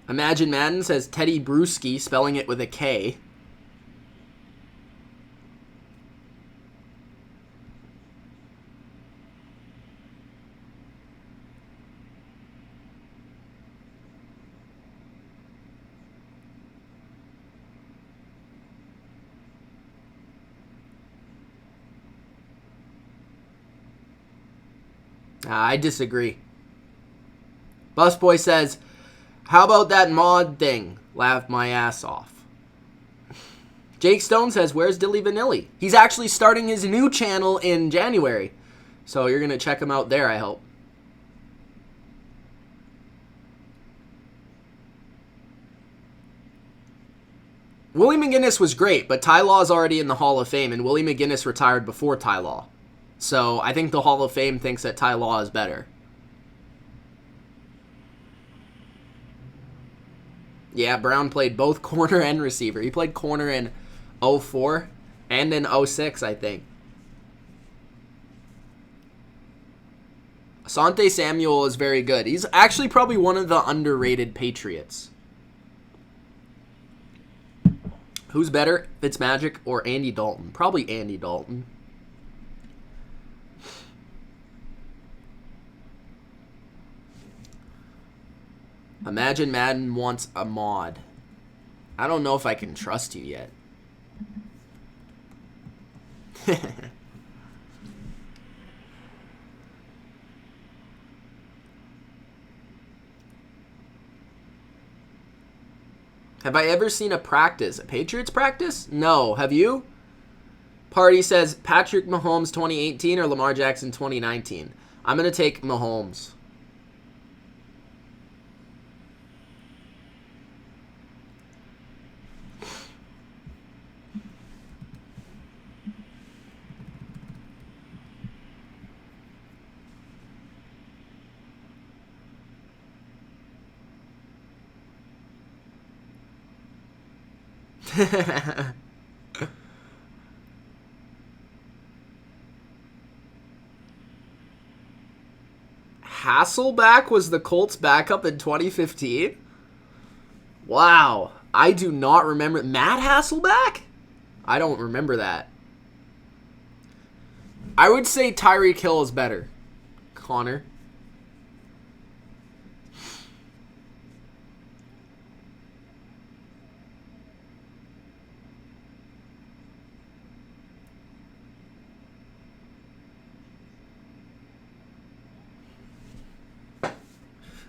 Imagine Madden says Teddy Bruschi, spelling it with a K. I disagree. Busboy says, how about that mod thing? Laughed my ass off. Jake Stone says, where's Dilly Vanilli? He's actually starting his new channel in January. So you're going to check him out there, I hope. Willie McGinnis was great, but Ty Law's already in the Hall of Fame, and Willie McGinnis retired before Ty Law. So I think the Hall of Fame thinks that Ty Law is better. Yeah, Brown played both corner and receiver. He played corner in 04 and in 06, I think. Asante Samuel is very good. He's actually probably one of the underrated Patriots. Who's better, Fitzmagic or Andy Dalton? Probably Andy Dalton. Imagine Madden wants a mod. I don't know if I can trust you yet. Have I ever seen a practice? A Patriots practice? No. Have you? Party says Patrick Mahomes 2018 or Lamar Jackson 2019. I'm going to take Mahomes. Hasselbeck was the Colts backup in 2015? Wow. I do not remember. Matt Hasselbeck? I don't remember that. I would say Tyreek Hill is better. Connor.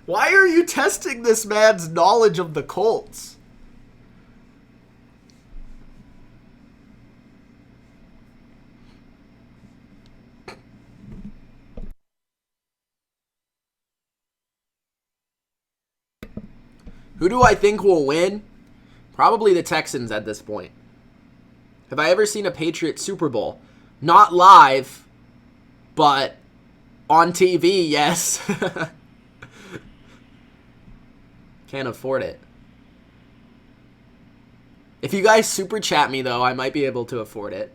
Why are you testing this man's knowledge of the Colts? Who do I think will win? Probably the Texans at this point. Have I ever seen a Patriots Super Bowl? Not live, but on TV, yes. Can't afford it. If you guys super chat me, though, I might be able to afford it.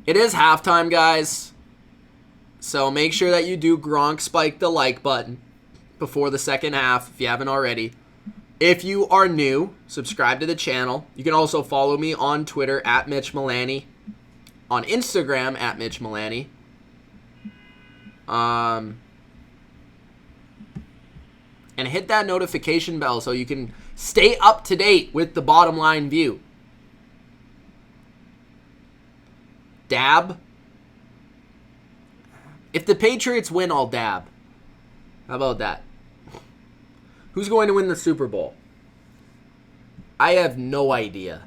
It is halftime, guys. So make sure that you do Gronk spike the like button before the second half if you haven't already. If you are new, subscribe to the channel. You can also follow me on Twitter at Mitch Milani. On Instagram at Mitch Milani. And hit that notification bell so you can stay up to date with the Bottom Line View. Dab. If the Patriots win, I'll dab. How about that? Who's going to win the Super Bowl? I have no idea.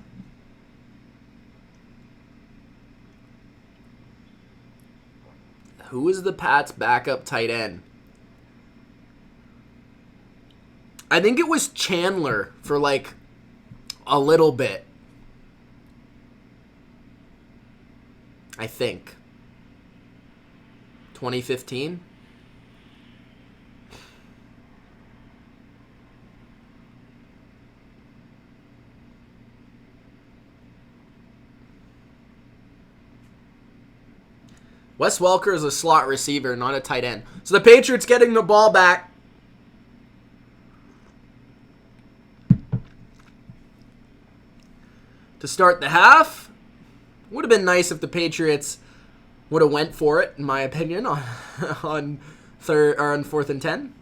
Who is the Pats' backup tight end? I think it was Chandler for like a little bit. I think. 2015? Wes Welker is a slot receiver, not a tight end. So the Patriots getting the ball back. To start the half. Would have been nice if the Patriots would have went for it, in my opinion, on 4th and 10.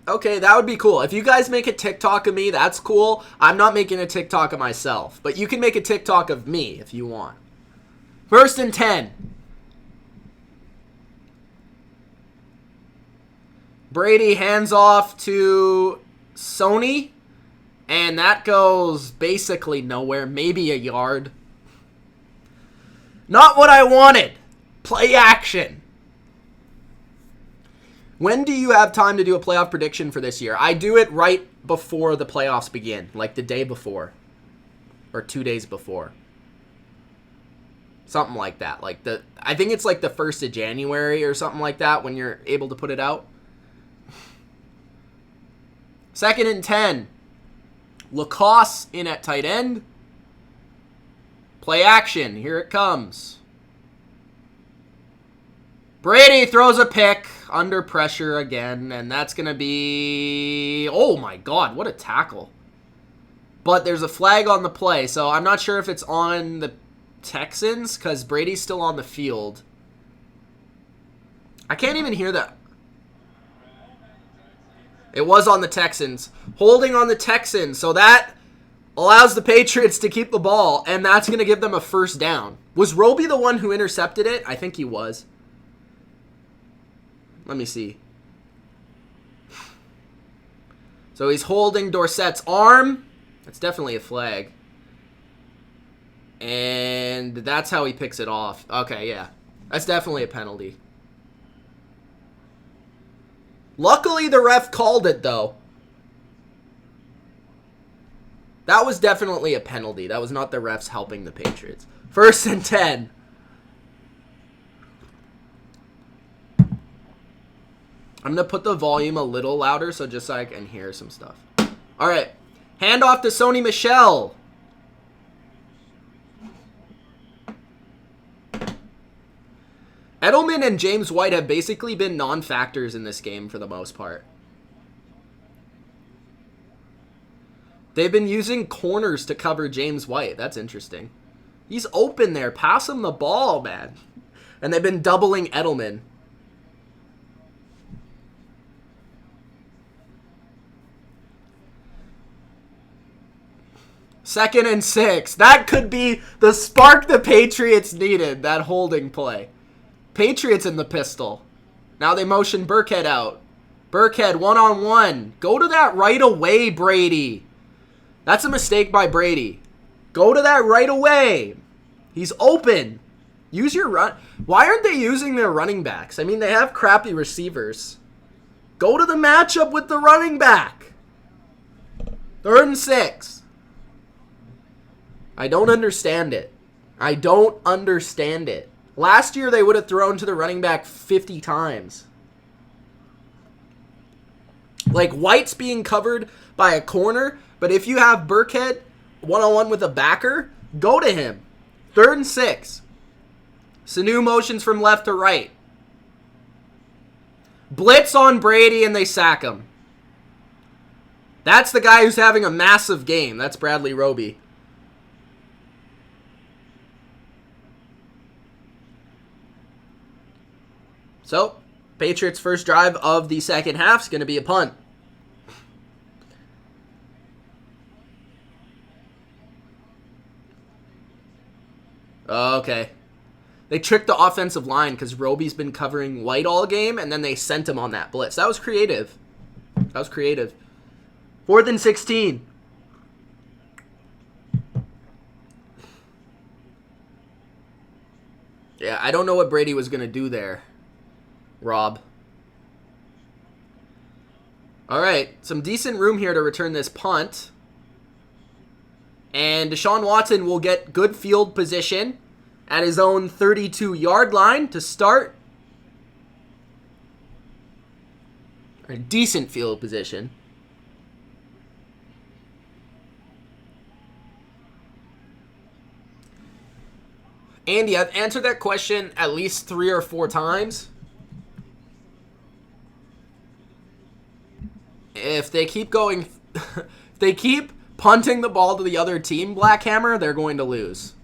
Okay, that would be cool. If you guys make a TikTok of me, that's cool. I'm not making a TikTok of myself. But you can make a TikTok of me if you want. 1st and 10. Brady hands off to Sony. And that goes basically nowhere, maybe a yard. Not what I wanted. Play action. When do you have time to do a playoff prediction for this year? I do it right before the playoffs begin, like the day before or 2 days before. Something like that. I think it's like the 1st of January or something like that when you're able to put it out. 2nd and 10. Lacoste in at tight end. Play action. Here it comes. Brady throws a pick under pressure again, and that's going to be... Oh my god, what a tackle. But there's a flag on the play, so I'm not sure if it's on the Texans, because Brady's still on the field. I can't even hear that. It was on the Texans. Holding on the Texans, so that allows the Patriots to keep the ball, and that's going to give them a first down. Was Roby the one who intercepted it? I think he was. Let me see. So he's holding Dorsett's arm. That's definitely a flag. And that's how he picks it off. Okay, yeah. That's definitely a penalty. Luckily, the ref called it, though. That was definitely a penalty. That was not the refs helping the Patriots. 1st and 10. I'm going to put the volume a little louder so just so I can hear some stuff. All right. Hand off to Sony Michel. Edelman and James White have basically been non-factors in this game for the most part. They've been using corners to cover James White. That's interesting. He's open there. Pass him the ball, man. And they've been doubling Edelman. Second and 6. That could be the spark the Patriots needed, that holding play. Patriots in the pistol. Now they motion Burkhead out. Burkhead one-on-one. Go to that right away, Brady. That's a mistake by Brady. Go to that right away. He's open. Use your run. Why aren't they using their running backs? I mean, they have crappy receivers. Go to the matchup with the running back. 3rd and 6. I don't understand it. I don't understand it. Last year, they would have thrown to the running back 50 times. Like, White's being covered by a corner, but if you have Burkhead one-on-one with a backer, go to him. 3rd and 6. Sanu motions from left to right. Blitz on Brady, and they sack him. That's the guy who's having a massive game. That's Bradley Roby. So, Patriots' first drive of the second half is going to be a punt. Okay. They tricked the offensive line because Roby's been covering White all game, and then they sent him on that blitz. That was creative. 4th and 16. Yeah, I don't know what Brady was going to do there, Rob. All right, some decent room here to return this punt. And Deshaun Watson will get good field position at his own 32-yard line to start. A decent field position. Andy, I've answered that question at least 3 or 4 times. If they keep going, if they keep punting the ball to the other team, Blackhammer, they're going to lose.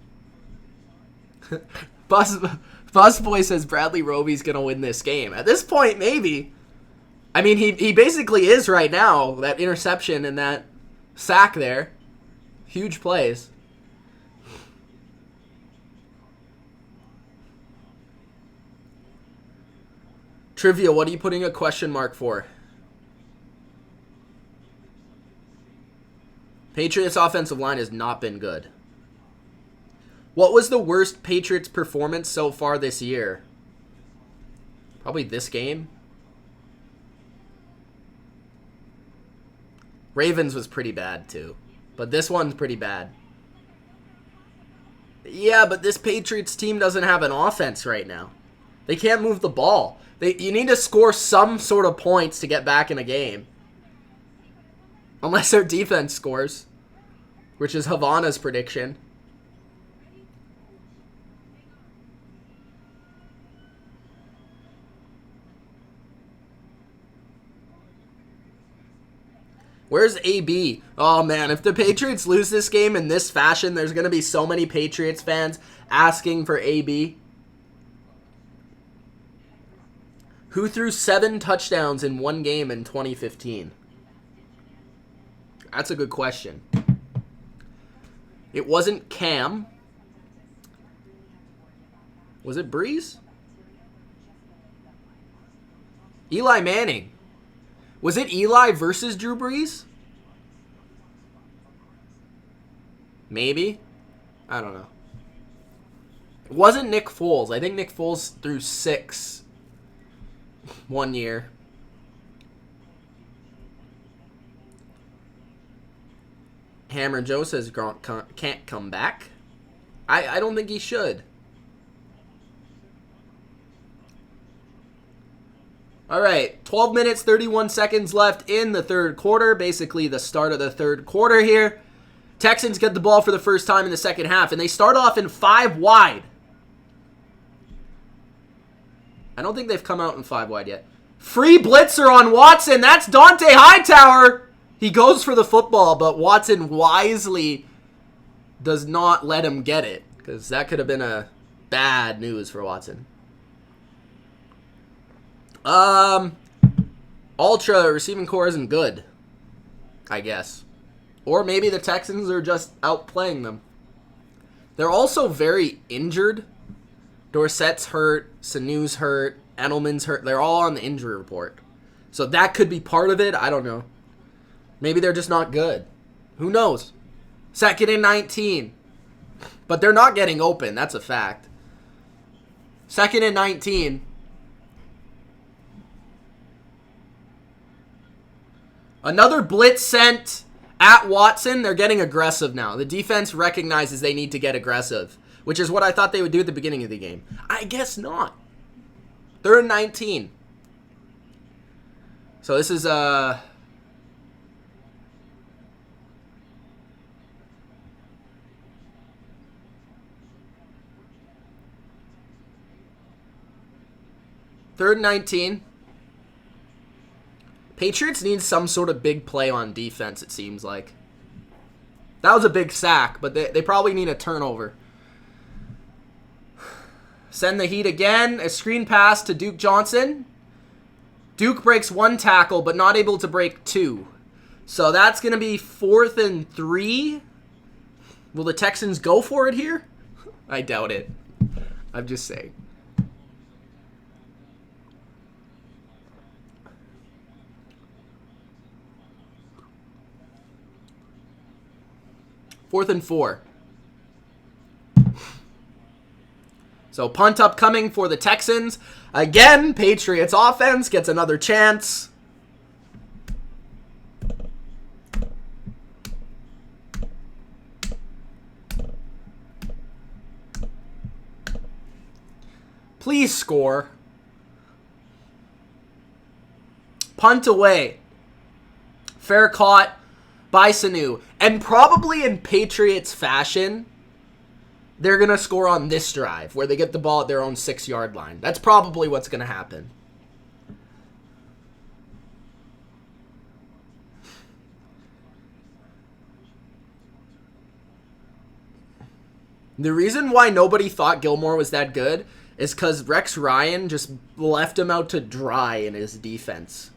Busboy says Bradley Roby's going to win this game. At this point, maybe. I mean, he basically is right now. That interception and that sack there. Huge plays. Trivia, what are you putting a question mark for? Patriots offensive line has not been good. What was the worst Patriots performance so far this year? Probably this game. Ravens was pretty bad too. But this one's pretty bad. Yeah, but this Patriots team doesn't have an offense right now. They can't move the ball. You need to score some sort of points to get back in a game. Unless their defense scores, which is Havana's prediction. Where's AB? Oh, man, if the Patriots lose this game in this fashion, there's going to be so many Patriots fans asking for AB. Who threw 7 touchdowns in one game in 2015? That's a good question. It wasn't Cam. Was it Breeze? Eli Manning. Was it Eli versus Drew Brees? Maybe. I don't know. It wasn't Nick Foles. I think Nick Foles threw 6 one year. Hammer Joe says Gronk can't come back. I don't think he should. All right, 12 minutes, 31 seconds left in the third quarter. Basically the start of the third quarter here. Texans get the ball for the first time in the second half, and they start off in 5 wide. I don't think they've come out in 5 wide yet. Free blitzer on Watson. That's Dante Hightower. He goes for the football, but Watson wisely does not let him get it, because that could have been a bad news for Watson. Ultra receiving core isn't good, I guess. Or maybe the Texans are just outplaying them. They're also very injured. Dorsett's hurt, Sanu's hurt, Edelman's hurt. They're all on the injury report. So that could be part of it. I don't know. Maybe they're just not good. Who knows? 2nd and 19. But they're not getting open. That's a fact. 2nd and 19. Another blitz sent at Watson. They're getting aggressive now. The defense recognizes they need to get aggressive, which is what I thought they would do at the beginning of the game. I guess not. 3rd and 19. So this is 3rd and 19. Patriots need some sort of big play on defense, it seems like. That was a big sack, but they probably need a turnover. Send the heat again. A screen pass to Duke Johnson. Duke breaks 1 tackle, but not able to break 2. So that's going to be 4th and 3. Will the Texans go for it here? I doubt it. I'm just saying. Fourth and 4. So punt upcoming for the Texans. Again, Patriots offense gets another chance. Please score. Punt away. Fair caught by Sanu. And probably in Patriots fashion, they're going to score on this drive where they get the ball at their own 6-yard line. That's probably what's going to happen. The reason why nobody thought Gilmore was that good is because Rex Ryan just left him out to dry in his defense.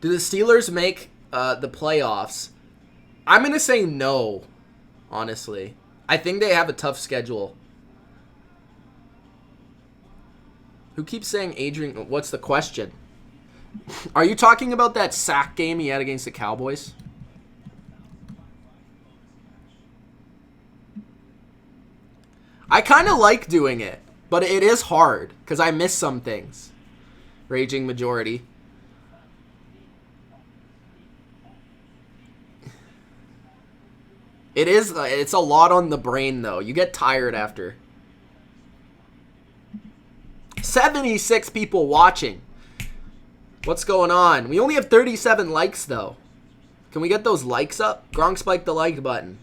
Do the Steelers make the playoffs? I'm going to say no, honestly. I think they have a tough schedule. Who keeps saying Adrian? What's the question? Are you talking about that sack game he had against the Cowboys? I kind of like doing it, but it is hard because I miss some things. Raging majority. It's a lot on the brain, though. You get tired after. 76 people watching. What's going on? We only have 37 likes, though. Can we get those likes up? Gronk spiked the like button.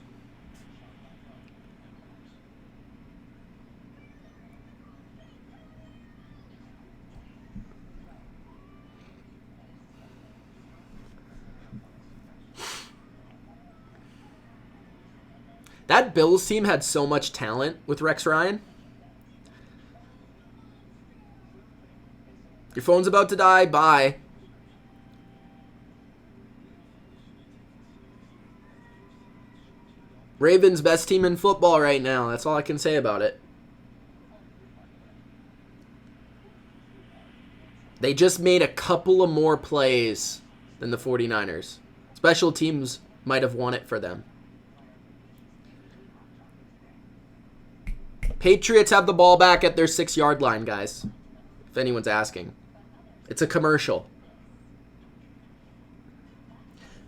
That Bills team had so much talent with Rex Ryan. Your phone's about to die. Bye. Ravens best team in football right now. That's all I can say about it. They just made a couple of more plays than the 49ers. Special teams might have won it for them. Patriots have the ball back at their 6-yard line, guys. If anyone's asking. It's a commercial.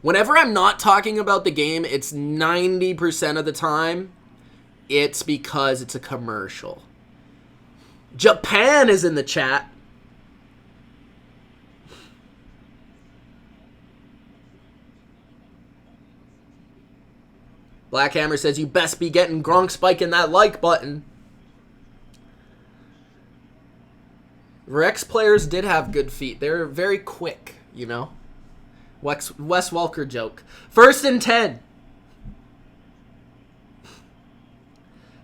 Whenever I'm not talking about the game, it's 90% of the time, it's because it's a commercial. Japan is in the chat. Black Hammer says, you best be getting Gronk spiking that like button. Rex players did have good feet. They're very quick, you know. Wes Welker joke. 1st and 10.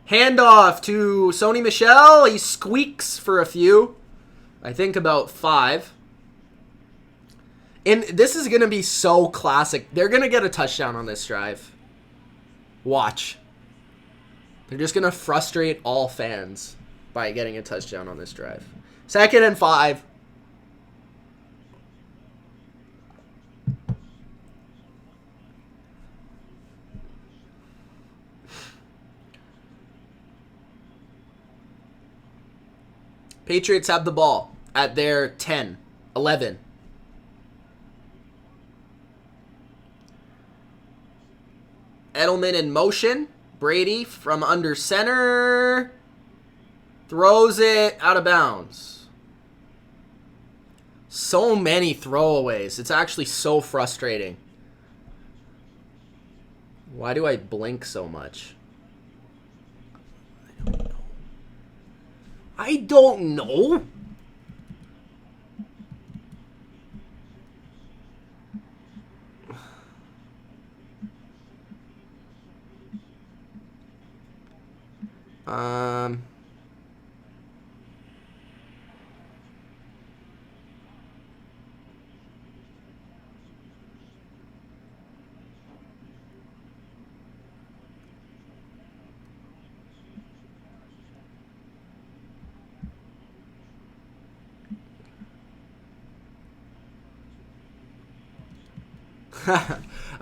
Handoff to Sony Michel. He squeaks for a few. I think about 5. And this is going to be so classic. They're going to get a touchdown on this drive. Watch. They're just going to frustrate all fans by getting a touchdown on this drive. 2nd and 5. Patriots have the ball at their 10, 11. Edelman in motion. Brady from under center. Throws it out of bounds. So many throwaways. It's actually so frustrating. Why do I blink so much? I don't know.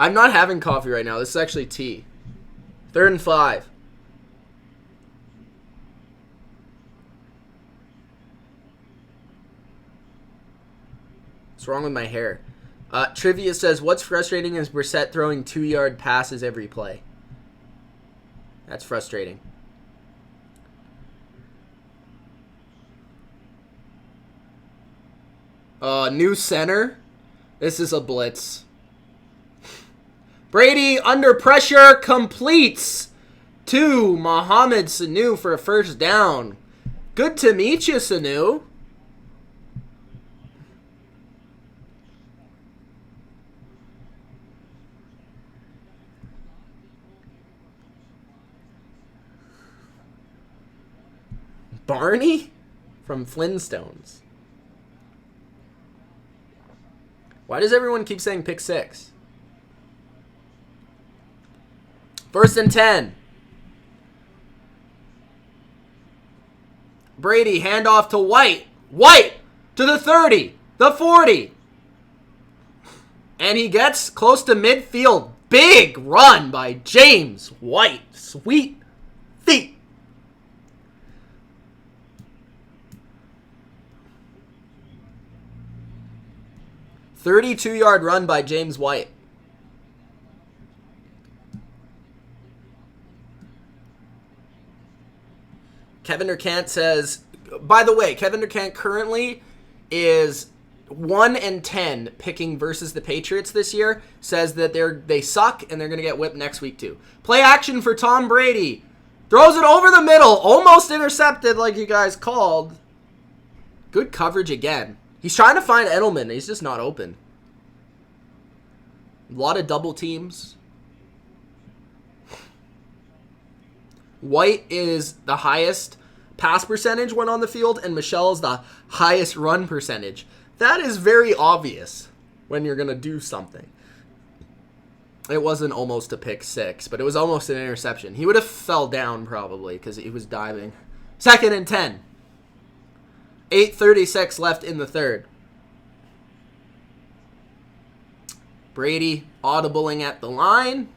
I'm not having coffee right now. This is actually tea. 3rd and 5. What's wrong with my hair? Trivia says, what's frustrating is Brissett throwing 2-yard passes every play. That's frustrating. New center. This is a blitz. Brady under pressure completes to Mohamed Sanu for a 1st down. Good to meet you, Sanu. Barney from Flintstones. Why does everyone keep saying pick 6? 1st and 10. Brady, handoff to White. White to the 30, the 40, And he gets close to midfield. Big run by James White. Sweet feet. "32-yard run by James White. Kevin Durkant says, by the way, Kevin Durkant currently is 1-10 picking versus the Patriots this year. Says that they suck and they're going to get whipped next week too. Play action for Tom Brady. Throws it over the middle. Almost intercepted like you guys called. Good coverage again. He's trying to find Edelman. He's just not open. A lot of double teams. White is the highest pass percentage when on the field, and Michelle is the highest run percentage. That is very obvious when you're going to do something. It wasn't almost a pick six, but it was almost an interception. He would have fell down probably because he was diving. 2nd and 10. 8:36 left in the third. Brady audibling at the line.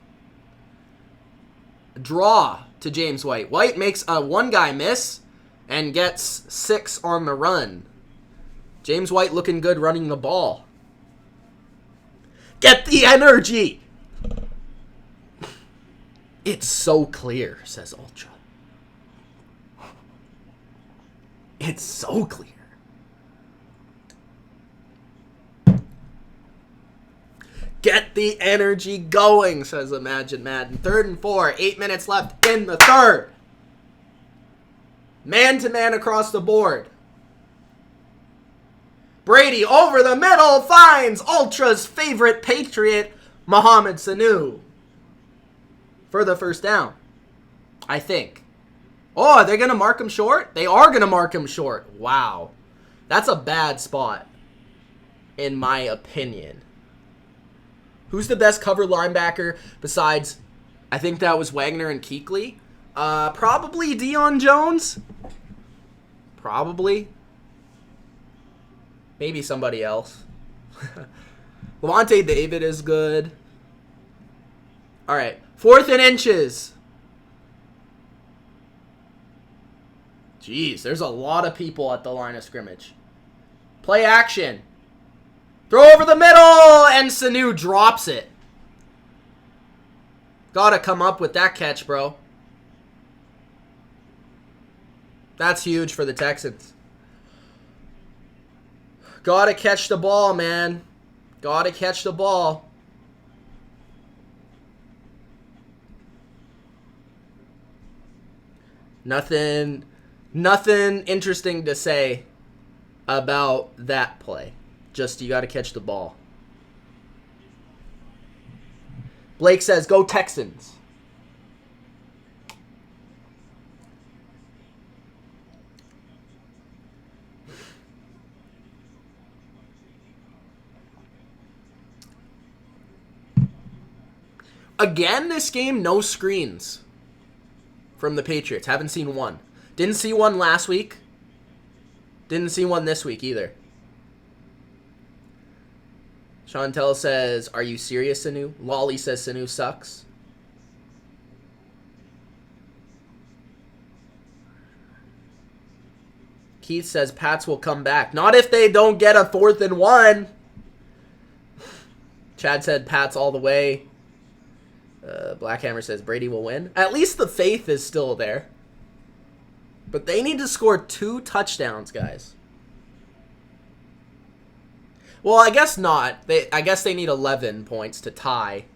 Draw to James White. White makes a one guy miss and gets 6 on the run. James White looking good running the ball. Get the energy. It's so clear, says Ultra. It's so clear. Get the energy going, says Imagine Madden. 3rd and 4, 8 minutes left in the third. Man-to-man across the board. Brady over the middle finds Ultra's favorite Patriot, Mohamed Sanu, for the first down, I think. Oh, are they going to mark him short? They are going to mark him short. Wow. That's a bad spot, in my opinion. Who's the best cover linebacker besides, I think that was Wagner and Kuechly? Probably Deion Jones. Probably. Maybe somebody else. Levante David is good. All right. 4th and inches. Jeez, there's a lot of people at the line of scrimmage. Play action. Throw over the middle, and Sanu drops it. Gotta come up with that catch, bro. That's huge for the Texans. Gotta catch the ball, man. Gotta catch the ball. Nothing interesting to say about that play. Just you gotta catch the ball. Blake says, go Texans. Again, this game, no screens from the Patriots. Haven't seen one. Didn't see one last week. Didn't see one this week either. Chantel says, are you serious, Sanu? Lolly says Sanu sucks. Keith says Pats will come back. Not if they don't get a 4th and 1. Chad said Pats all the way. Blackhammer says Brady will win. At least the faith is still there. But they need to score 2 touchdowns, guys. Well, I guess not. I guess they need 11 points to tie.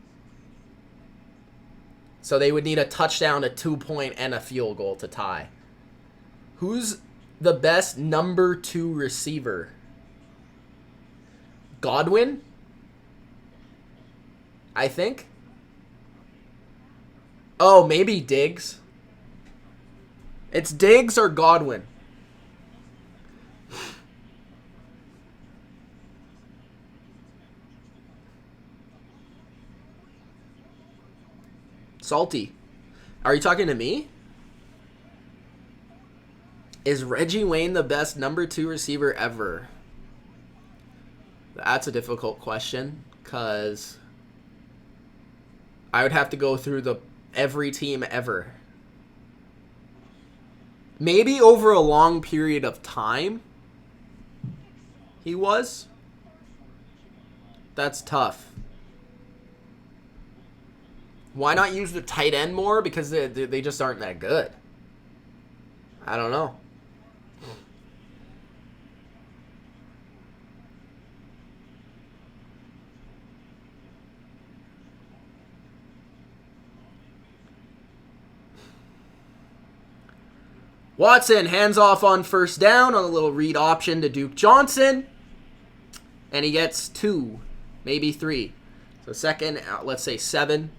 So they would need a touchdown, a 2-point, and a field goal to tie. Who's the best number 2 receiver? Godwin? I think. Oh, maybe Diggs. It's Diggs or Godwin. Salty. Are you talking to me? Is Reggie Wayne the best number 2 receiver ever? That's a difficult question. because I would have to go through every team ever. Maybe over a long period of time he was. That's tough. Why not use the tight end more? Because they just aren't that good. I don't know. Watson hands off on first down on a little read option to Duke Johnson. And he gets 2, maybe 3. So second, let's say 7.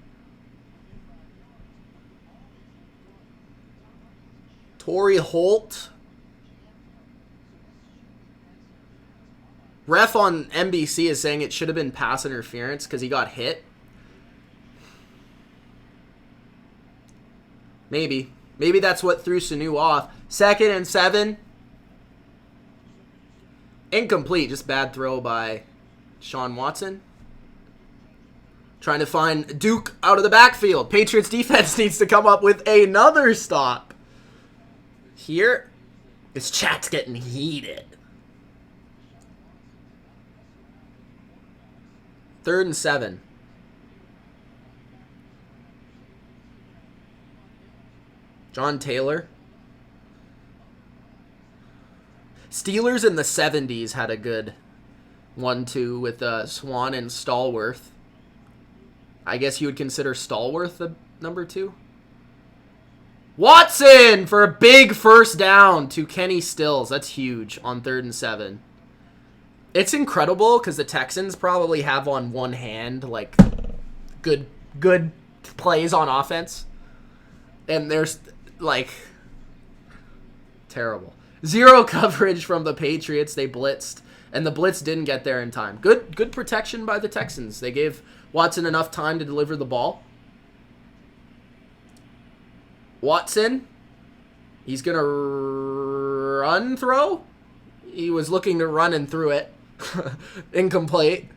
Torrey Holt. Ref on NBC is saying it should have been pass interference because he got hit. Maybe. Maybe that's what threw Sanu off. 2nd and 7. Incomplete. Just bad throw by Deshaun Watson. Trying to find Duke out of the backfield. Patriots defense needs to come up with another stop. Here, this chat's getting heated. 3rd and 7. John Taylor. Steelers in the 70s had a good 1-2 with Swan and Stallworth. I guess you would consider Stallworth the number 2. Watson for a big first down to Kenny Stills. That's huge on 3rd and 7. It's incredible because the Texans probably have on one hand like good plays on offense. And there's like terrible. 0 coverage from the Patriots. They blitzed, and the blitz didn't get there in time. Good protection by the Texans. They gave Watson enough time to deliver the ball. Watson, he's going to run throw. He was looking to run and threw it. Incomplete.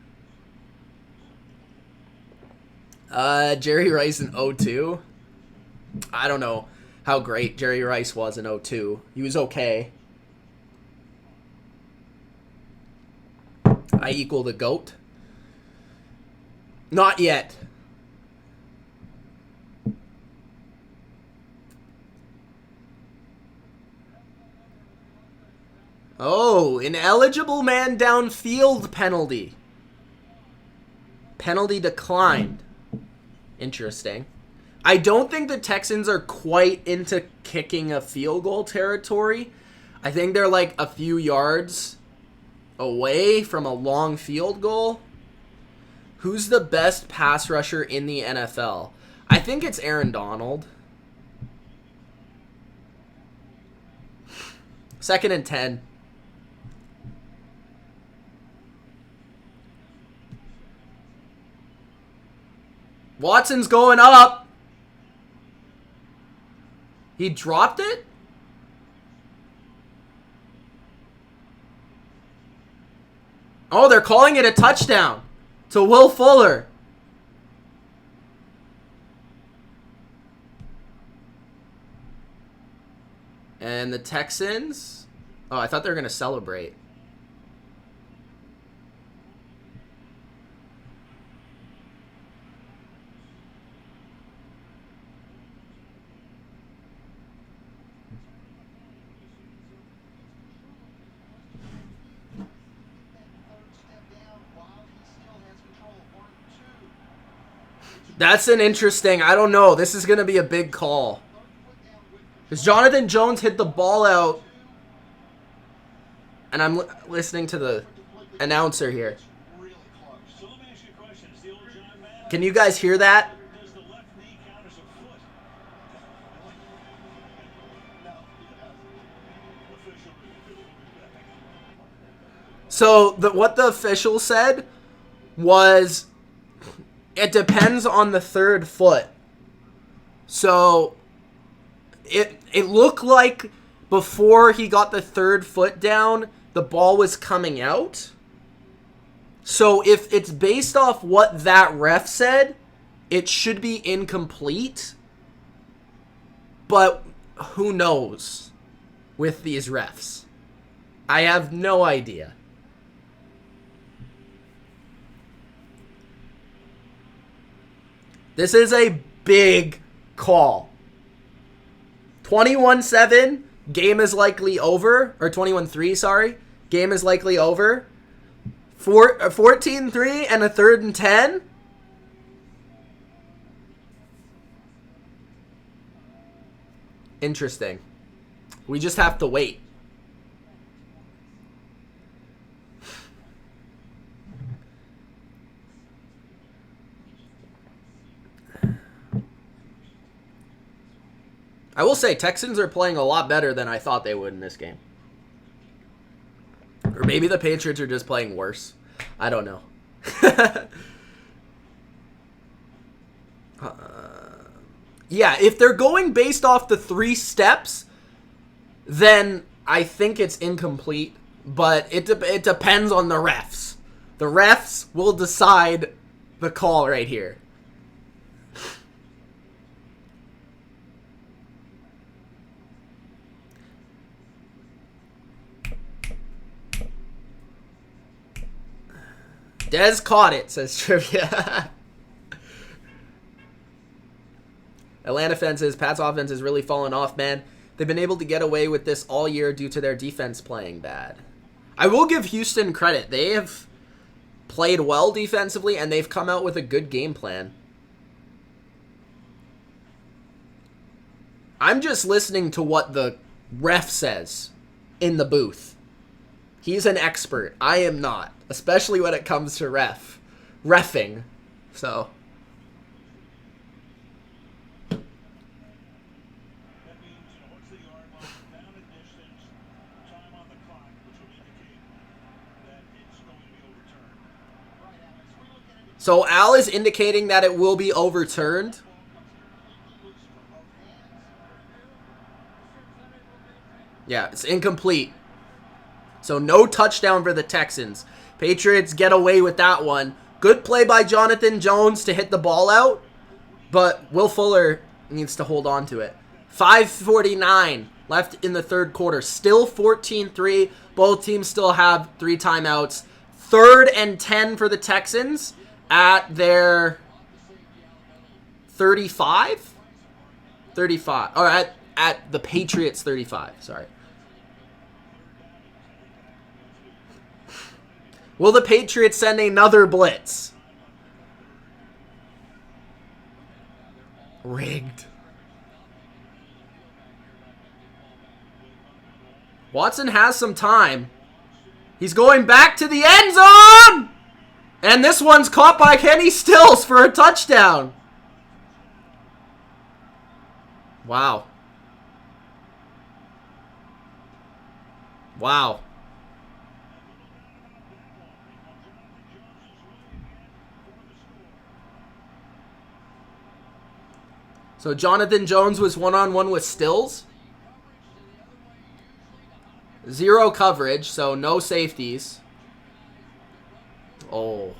Jerry Rice in 0-2. I don't know how great Jerry Rice was in 0-2. He was okay. I equal the GOAT. Not yet. Oh, ineligible man downfield penalty. Penalty declined. Interesting. I don't think the Texans are quite into kicking a field goal territory. I think they're like a few yards away from a long field goal. Who's the best pass rusher in the NFL? I think it's Aaron Donald. 2nd and 10. Watson's going up. He dropped it? Oh, they're calling it a touchdown to Will Fuller. And the Texans... Oh, I thought they were going to celebrate. That's an interesting... I don't know. This is going to be a big call. Because Jonathan Jones hit the ball out. And I'm listening to the announcer here. Can you guys hear that? So what the official said was... It depends on the third foot. So it looked like before he got the third foot down, the ball was coming out. So if it's based off what that ref said, it should be incomplete. But who knows with these refs? I have no idea. This is a big call. 21-7, game is likely over. Or 21-3, sorry. Game is likely over. 14-3 and a 3rd and 10. Interesting. We just have to wait. I will say Texans are playing a lot better than I thought they would in this game. Or maybe the Patriots are just playing worse. I don't know. Yeah, if they're going based off the 3 steps, then I think it's incomplete. But it depends on the refs. The refs will decide the call right here. Dez caught it, says Trivia. Atlanta fans says, Pat's offense has really fallen off, man. They've been able to get away with this all year due to their defense playing bad. I will give Houston credit. They have played well defensively, and they've come out with a good game plan. I'm just listening to what the ref says in the booth. He's an expert. I am not, especially when it comes to reffing. So... So Al is indicating that it will be overturned. Yeah, it's incomplete. So no touchdown for the Texans. Patriots get away with that one. Good play by Jonathan Jones to hit the ball out, but Will Fuller needs to hold on to it. 5:49 left in the third quarter. Still 14-3. Both teams still have 3 timeouts. 3rd and 10 for the Texans at their 35? 35. Or at the Patriots 35. Sorry. Will the Patriots send another blitz? Rigged. Watson has some time. He's going back to the end zone! And this one's caught by Kenny Stills for a touchdown. Wow. Wow. So Jonathan Jones was one-on-one with Stills. 0 coverage, so no safeties. Oh,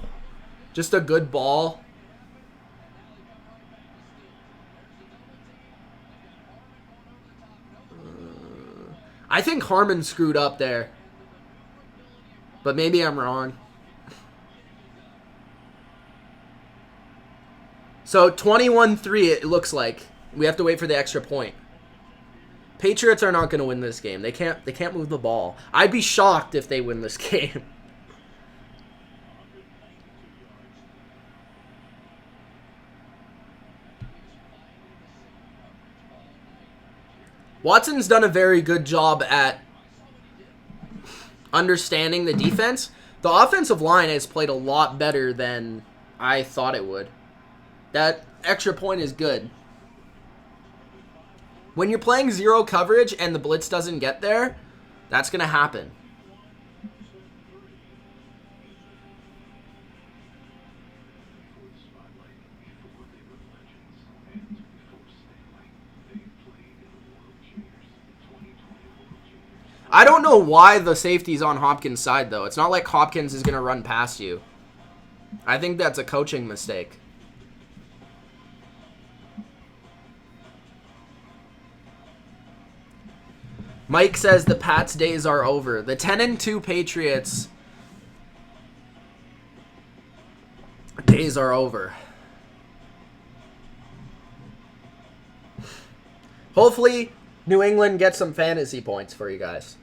just a good ball. I think Harmon screwed up there, but maybe I'm wrong. So 21-3 it looks like. We have to wait for the extra point. Patriots are not going to win this game. They can't move the ball. I'd be shocked if they win this game. Watson's done a very good job at understanding the defense. The offensive line has played a lot better than I thought it would. That extra point is good. When you're playing 0 coverage and the blitz doesn't get there, that's going to happen. I don't know why the safety's on Hopkins' side, though. It's not like Hopkins is going to run past you. I think that's a coaching mistake. Mike says the Pats days are over. The 10-2 Patriots days are over. Hopefully, New England gets some fantasy points for you guys.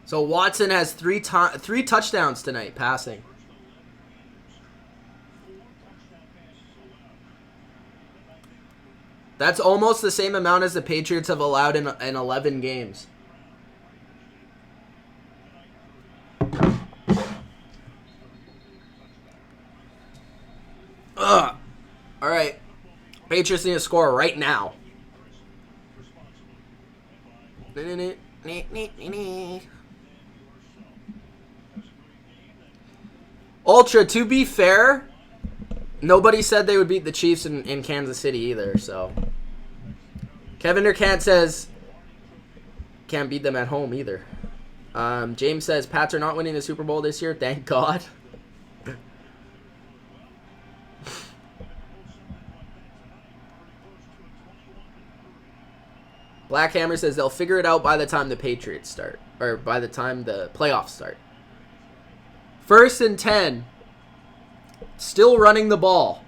So Watson has three touchdowns tonight passing. That's almost the same amount as the Patriots have allowed in 11 games. Ugh. All right. Patriots need to score right now. Ultra, to be fair, nobody said they would beat the Chiefs in Kansas City either, so. Kevin Durkant says can't beat them at home either. James says Pats are not winning the Super Bowl this year. Thank God. Black Hammer says they'll figure it out by the time the Patriots start, or by the time the playoffs start. 1st and 10. Still running the ball.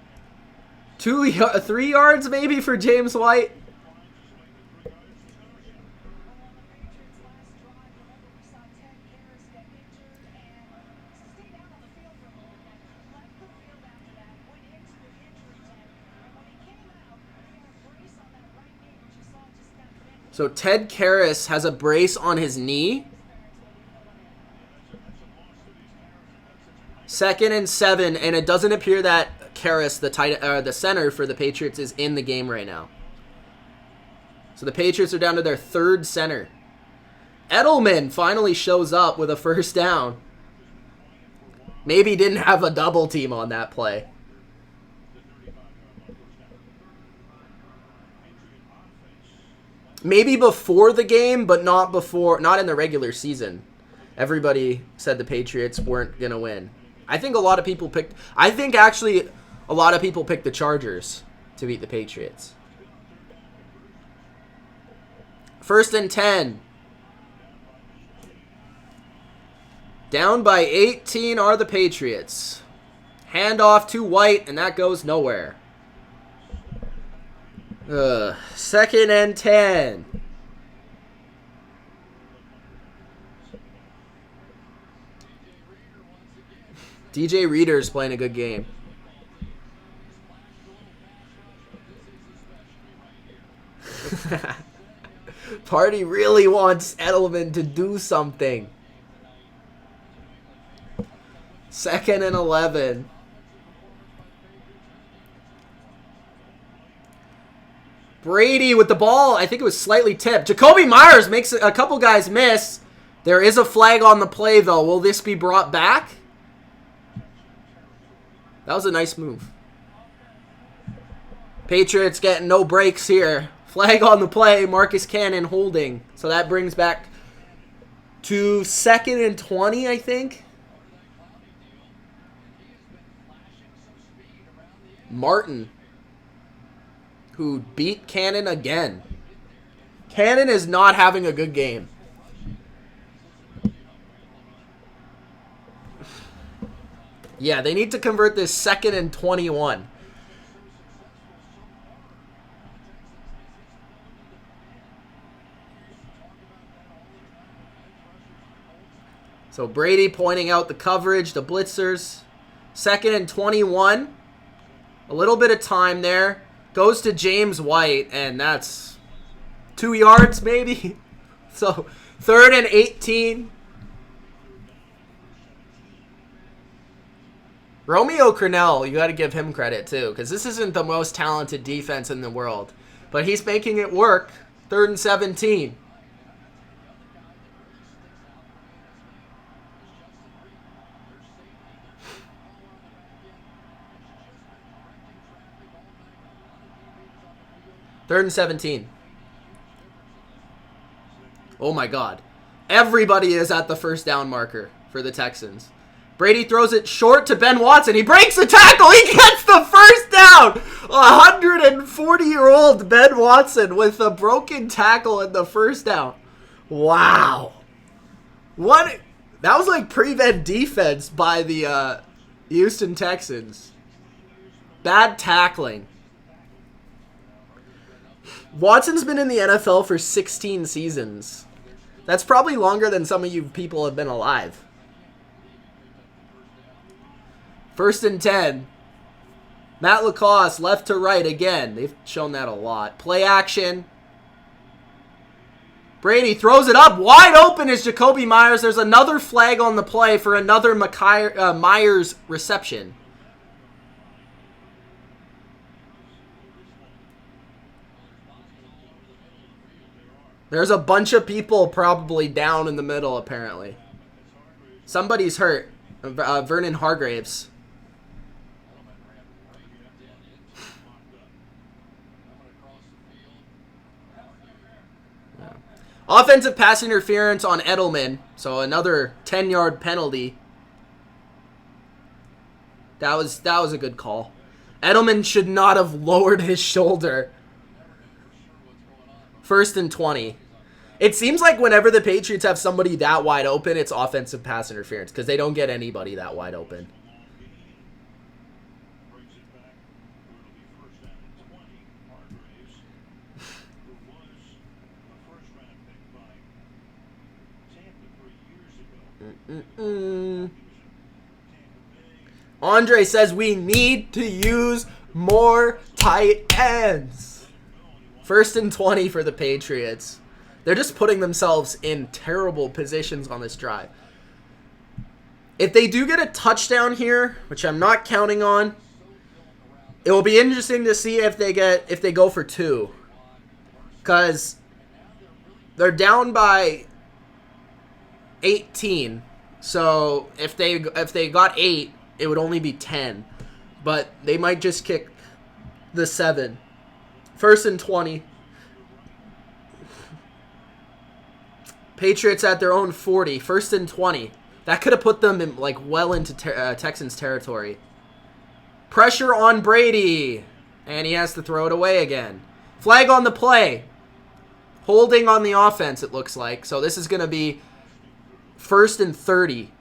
3 yards maybe for James White. So Ted Karras has a brace on his knee. 2nd and 7, and it doesn't appear that Karras, the center for the Patriots, is in the game right now. So the Patriots are down to their 3rd center. Edelman finally shows up with a 1st down. Maybe didn't have a double team on that play. Maybe before the game, but not in the regular season. Everybody said the Patriots weren't going to win. I think actually a lot of people picked the Chargers to beat the Patriots. 1st and 10. Down by 18 are the Patriots. Handoff to White, and that goes nowhere. 2nd and 10. DJ Reader's playing a good game. Party really wants Edelman to do something. 2nd and 11. Brady with the ball. I think it was slightly tipped. Jacoby Myers makes a couple guys miss. There is a flag on the play, though. Will this be brought back? That was a nice move. Patriots getting no breaks here. Flag on the play. Marcus Cannon holding. So that brings back to 2nd and 20, I think. Martin, who beat Cannon again. Cannon is not having a good game. Yeah, they need to convert this 2nd and 21. So Brady pointing out the coverage, the blitzers. 2nd and 21. A little bit of time there. Goes to James White, and that's 2 yards maybe. So 3rd and 18. Romeo Crennel, you got to give him credit too, because this isn't the most talented defense in the world. But he's making it work. 3rd and 17. 3rd and 17. Oh my God. Everybody is at the first down marker for the Texans. Brady throws it short to Ben Watson. He breaks the tackle. He gets the first down. 140-year-old Ben Watson with a broken tackle in the first down. Wow. What? That was like prevent defense by the Houston Texans. Bad tackling. Watson's been in the NFL for 16 seasons. That's probably longer than some of you people have been alive. 1st and 10. Matt Lacoste, left to right again. They've shown that a lot. Play action. Brady throws it up. Wide open is Jacoby Myers. There's another flag on the play for another Myers reception. There's a bunch of people probably down in the middle, apparently. Somebody's hurt. Vernon Hargraves. Yeah. Offensive pass interference on Edelman. So another 10-yard penalty. That was a good call. Edelman should not have lowered his shoulder. 1st and 20. It seems like whenever the Patriots have somebody that wide open, it's offensive pass interference because they don't get anybody that wide open. Andre says we need to use more tight ends. 1st and 20 for the Patriots. They're just putting themselves in terrible positions on this drive. If they do get a touchdown here, which I'm not counting on, it will be interesting to see if they go for 2. Because they're down by 18. So if they got 8, it would only be 10. But they might just kick the 7. 1st and 20. Patriots at their own 40. 1st and 20. That could have put them in, like, well into Texans territory. Pressure on Brady. And he has to throw it away again. Flag on the play. Holding on the offense, it looks like. So this is going to be 1st and 30.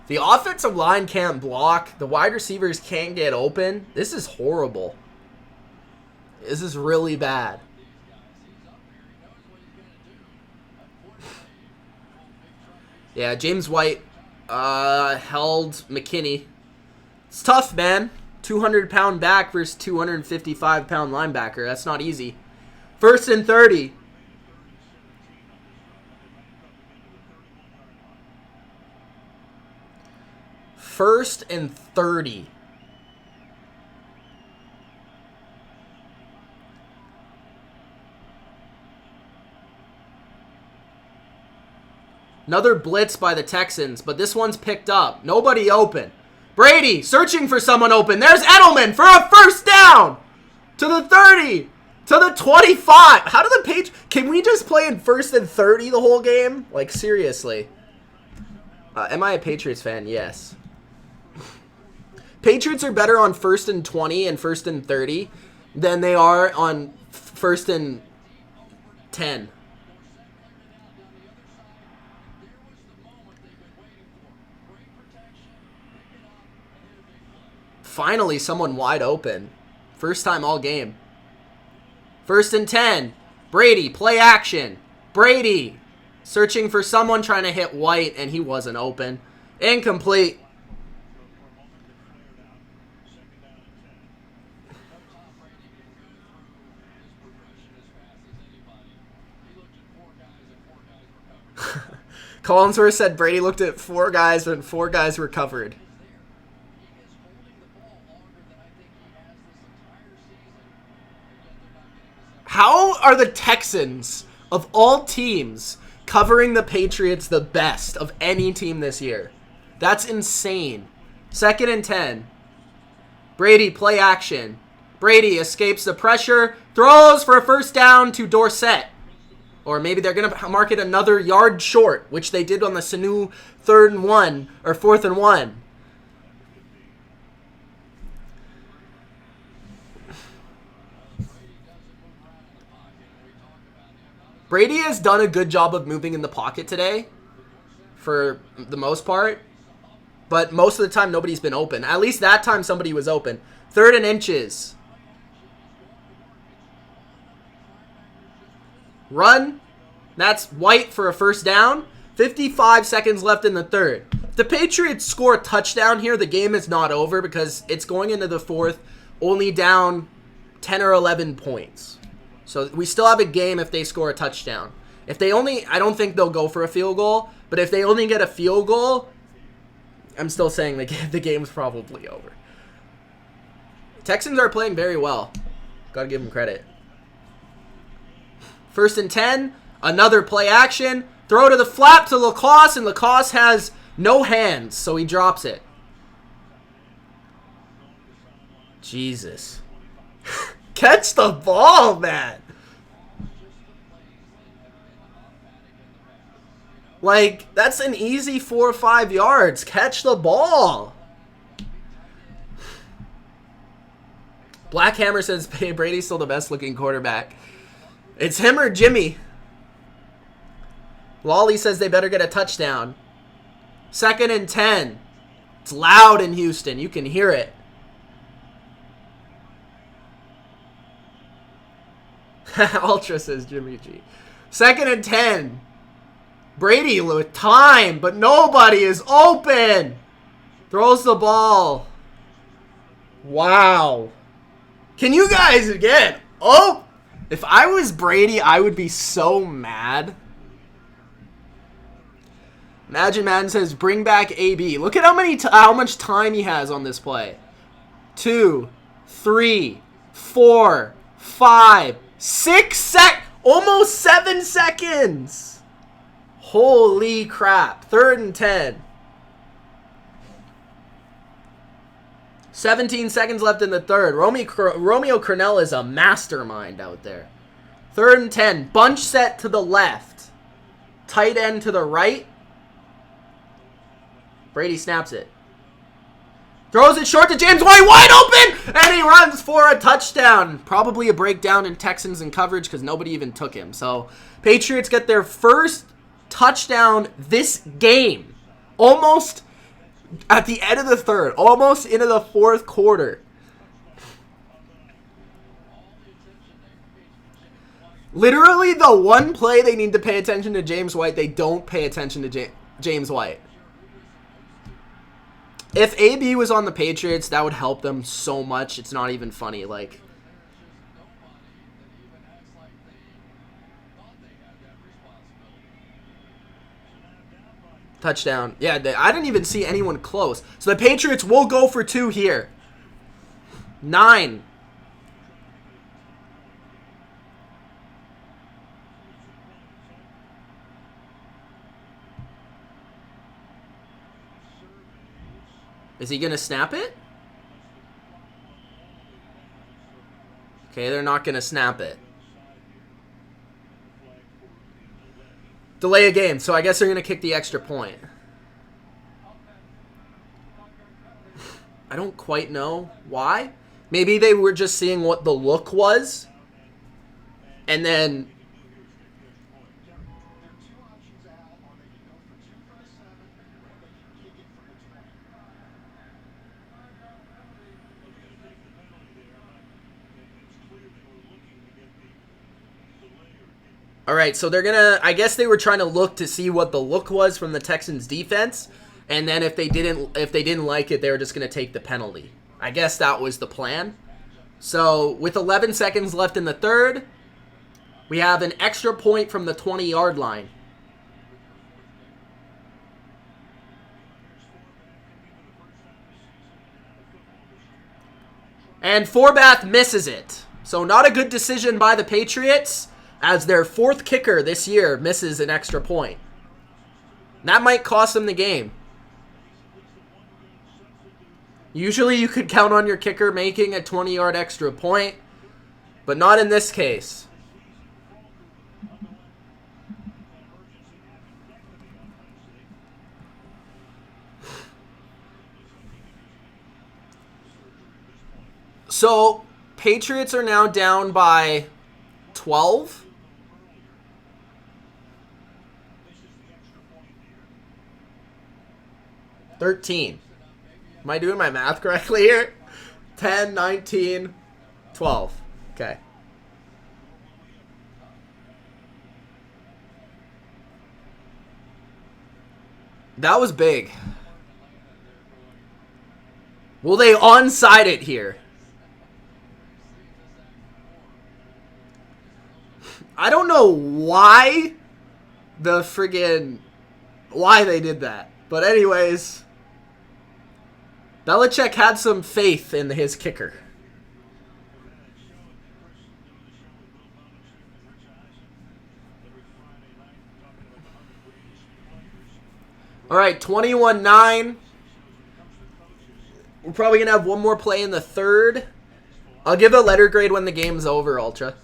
The offensive line can't block. The wide receivers can't get open. This is horrible. This is really bad. Yeah, James White held McKinney. It's tough, man. 200-pound back versus 255-pound linebacker. That's not easy. 1st and 30. First and 30. Another blitz by the Texans, but this one's picked up. Nobody open. Brady searching for someone open. There's Edelman for a first down. To the 30. To the 25. How do the Patriots... Can we just play in 1st and 30 the whole game? Like, seriously. Am I a Patriots fan? Yes. Patriots are better on 1st and 20 and 1st and 30 than they are on 1st and 10. Finally, someone wide open. First time all game. 1st and 10. Brady, play action. Brady searching for someone trying to hit White, and he wasn't open. Incomplete. Collinsworth said Brady looked at 4 guys when 4 guys were covered. How are the Texans, of all teams, covering the Patriots the best of any team this year? That's insane. 2nd and 10. Brady, play action. Brady escapes the pressure, throws for a first down to Dorsett. Or maybe they're going to mark it another yard short, which they did on the Sanu 3rd and 1 or 4th and 1. Brady has done a good job of moving in the pocket today for the most part. But most of the time, nobody's been open. At least that time, somebody was open. 3rd and inches. Run. That's White for a first down. 55 seconds left in the 3rd. If the Patriots score a touchdown here, the game is not over because it's going into the 4th, only down 10 or 11 points. So we still have a game if they score a touchdown. If they only, I don't think they'll go for a field goal, but if they only get a field goal, I'm still saying the game's probably over. Texans are playing very well. Gotta give them credit. 1st and 10, another play action. Throw to the flap to Lacoste, and Lacoste has no hands, so he drops it. Jesus. Catch the ball, man. Like, that's an easy 4 or 5 yards. Catch the ball. Black Hammer says Brady's still the best looking quarterback. It's him or Jimmy. Lolly says they better get a touchdown. 2nd and 10. It's loud in Houston. You can hear it. Ultra says Jimmy G. 2nd and 10. Brady with time, but nobody is open. Throws the ball. Wow. Can you guys get... Oh! If I was Brady, I would be so mad. Imagine Madden says, bring back AB. Look at how much time he has on this play. 2, 3, 4, 5, 6 almost 7 seconds. Holy crap. 3rd and 10. 17 seconds left in the 3rd. Romeo Crennel is a mastermind out there. 3rd and 10. Bunch set to the left. Tight end to the right. Brady snaps it. Throws it short to James White. Wide open! And he runs for a touchdown. Probably a breakdown in Texans in coverage because nobody even took him. So, Patriots get their first touchdown this game. Almost at the end of the 3rd. Almost into the 4th quarter. Literally the one play they need to pay attention to James White, they don't pay attention to James White. If AB was on the Patriots, that would help them so much. It's not even funny. Like, touchdown. Yeah, I didn't even see anyone close. So the Patriots will go for 2 here. 9. Is he going to snap it? Okay, they're not going to snap it. Delay a game, so I guess they're going to kick the extra point. I don't quite know why. Maybe they were just seeing what the look was. And then... All right, so they're going to, I guess they were trying to look to see what the look was from the Texans defense, and then if they didn't like it, they were just going to take the penalty. I guess that was the plan. So, with 11 seconds left in the 3rd, we have an extra point from the 20-yard line. And Forbath misses it. So, not a good decision by the Patriots, as their 4th kicker this year misses an extra point. That might cost them the game. Usually you could count on your kicker making a 20-yard extra point, but not in this case. So, Patriots are now down by 12. $13. Am I doing my math correctly here? 10, 19, 12. Okay. That was big. Will they onside it here? I don't know why why they did that. But anyways, Belichick had some faith in his kicker. All right, 21-9. We're probably going to have one more play in the third. I'll give a letter grade when the game's over, Ultra.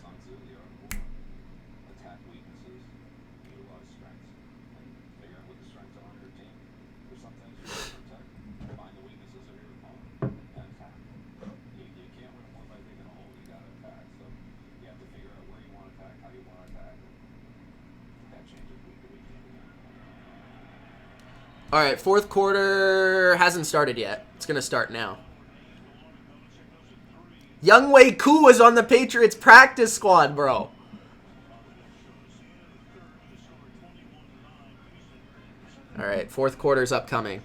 All right, fourth quarter hasn't started yet. It's going to start now. Younghoe Koo is on the Patriots practice squad, bro. All right, fourth quarter's upcoming.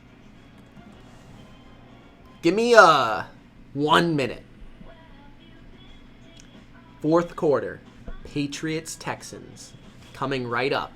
Give me 1 minute. Fourth quarter, Patriots Texans coming right up.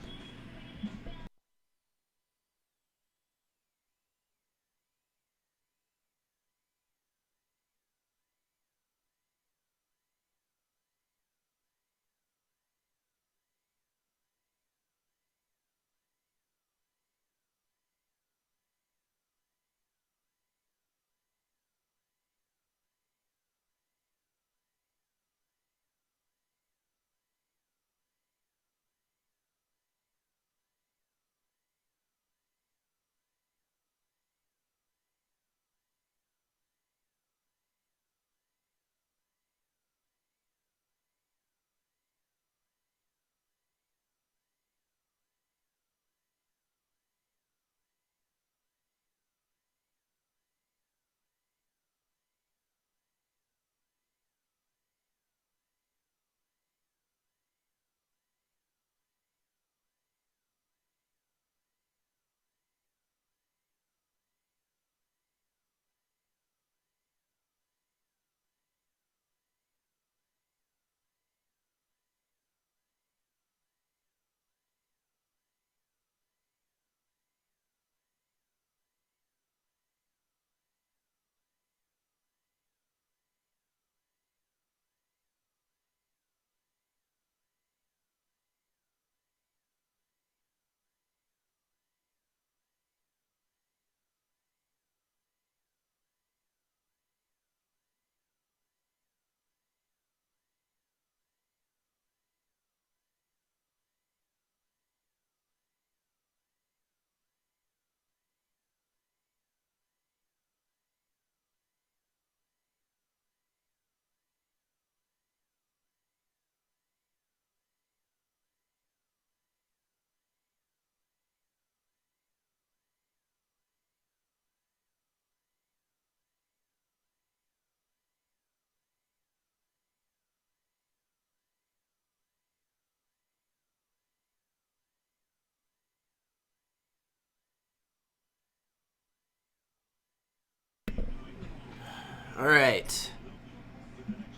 All right.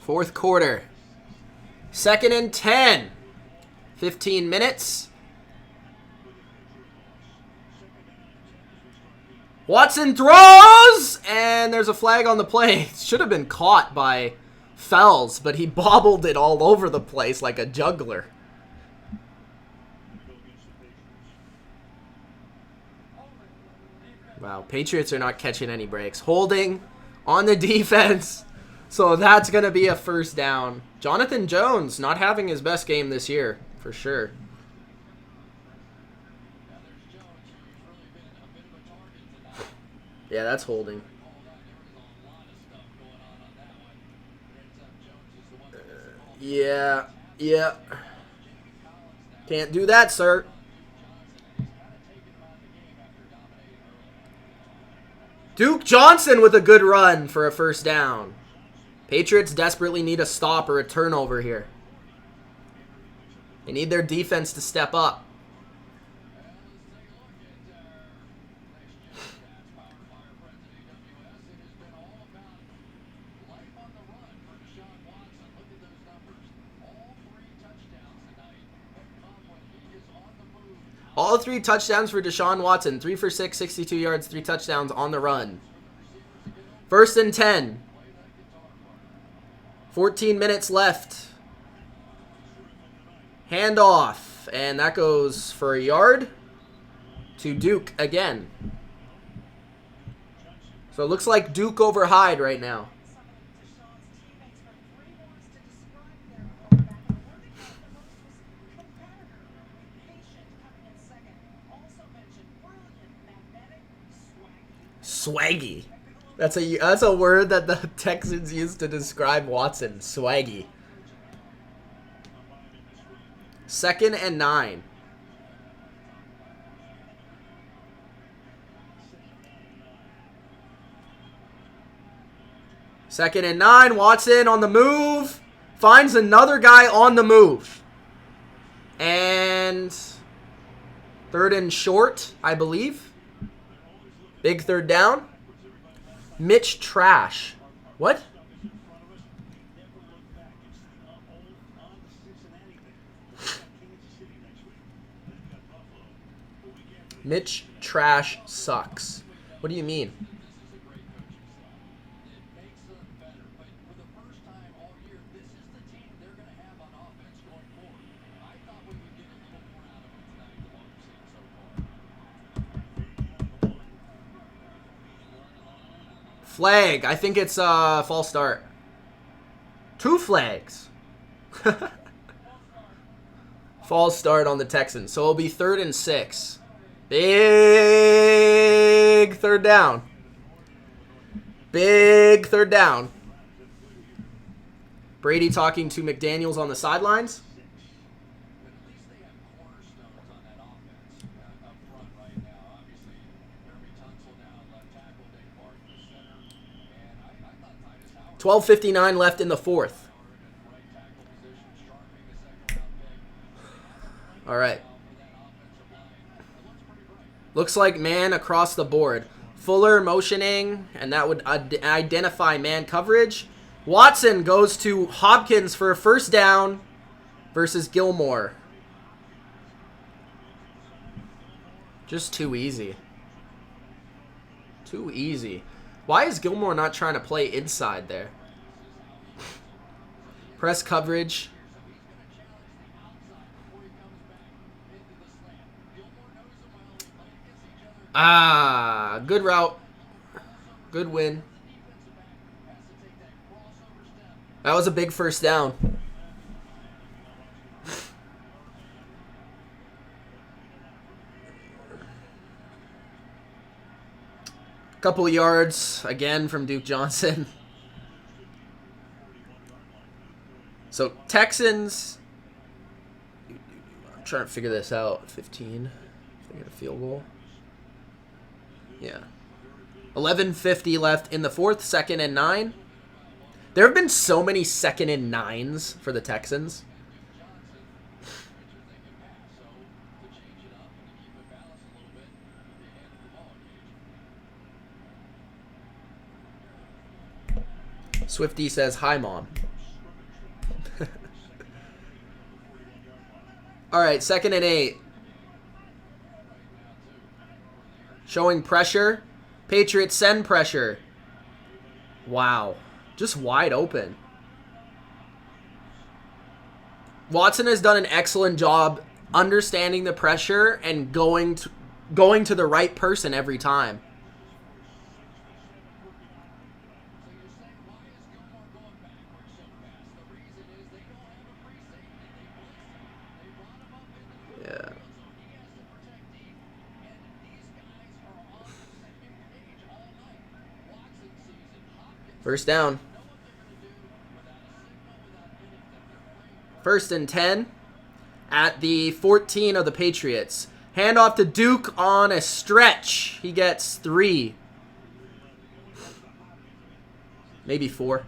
Fourth quarter. 2nd and 10. 15 minutes. Watson throws! And there's a flag on the play. It should have been caught by Fells, but he bobbled it all over the place like a juggler. Wow, Patriots are not catching any breaks. Holding on the defense. So that's going to be a first down. Jonathan Jones not having his best game this year, for sure. Yeah, that's holding. Yeah. Can't do that, sir. Duke Johnson with a good run for a first down. Patriots desperately need a stop or a turnover here. They need their defense to step up. All 3 touchdowns for Deshaun Watson. 3 for 6, 62 yards, 3 touchdowns on the run. First and 10. 14 minutes left. Handoff. And that goes for a yard to Duke again. So it looks like Duke over Hyde right now. Swaggy. That's a word that the Texans used to describe Watson. Swaggy. 2nd and 9. Second and 9. Watson on the move. Finds another guy on the move. And 3rd and short, I believe. Big 3rd down. Mitch trash. What? Mitch trash sucks. What do you mean? Flag. I think it's a false start. 2 flags. False start on the Texans. So it'll be 3rd and 6. Big 3rd down. Big 3rd down. Brady talking to McDaniels on the sidelines. $12:59 left in the 4th. All right. Looks like man across the board. Fuller motioning, and that would identify man coverage. Watson goes to Hopkins for a first down versus Gilmore. Just too easy. Too easy. Why is Gilmore not trying to play inside there? Press coverage. Good route. Good win. That was a big first down. Couple of yards again from Duke Johnson. So Texans, I'm trying to figure this out. 15. They get a field goal. Yeah. 11:50 left in the 4th. 2nd and 9. There have been so many 2nd and 9s for the Texans. Swifty says, hi, Mom. All right, 2nd and 8. Showing pressure. Patriots send pressure. Wow. Just wide open. Watson has done an excellent job understanding the pressure and going to the right person every time. First down. 1st and 10 at the 14 of the Patriots. Handoff to Duke on a stretch. He gets 3. Maybe 4.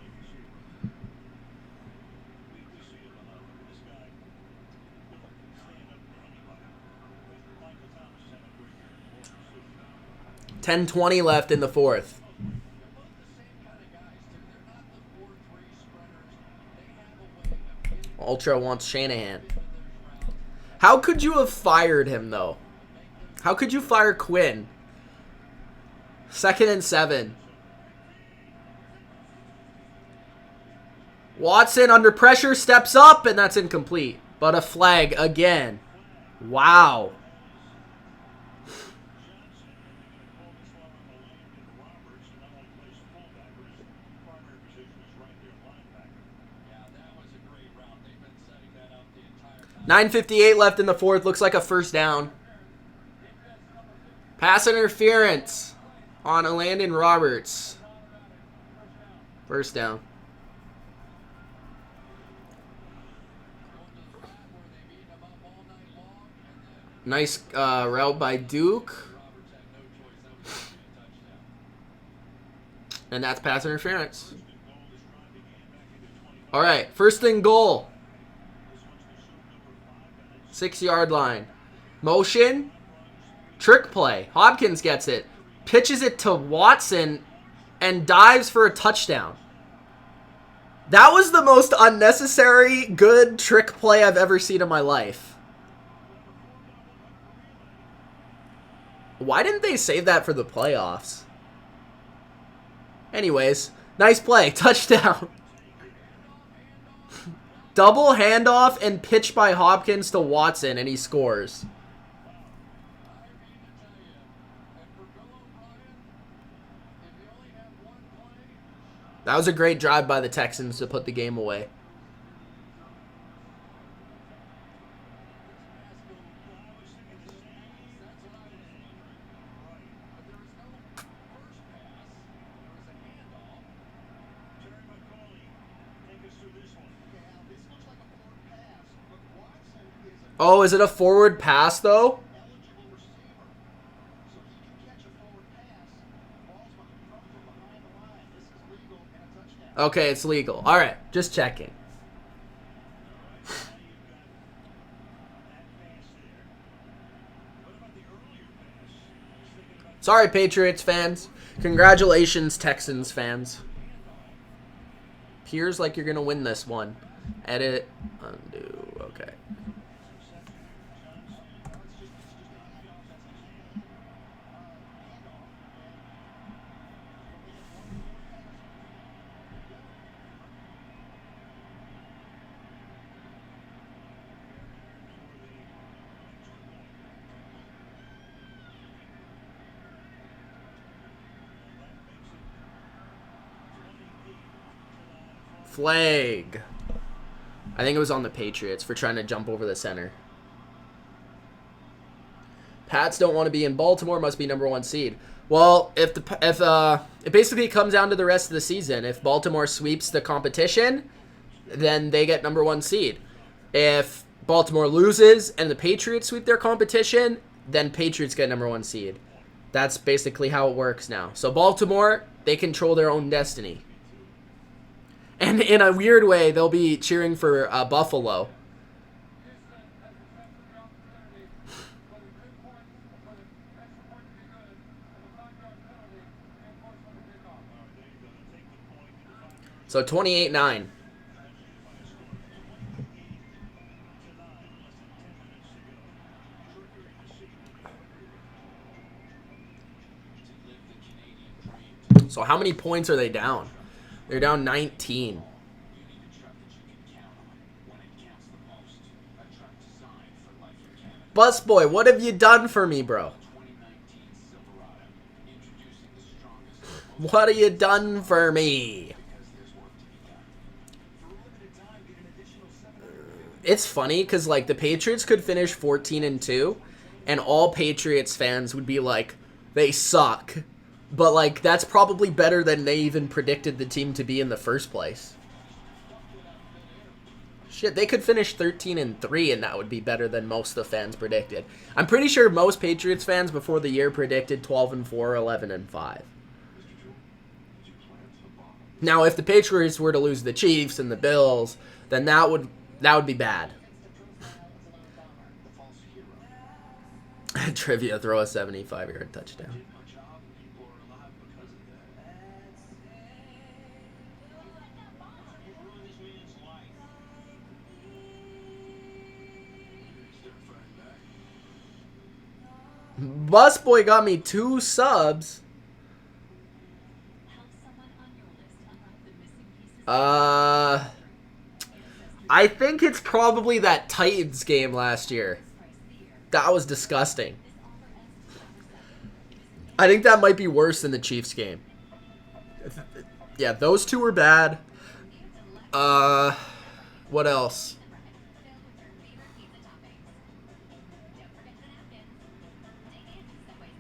$10:20 left in the 4th. Ultra wants Shanahan. How could you have fired him, though? How could you fire Quinn? 2nd and 7. Watson under pressure steps up, and that's incomplete. But a flag again. Wow. $9:58 left in the 4th. Looks like a first down. Pass interference on Landon Roberts. First down. Nice route by Duke. And that's pass interference. All right, 1st and goal. 6-yard line. Motion. Trick play. Hopkins gets it. Pitches it to Watson and dives for a touchdown. That was the most unnecessary good trick play I've ever seen in my life. Why didn't they save that for the playoffs? Anyways, nice play. Touchdown. Double handoff and pitch by Hopkins to Watson, and he scores. That was a great drive by the Texans to put the game away. Oh, is it a forward pass, though? Okay, it's legal. All right, just checking. Sorry, Patriots fans. Congratulations, Texans fans. Appears like you're going to win this one. Edit, undo, okay. Flag. I think it was on the Patriots for trying to jump over the center. Pats don't want to be in Baltimore, must be #1 seed. Well, if it basically comes down to the rest of the season. If Baltimore sweeps the competition, then they get #1 seed. If Baltimore loses and the Patriots sweep their competition, then Patriots get #1 seed. That's basically how it works now. So Baltimore, they control their own destiny. And in a weird way, they'll be cheering for Buffalo. So 28-9. So how many points are they down? They're down 19. Busboy, what have you done for me, bro? What have you done for me? It's funny because, like, the Patriots could finish 14-2, and all Patriots fans would be like, they suck. But, like, that's probably better than they even predicted the team to be in the first place. Shit, they could finish 13-3, and that would be better than most of the fans predicted. I'm pretty sure most Patriots fans before the year predicted 12-4, 11-5. Now, if the Patriots were to lose the Chiefs and the Bills, then that would be bad. Trivia, throw a 75-yard touchdown. Busboy got me 2 subs. I think it's probably that Titans game last year. That was disgusting. I think that might be worse than the Chiefs game. Yeah, those 2 were bad. What else?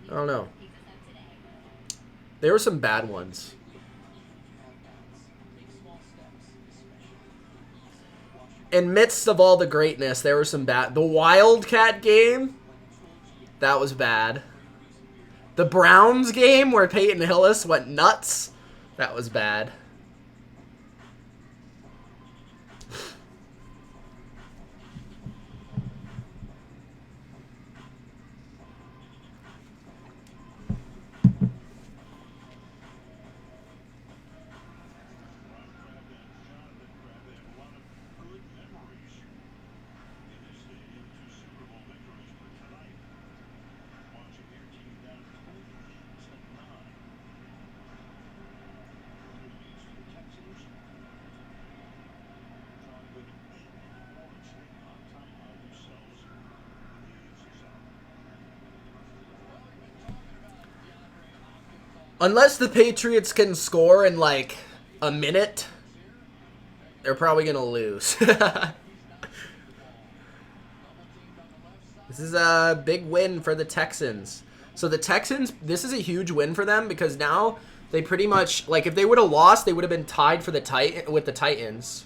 I don't know. There were some bad ones. In midst of all the greatness, there were some bad. The Wildcat game, that was bad. The Browns game where Peyton Hillis went nuts, that was bad. Unless the Patriots can score in like a minute, they're probably going to lose. This is a big win for the Texans. So the Texans, this is a huge win for them because now they pretty much, like if they would have lost, they would have been tied for the with the Titans.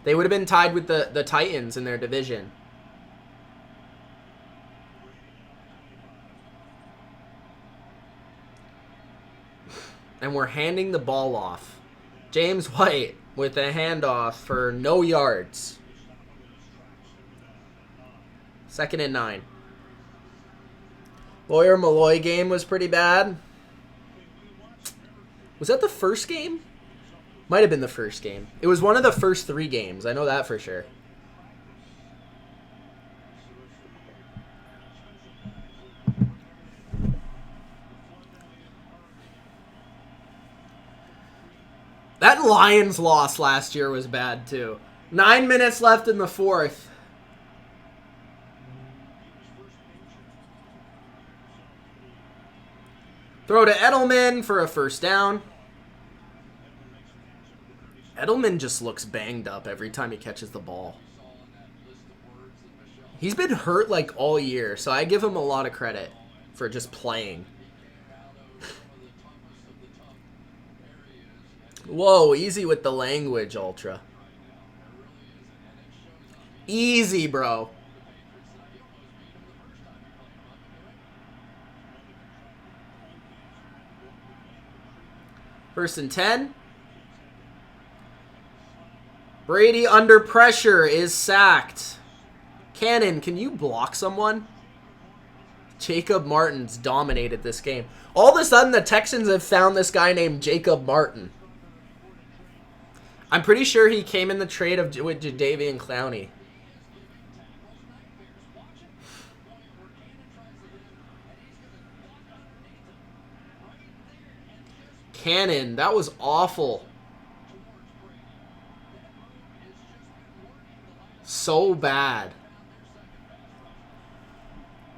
They would have been tied with the Titans in their division. And we're handing the ball off. James White with a handoff for no yards. 2nd and 9. Lawyer Malloy game was pretty bad. Was that the first game? Might have been the first game. It was one of the first 3 games. I know that for sure. That Lions loss last year was bad, too. 9 minutes left in the 4th. Throw to Edelman for a first down. Edelman just looks banged up every time he catches the ball. He's been hurt like all year, so I give him a lot of credit for just playing. Whoa, easy with the language, Ultra. Easy, bro. First and 10. Brady under pressure is sacked. Cannon, can you block someone? Jacob Martin's dominated this game. All of a sudden, the Texans have found this guy named Jacob Martin. I'm pretty sure he came in the trade with Jadeveon Clowney. Cannon, that was awful. So bad.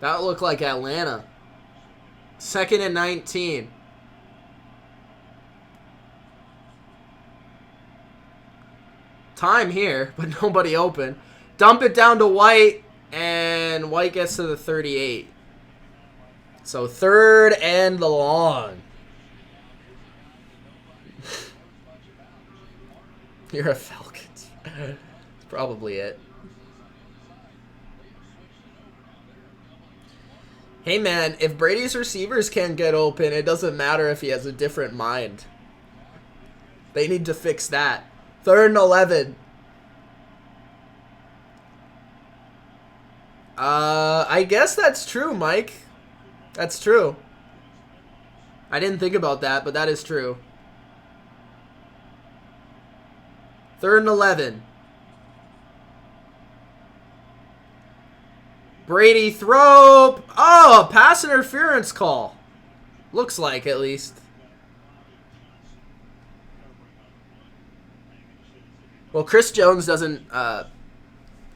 That looked like Atlanta. 2nd and 19. Time here, but nobody open. Dump it down to White. And White gets to the 38. So 3rd and the long. You're a Falcons. That's probably it. Hey man, if Brady's receivers can't get open, it doesn't matter if he has a different mind. They need to fix that. 3rd and 11. I guess that's true, Mike. That's true. I didn't think about that, but that is true. 3rd and 11. Brady throw. Oh, pass interference call. Looks like, at least. Well, Chris Jones doesn't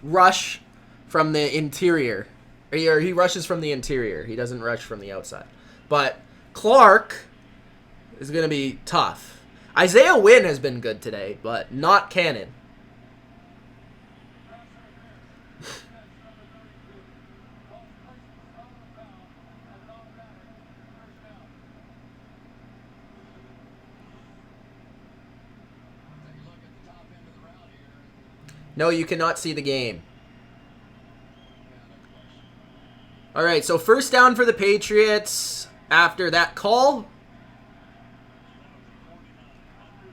rush from the interior. Or he rushes from the interior. He doesn't rush from the outside. But Clark is going to be tough. Isaiah Wynn has been good today, but not Cannon. No, you cannot see the game. All right, so 1st down for the Patriots after that call.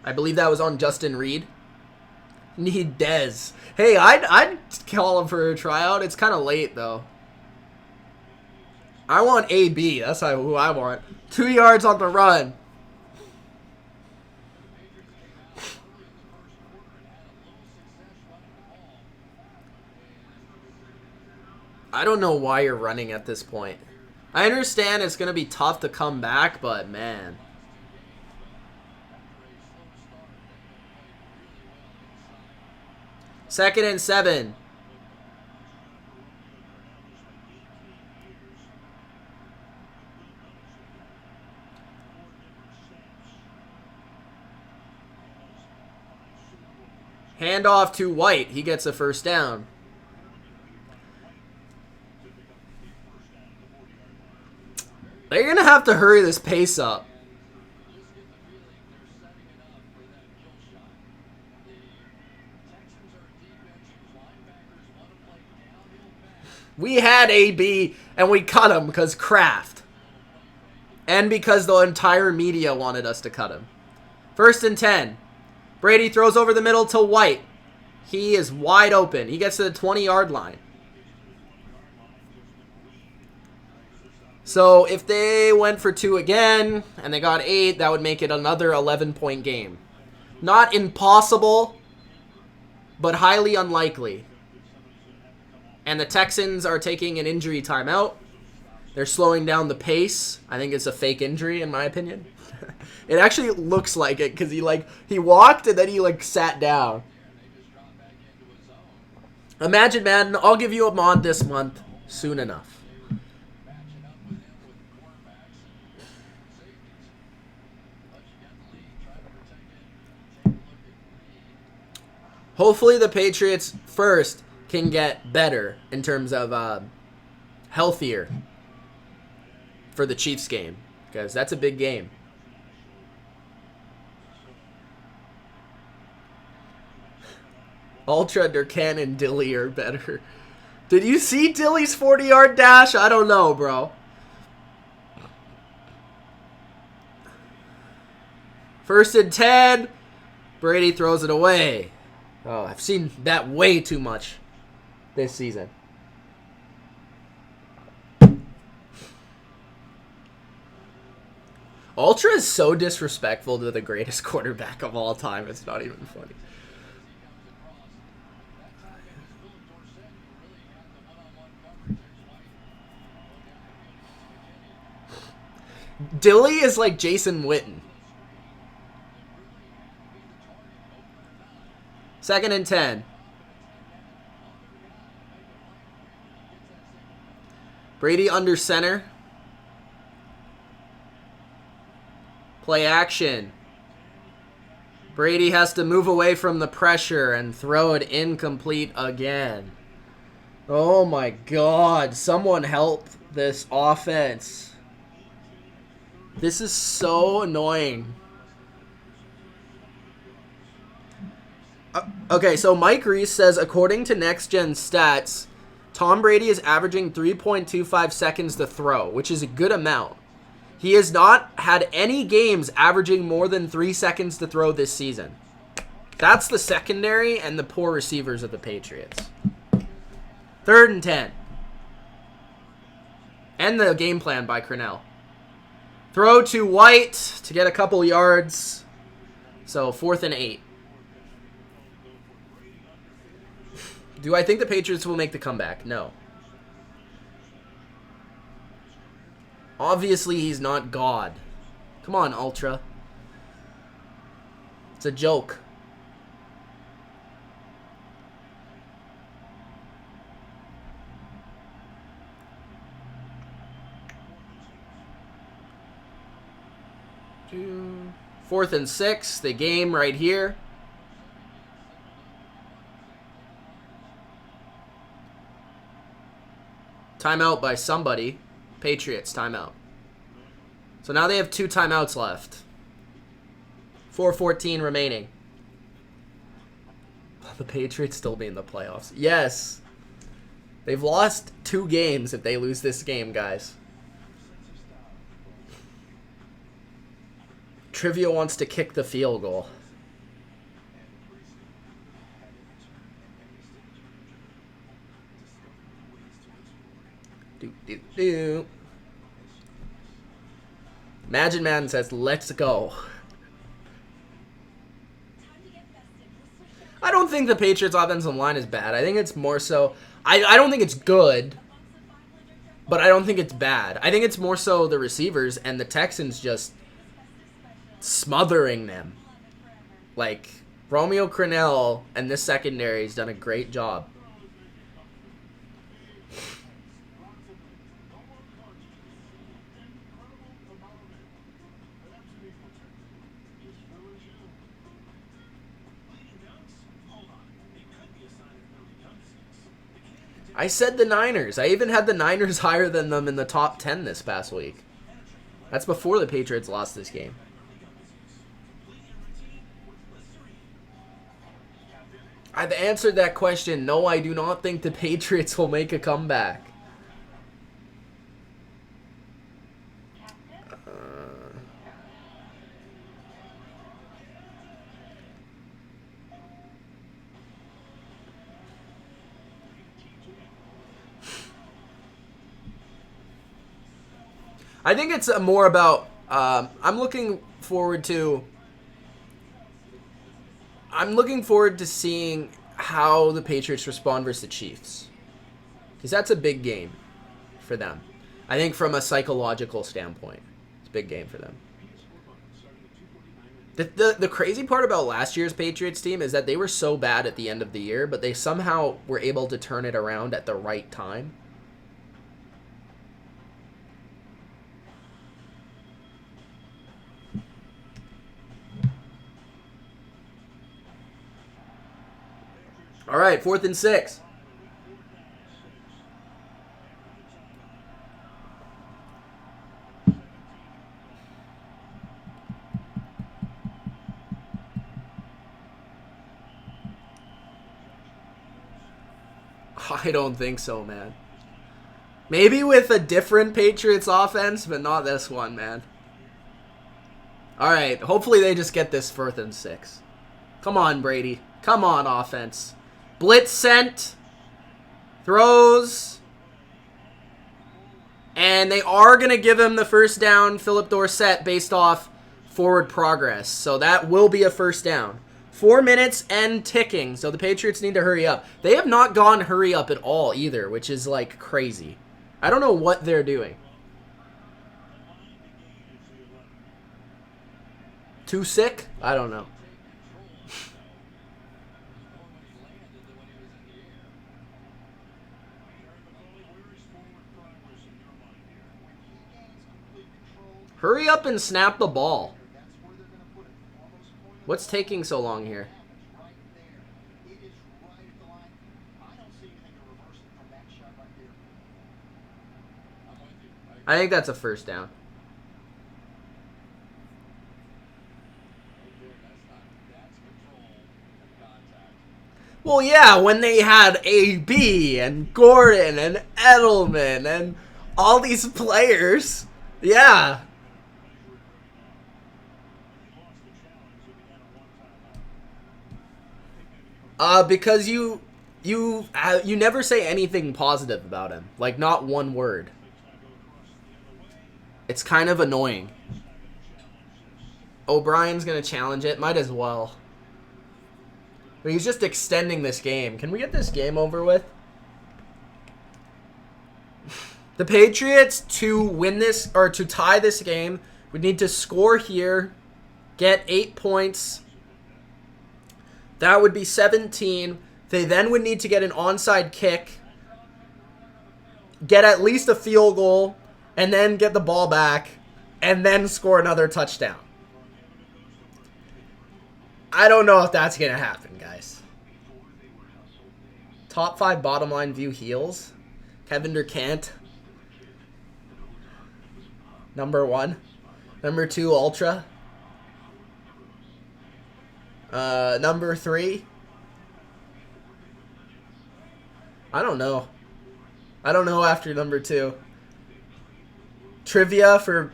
I believe that was on Justin Reed. Need Dez. Hey, I'd call him for a tryout. It's kind of late, though. I want AB. That's who I want. 2 yards on the run. I don't know why you're running at this point. I understand it's going to be tough to come back, but man. Second and 7. Handoff to White. He gets a 1st down. They're going to have to hurry this pace up. We had AB and we cut him because Kraft. And because the entire media wanted us to cut him. 1st and 10. Brady throws over the middle to White. He is wide open. He gets to the 20-yard line. So if they went for 2 again and they got 8, that would make it another 11-point game. Not impossible, but highly unlikely. And the Texans are taking an injury timeout. They're slowing down the pace. I think it's a fake injury, in my opinion. It actually looks like it because he walked and then he sat down. Imagine, man, I'll give you a mod this month soon enough. Hopefully the Patriots first can get better in terms of healthier for the Chiefs game, because that's a big game. Ultra, Durcan, and Dilly are better. Did you see Dilly's 40-yard dash? I don't know, bro. First and 10. Brady throws it away. Oh, I've seen that way too much this season. Ultra is so disrespectful to the greatest quarterback of all time. It's not even funny. Dilly is like Jason Witten. 2nd and 10. Brady under center. Play action. Brady has to move away from the pressure and throw it incomplete again. Oh my god. Someone help this offense. This is so annoying. Okay, so Mike Reese says, according to Next Gen Stats, Tom Brady is averaging 3.25 seconds to throw, which is a good amount. He has not had any games averaging more than 3 seconds to throw this season. That's the secondary and the poor receivers of the Patriots. 3rd and 10. And the game plan by Crennel. Throw to White to get a couple yards. So 4th and 8. Do I think the Patriots will make the comeback? No. Obviously, he's not God. Come on, Ultra. It's a joke. Fourth and 6, the game right here. Timeout by somebody. Patriots, timeout. So now they have 2 timeouts left. 4:14 remaining. The Patriots still be in the playoffs. Yes. They've lost 2 games if they lose this game, guys. Trivia wants to kick the field goal. Imagine Man says, let's go. I don't think the Patriots offensive line is bad. I think it's more so... I don't think it's good, but I don't think it's bad. I think it's more so the receivers and the Texans just smothering them. Like, Romeo Crennel and this secondary has done a great job. I said the Niners. I even had the Niners higher than them in the top 10 this past week. That's before the Patriots lost this game. I've answered that question. No, I do not think the Patriots will make a comeback. I think it's more about, I'm looking forward to seeing how the Patriots respond versus the Chiefs. Because that's a big game for them. I think from a psychological standpoint, it's a big game for them. The crazy part about last year's Patriots team is that they were so bad at the end of the year, but they somehow were able to turn it around at the right time. All right, 4th and 6. I don't think so, man. Maybe with a different Patriots offense, but not this one, man. All right, hopefully they just get this 4th and 6. Come on, Brady. Come on, offense. Blitz sent. Throws. And they are going to give him the first down, Philip Dorsett, based off forward progress. So that will be a first down. 4 minutes and ticking, so the Patriots need to hurry up. They have not gone hurry up at all either, which is like crazy. I don't know what they're doing. Too sick? I don't know. Hurry up and snap the ball. What's taking so long here? I think that's a first down. Well, yeah, when they had AB and Gordon and Edelman and all these players, yeah. Because you never say anything positive about him, like not one word. It's kind of annoying. O'Brien's gonna challenge it, might as well. But he's just extending this game. Can we get this game over with? The Patriots, to win this, or to tie this game, would need to score here, get 8 points. That would be 17. They then would need to get an onside kick, get at least a field goal, and then get the ball back, and then score another touchdown. I don't know if that's going to happen, guys. Top 5 bottom line view heels. Kevin Durkant. Number 1. Number 2, Ultra. Number 3. I don't know. I don't know after number 2. Trivia for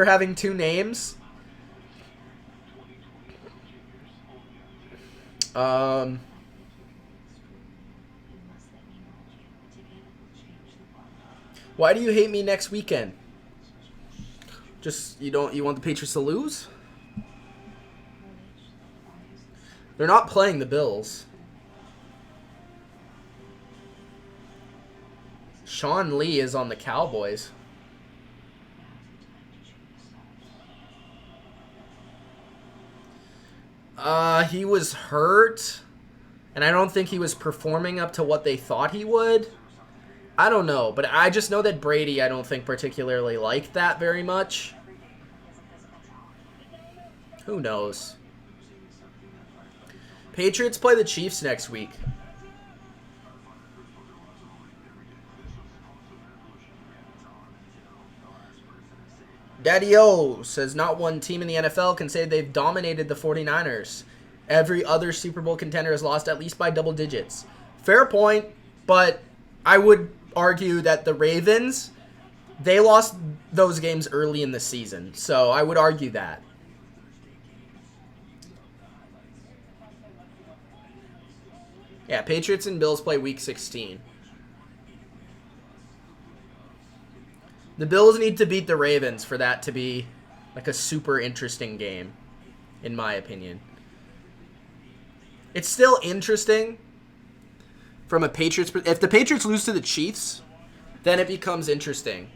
having 2 names. Why do you hate me next weekend? Just you want the Patriots to lose? They're not playing the Bills. Sean Lee is on the Cowboys. He was hurt, and I don't think he was performing up to what they thought he would. I don't know, but I just know that Brady I don't think particularly liked that very much. Who knows? Patriots play the Chiefs next week. Daddy-O says not one team in the NFL can say they've dominated the 49ers. Every other Super Bowl contender has lost at least by double digits. Fair point, but I would argue that the Ravens, they lost those games early in the season. So I would argue that. Yeah, Patriots and Bills play Week 16. The Bills need to beat the Ravens for that to be like a super interesting game, in my opinion. It's still interesting from a Patriots. If the Patriots lose to the Chiefs, then it becomes interesting.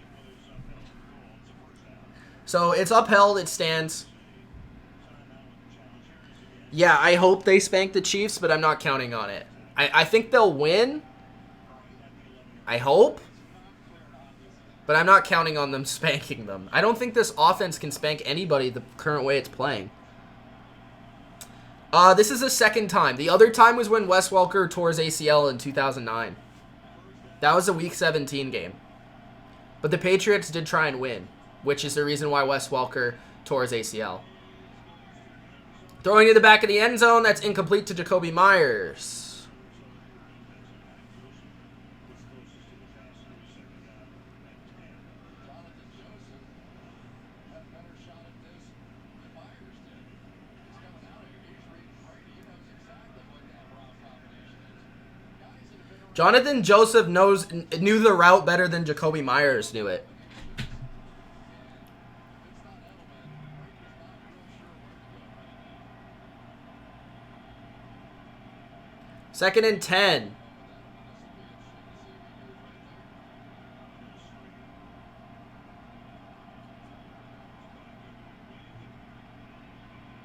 So it's upheld. It stands. Yeah, I hope they spank the Chiefs, but I'm not counting on it. I think they'll win. I hope. But I'm not counting on them spanking them. I don't think this offense can spank anybody the current way it's playing. This is the second time. The other time was when Wes Welker tore his ACL in 2009. That was a Week 17 game. But the Patriots did try and win, which is the reason why Wes Welker tore his ACL. Throwing to the back of the end zone. That's incomplete to Jacoby Myers. Jonathan Joseph knew the route better than Jacoby Myers knew it. Second and 10.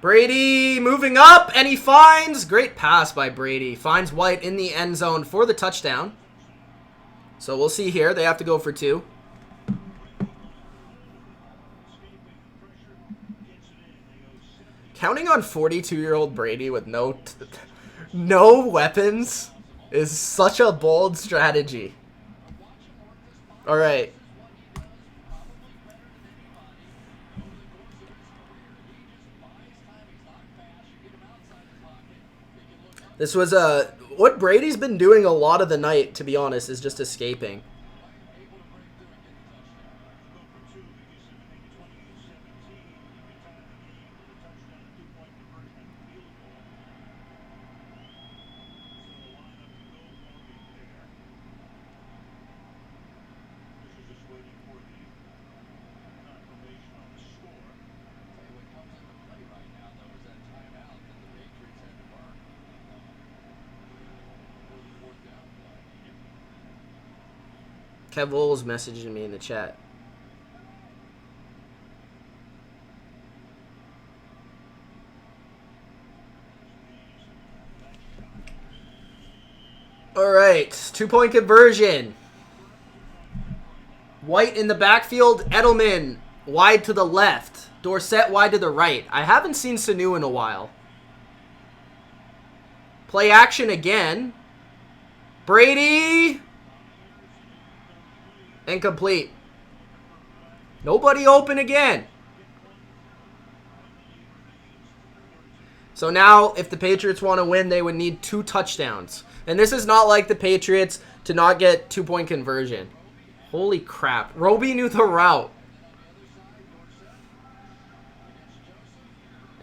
Brady moving up, and he finds, great pass by Brady, finds White in the end zone for the touchdown. So we'll see here. They have to go for 2. Counting on 42-year-old Brady with no weapons is such a bold strategy. All right. This was what Brady's been doing a lot of the night, to be honest, is just escaping. Kev Wool's messaging me in the chat. All right, 2-point conversion. White in the backfield. Edelman wide to the left. Dorsett wide to the right. I haven't seen Sanu in a while. Play action again. Brady. Incomplete. Nobody open again. So now, if the Patriots want to win, they would need 2 touchdowns. And this is not like the Patriots to not get 2-point conversion. Holy crap. Roby knew the route.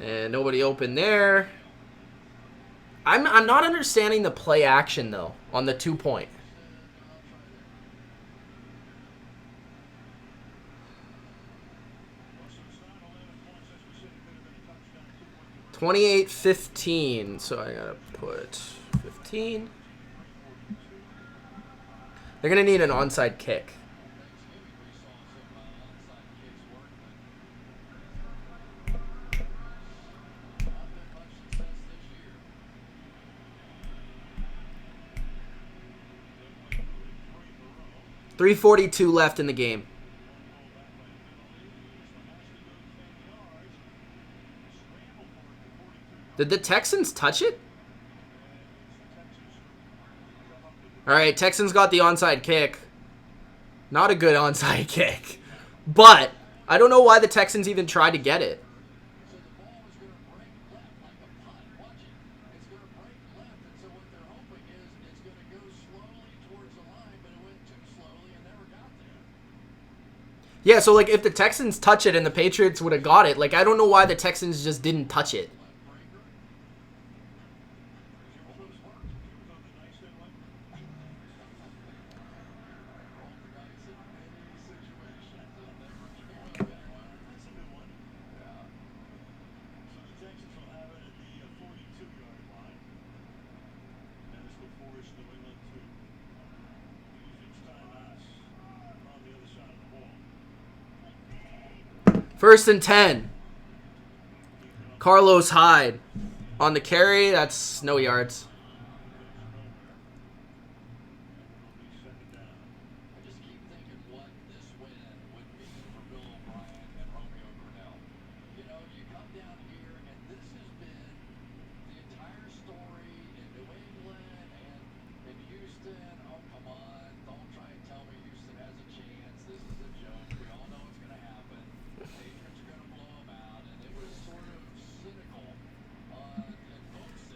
And nobody open there. I'm not understanding the play action, though, on the 2-point. 28-15, so I gotta put 15. They're gonna need an onside kick. .342 left in the game. Did the Texans touch it? All right, Texans got the onside kick. Not a good onside kick. But I don't know why the Texans even tried to get it. Yeah, so like if the Texans touch it and the Patriots would have got it, like I don't know why the Texans just didn't touch it. First and 10. Carlos Hyde on the carry. That's no yards.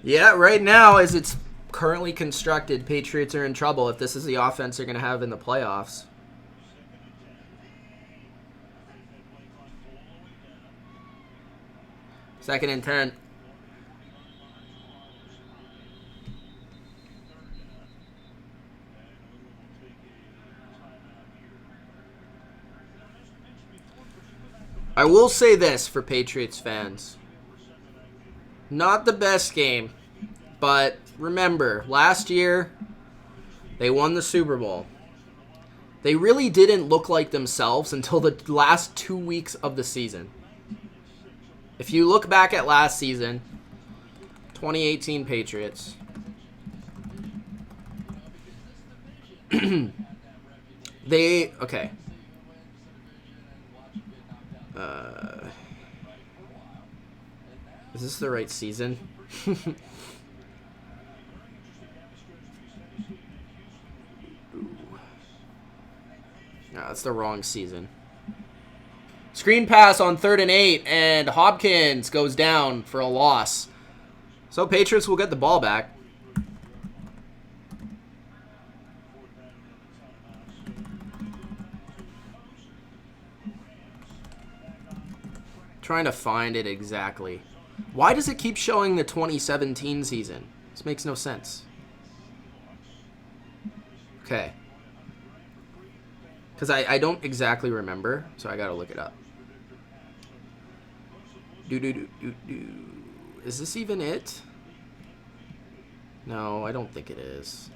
Yeah, right now, as it's currently constructed, Patriots are in trouble if this is the offense they're going to have in the playoffs. Second and 10. I will say this for Patriots fans. Not the best game, but remember, last year, they won the Super Bowl. They really didn't look like themselves until the last 2 weeks of the season. If you look back at last season, 2018 Patriots, okay. Is this the right season? No, that's the wrong season. Screen pass on 3rd and 8, and Hopkins goes down for a loss. So Patriots will get the ball back. trying to find it exactly. Why does it keep showing the 2017 season? This makes no sense. Okay. Because I don't exactly remember, so I gotta look it up. Is this even it? No, I don't think it is.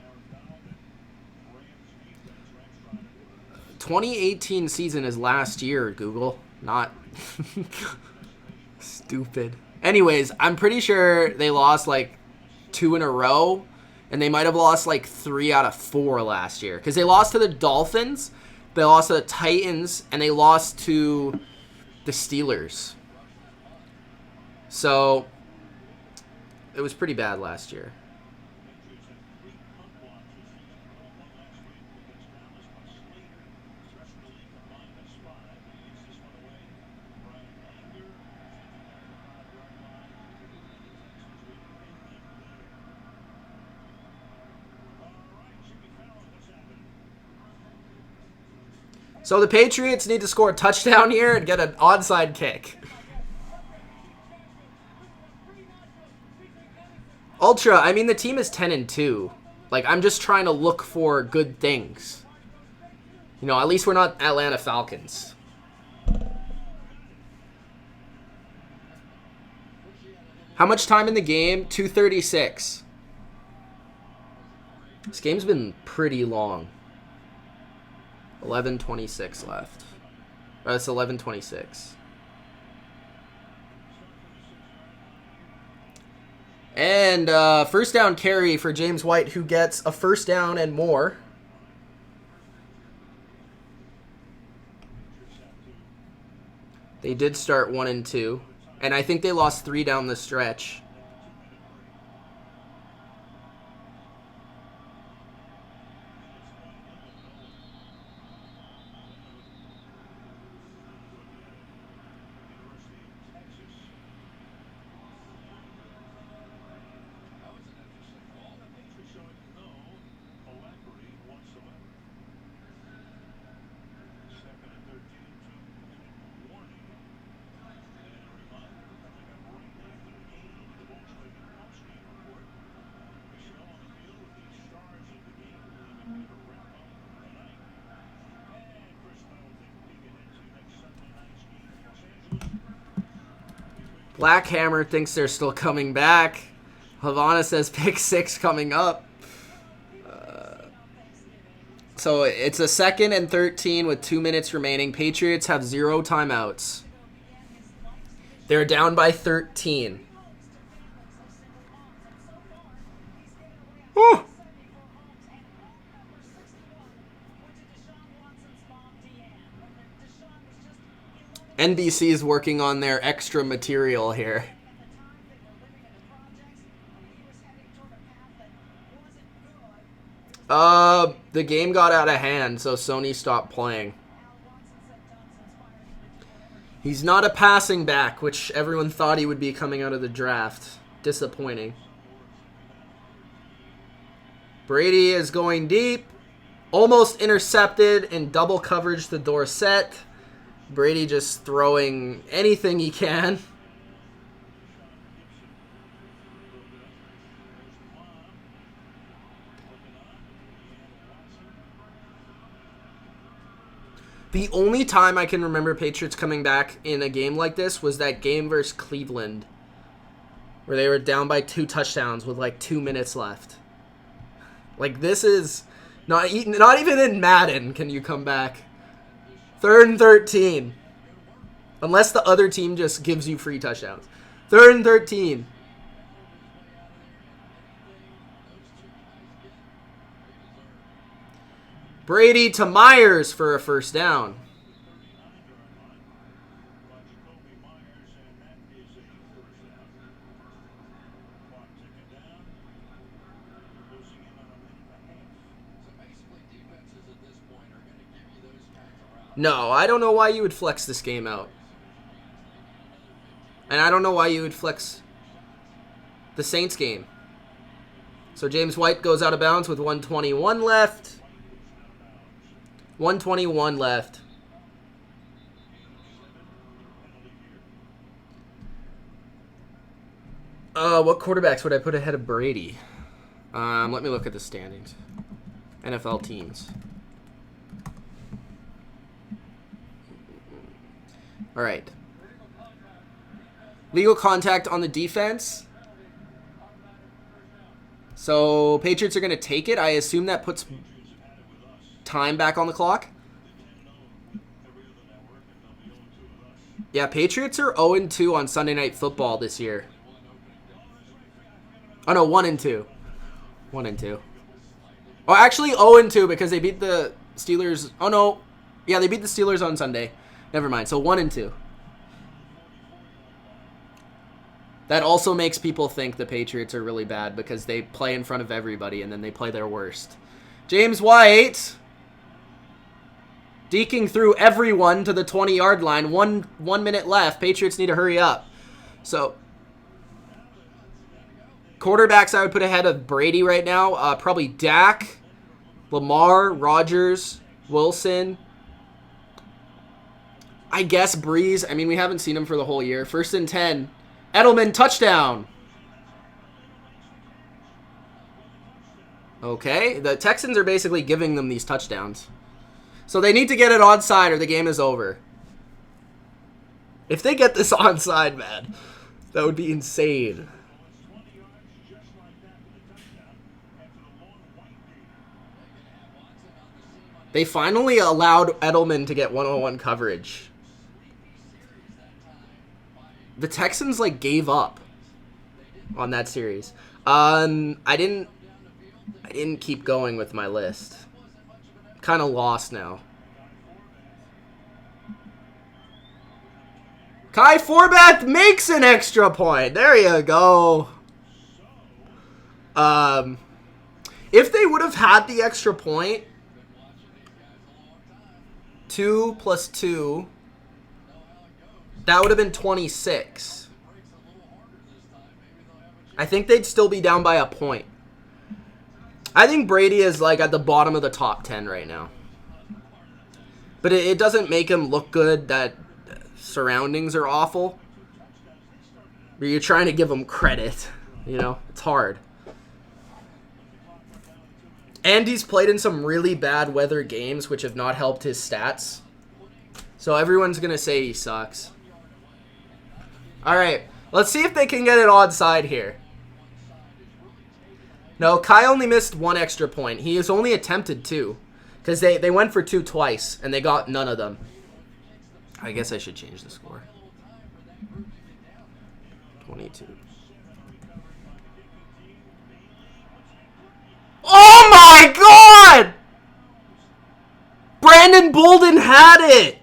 2018 season is last year, Google. Not stupid. Anyways, I'm pretty sure they lost like 2 in a row, and they might have lost like 3 out of 4 last year. Because they lost to the Dolphins, they lost to the Titans, and they lost to the Steelers. So, it was pretty bad last year. So the Patriots need to score a touchdown here and get an onside kick. Ultra, I mean, the team is 10-2. Like, I'm just trying to look for good things. You know, at least we're not Atlanta Falcons. How much time in the game? 2:36. This game's been pretty long. 11:26 left. It's 11:26. And first down carry for James White, who gets a first down and more. They did start 1-2, and I think they lost 3 down the stretch. Black Hammer thinks they're still coming back. Havana says pick 6 coming up. So it's a 2nd and 13 with 2 minutes remaining. Patriots have 0 timeouts. They're down by 13. Woo! NBC is working on their extra material here. The game got out of hand, so Sony stopped playing. He's not a passing back, which everyone thought he would be coming out of the draft. Disappointing. Brady is going deep. Almost intercepted in double coverage to Dorsett. Brady just throwing anything he can. The only time I can remember Patriots coming back in a game like this was that game versus Cleveland, where they were down by 2 touchdowns with like 2 minutes left. Like, this is not even in Madden can you come back. 3rd and 13. Unless the other team just gives you free touchdowns. 3rd and 13. Brady to Myers for a first down. No, I don't know why you would flex this game out. And I don't know why you would flex the Saints game. So James White goes out of bounds with 1:21 left. 1:21 left. What quarterbacks would I put ahead of Brady? Let me look at the standings. NFL teams. All right. Legal contact on the defense. So Patriots are going to take it. I assume that puts time back on the clock. Yeah, Patriots are 0-2 on Sunday Night Football this year. Oh, no, 1-2. 1-2. Oh, actually 0-2 because they beat the Steelers. Oh, no. Yeah, they beat the Steelers on Sunday. Never mind. So 1-2. That also makes people think the Patriots are really bad because they play in front of everybody and then they play their worst. James White deking through everyone to the 20-yard line. One minute left. Patriots need to hurry up. So quarterbacks I would put ahead of Brady right now. Probably Dak, Lamar, Rodgers, Wilson. I guess Breeze. I mean, we haven't seen him for the whole year. 1st and 10. Edelman, touchdown. Okay, the Texans are basically giving them these touchdowns. So they need to get it onside or the game is over. If they get this onside, man, that would be insane. They finally allowed Edelman to get one-on-one coverage. The Texans, like, gave up on that series. I didn't keep going with my list. Kind of lost now. Kai Forbath makes an extra point. There you go. If they would have had the extra point, 2 + 2... that would have been 26. I think they'd still be down by a point. I think Brady is like at the bottom of the top 10 right now. But it doesn't make him look good that surroundings are awful. But you're trying to give him credit. You know, it's hard. And he's played in some really bad weather games, which have not helped his stats. So everyone's going to say he sucks. All right, let's see if they can get it onside here. No, Kai only missed 1 extra point. He has only attempted 2 because they went for 2 twice, and they got none of them. I guess I should change the score. 22. Oh, my God! Brandon Bolden had it!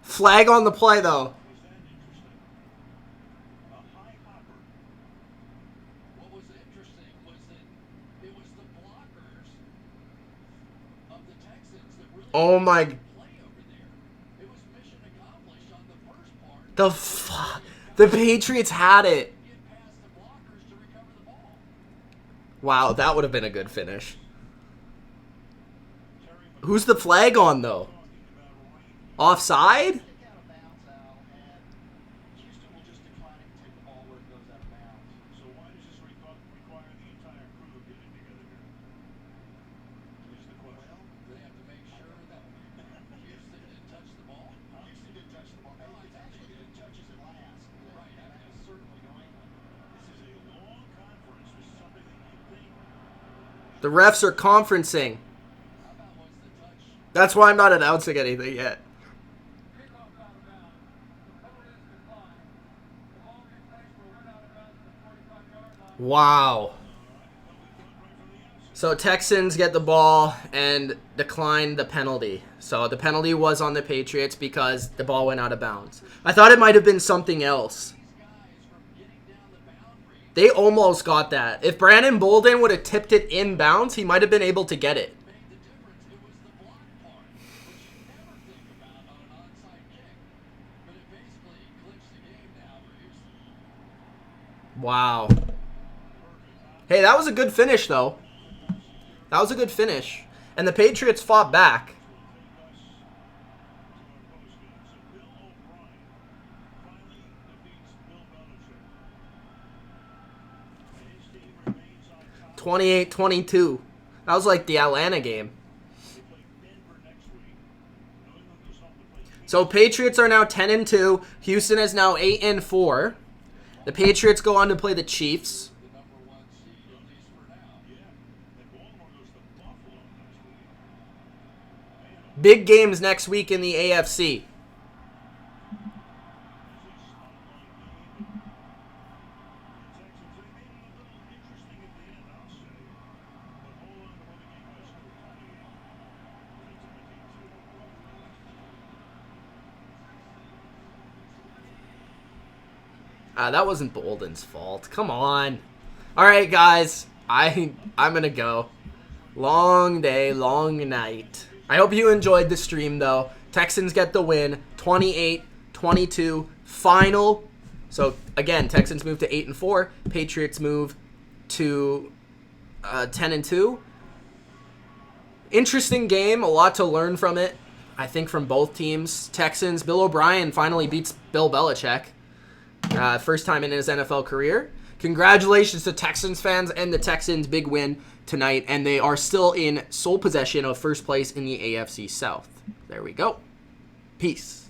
Flag on the play, though. What was interesting was that it was the blockers of the Texans that really Oh my. play over there. It was mission accomplished on the first part. The Patriots had it. Get past the blockers to recover the ball. Wow, that would have been a good finish. Who's the flag on, though? Offside? The refs are conferencing. That's why I'm not announcing anything yet. Wow. So Texans get the ball and decline the penalty. So the penalty was on the Patriots because the ball went out of bounds. I thought it might have been something else. They almost got that. If Brandon Bolden would have tipped it inbounds, he might have been able to get it. Wow. Hey, that was a good finish, though. That was a good finish. And the Patriots fought back. 28-22. That was like the Atlanta game. So Patriots are now 10-2. Houston is now 8-4. The Patriots go on to play the Chiefs. Big games next week in the AFC. That wasn't Bolden's fault. Come on. All right, guys. I'm going to go. Long day, long night. I hope you enjoyed the stream, though. Texans get the win. 28-22 final. So, again, Texans move to 8-4. Patriots move to 10-2. Interesting game. A lot to learn from it, I think, from both teams. Texans, Bill O'Brien finally beats Bill Belichick. First time in his NFL career. Congratulations to Texans fans and the Texans' big win tonight, and they are still in sole possession of first place in the AFC South. There we go. Peace.